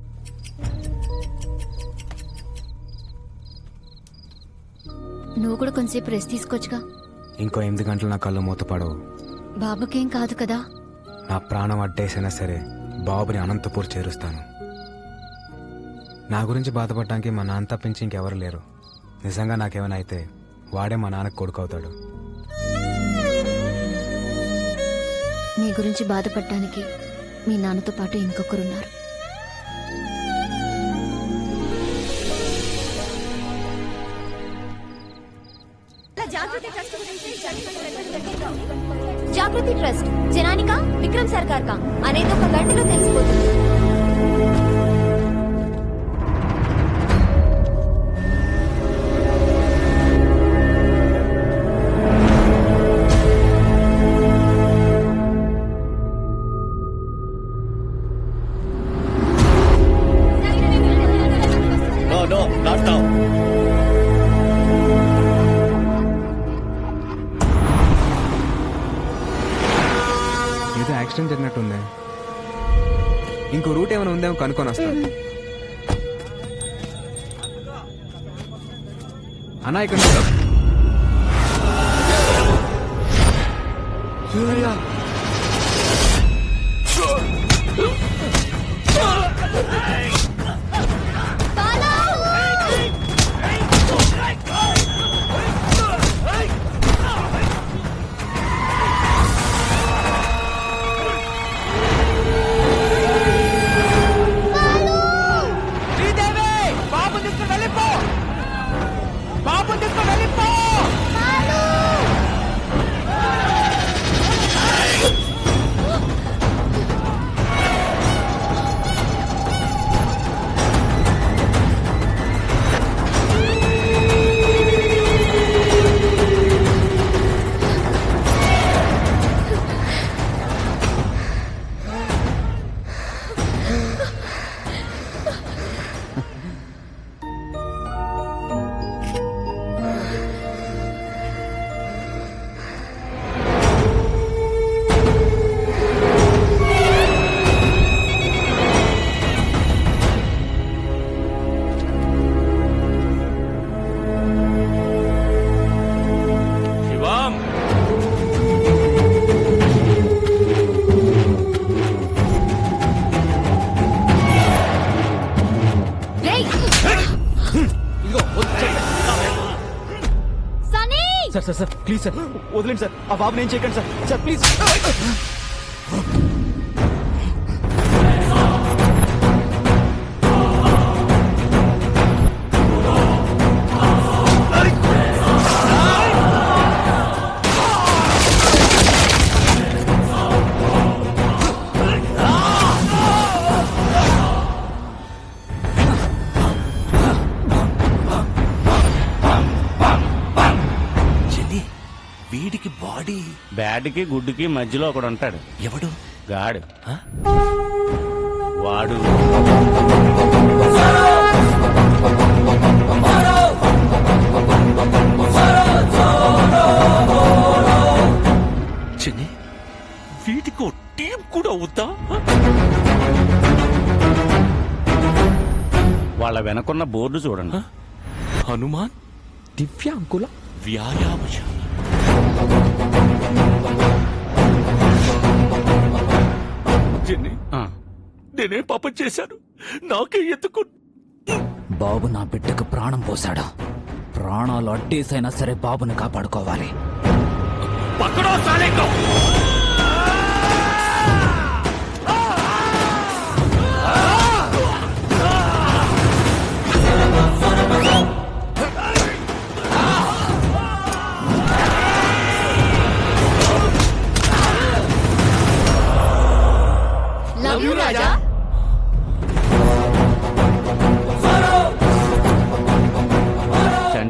నువ్వు కూడా కొంచెంసేపు రెస్ట్ తీసుకోవచ్చుగా. ఇంకో 8 గంటలు నా కళ్ళు మూతపడవు. బాబుకేం కాదు కదా. నా ప్రాణం అడ్డేసైనా సరే బాబుని అనంతపూర్ చేరుస్తాను. నా గురించి బాధపడటానికి మా నాన్న తప్పించి ఇంకెవరు లేరు. నిజంగా నాకేమైనా అయితే వాడే మా నాన్నకు కొడుకు అవుతాడు. మీ గురించి బాధపడటానికి మీ నాన్నతో పాటు ఇంకొకరున్నారు. జాగృతి ట్రస్ట్ జనానికా విక్రమ్ సర్కార్ కా అనేది ఒక గంటలో తెలిసిపోతుంది. No, not now. ఏదో యాక్సిడెంట్ జరిగినట్టుంది. ఇంకో రూట్ ఏమైనా ఉందేమో కనుక్కొని వస్తాను. అన్నా ఇక్కడ సార్ ప్లీజ్ సార్ వదిలేండి సార్. ఆ బాబు నేను చేయకండి సార్. Sir please. వీడికి బాడీ బ్యాడ్కి గుడ్డుకి మధ్యలో ఒకడు ఉంటాడు. ఎవడు? గాడు. వాడు చిన్ని వీటికో టీం కూడా అవుతా. వాళ్ళ వెనకున్న బోర్డు చూడండి. హనుమాన్ దివ్యాంకుల వ్యాయామశాల. చిన్ని నేనే పాపం చేశాను. నాకే ఎందుకు? బాబు నా బిడ్డకు ప్రాణం పోశాడు. ప్రాణాలు అడ్డేసైనా సరే బాబుని కాపాడుకోవాలి. పక్కడో సాలేకో.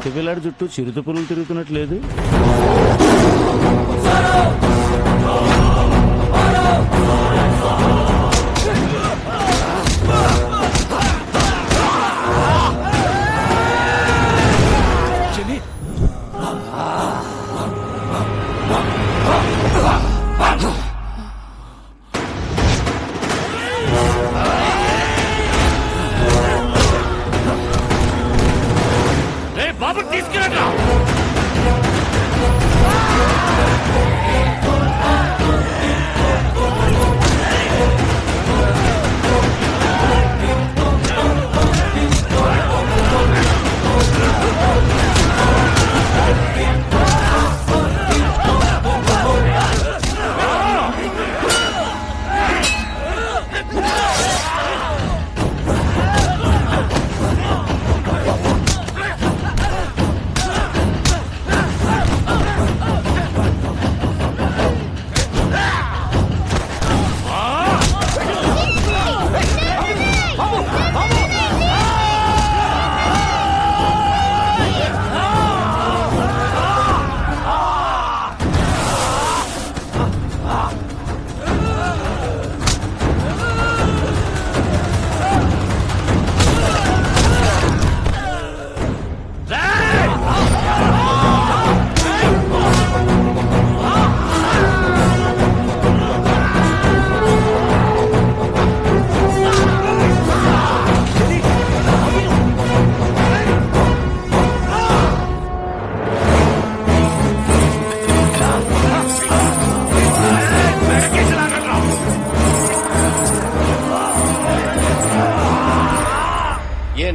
చంటి పిల్లాడి చుట్టూ చిరుత పురుగులు తిరుగుతున్నట్లేదు. బాబు తీసుకురా.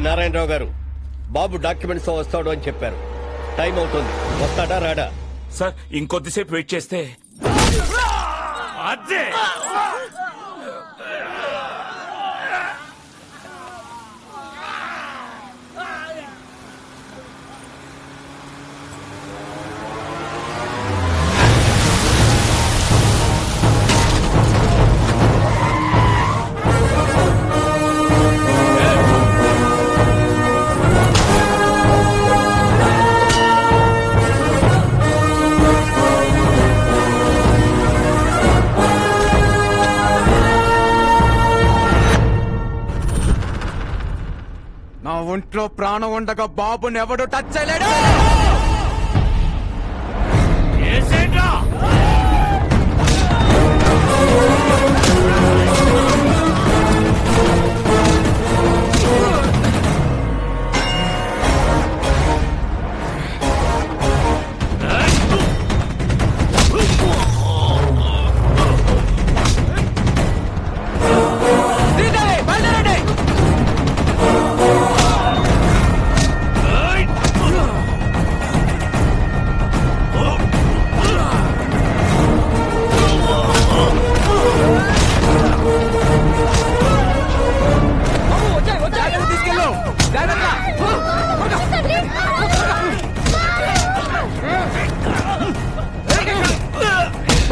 నారాయణరావు గారు, బాబు డాక్యుమెంట్స్ తో వస్తాడు అని చెప్పారు. టైం అవుతుంది, వస్తాడా రాడా? సార్ ఇంకొద్దిసేపు వెయిట్ చేస్తే. అదే నా ఒంట్లో ప్రాణం ఉండగా బాబుని ఎవడు టచ్ చేయలేడు.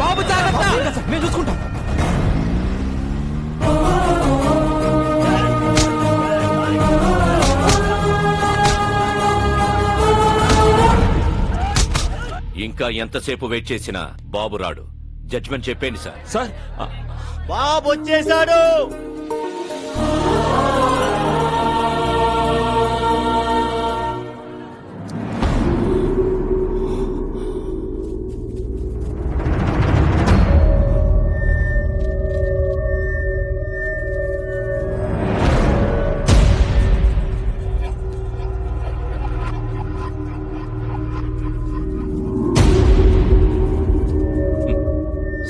బాబు జాగ్రత్త, మేము చూసుకుంటాం. ఇంకా ఎంతసేపు వెయిట్ చేసినా బాబు రాడు. జడ్జిమెంట్ చెప్పేయండి సార్. సార్ బాబు వచ్చేసాడు.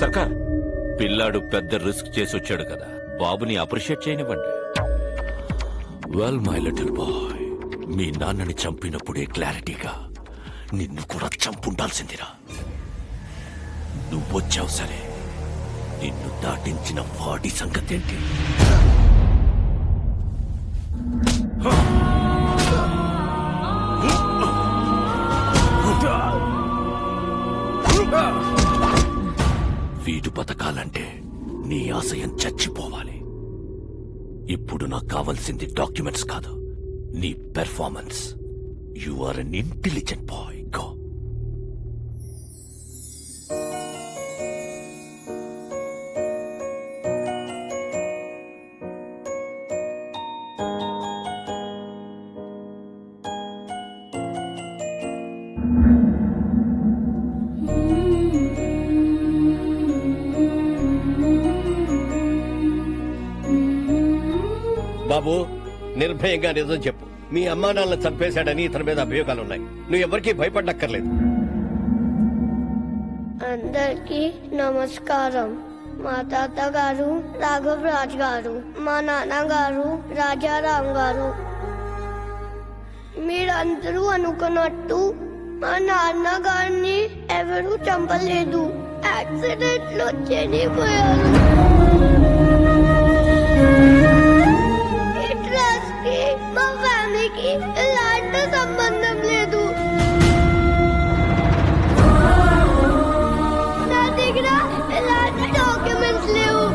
సర్కార్, పిల్లాడు పెద్ద రిస్క్ చేసి వచ్చాడు కదా, బాబుని అప్రిషియేట్ చేయనివ్వండి. వెల్ మై లిటిల్ బాయ్, మీ నాన్నని చంపినప్పుడే క్లారిటీగా నిన్ను కూడా చంపుండాల్సిందిరా. నువ్వొచ్చావు సరే, నిన్ను దాటించిన వాడి సంగతేంటి? వీడు బతకాలంటే నీ ఆశయం చచ్చిపోవాలి. ఇప్పుడు నాకు కావాల్సింది డాక్యుమెంట్స్ కాదు, నీ performance. You are an intelligent boy. Go. బాబు నిర్భయంగా నిజం చెప్పు. మీ అమ్మా నాన్నలను చంపేశాడని ఇతని మీద అభియోగాలున్నాయి. నువ్వు ఎవరికీ భయపడక్కర్లేదు. అందరికి నమస్కారం. మా తాతగారు రాఘవరాజ్ గారు, మా నాన్నగారు రాజారాం గారు. మీరందరూ అనుకున్నట్టు మా నాన్నగారిని ఎవరూ చంపలేదు. యాక్సిడెంట్ లో చనిపోయారు. ఈ ట్రస్ట్ కి మా ఫ్యామిలీకి ఎలాంటి సంబంధం లేదు. నా దగ్గర ఎలాంటి డాక్యుమెంట్స్ లేవు.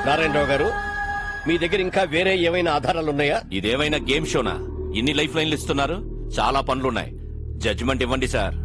నారాయణరావు గారు, మీ దగ్గర ఇంకా వేరే ఏమైనా ఆధారాలున్నాయా? ఇదేమైనా గేమ్ షోనా? ఇన్ని లైఫ్ లైన్లు ఇస్తున్నారు. చాలా పనులున్నాయి. జడ్జిమెంట్ ఇవ్వండి సార్.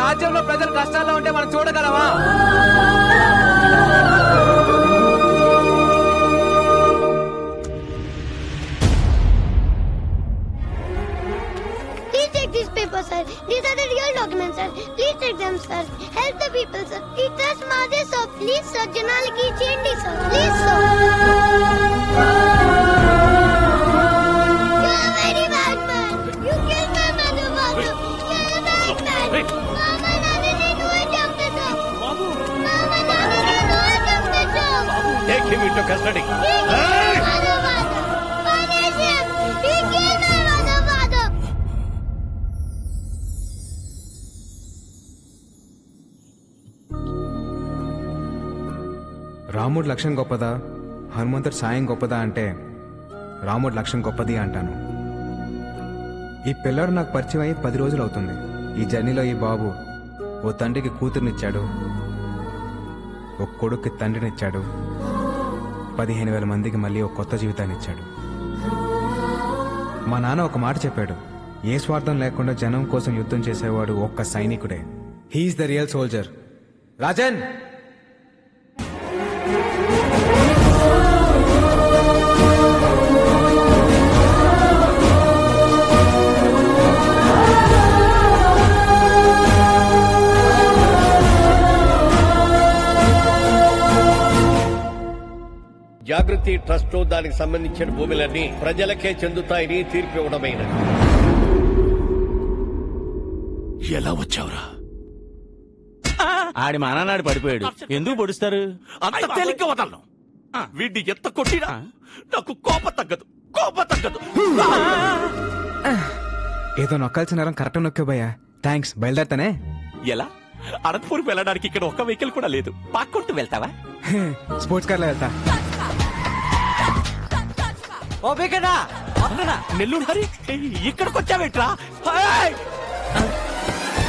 రాజ్యంలో ప్రజలు కష్టాల్లో ఉంటే మనం చూడగలమా? Please take these papers, sir. These are the real documents, sir. Please take them, sir. Help the people, sir. Please trust Madhe, sir. Please, sir. Janaliki change, sir. Please, sir. You're a very bad man. You killed my mother, father. You're a bad man. Mama, Nani, do it, jump it up. Mama, Nani, do it, jump it up. Take him into custody. He killed my mother, father. Punish him. He killed my mother, father. రాముడి లక్ష్యం గొప్పదా, హనుమంతుడి సాయం గొప్పదా అంటే రాముడి లక్ష్యం గొప్పది అంటాను. ఈ పిల్లాడు నాకు పరిచయం అయ్యి 10 రోజులు అవుతుంది. ఈ జర్నీలో ఈ బాబు ఓ తండ్రికి కూతురునిచ్చాడు, ఓ కొడుక్కి తండ్రినిచ్చాడు, 15,000 మందికి మళ్ళీ ఒక కొత్త జీవితాన్ని ఇచ్చాడు. మా నాన్న ఒక మాట చెప్పాడు, ఏ స్వార్థం లేకుండా జనం కోసం యుద్ధం చేసేవాడు ఒక్క సైనికుడే. He's the real soldier. Rajan, Jagruti trust దానికి సంబంధించిన భూములన్నీ ప్రజలకే చెందుతాయని తీర్పు ఇవ్వడమైనది. ఎలా వచ్చావురా? ఆడి మానాడు పడిపోయాడు. ఎందుకు పొడుస్తారు? అంత తేలిక వదలను. వీడిని ఎంత కొట్టినా నాకు కోపం తగ్గదు. ఏదో నొక్కాల్సిన నరం కరెక్ట్ నొక్కే భయ్యా. థ్యాంక్స్. బయలుదేరతానే. ఎలా? అనంతపూర్కి వెళ్ళడానికి ఇక్కడ ఒక్క వెహికల్ కూడా లేదు. పాక్కుంటూ వెళ్తావా? స్పోర్ట్స్ కార్లో వెళ్తా. నెల్లూరు హరి, ఇక్కడికి వచ్చావేట్రా?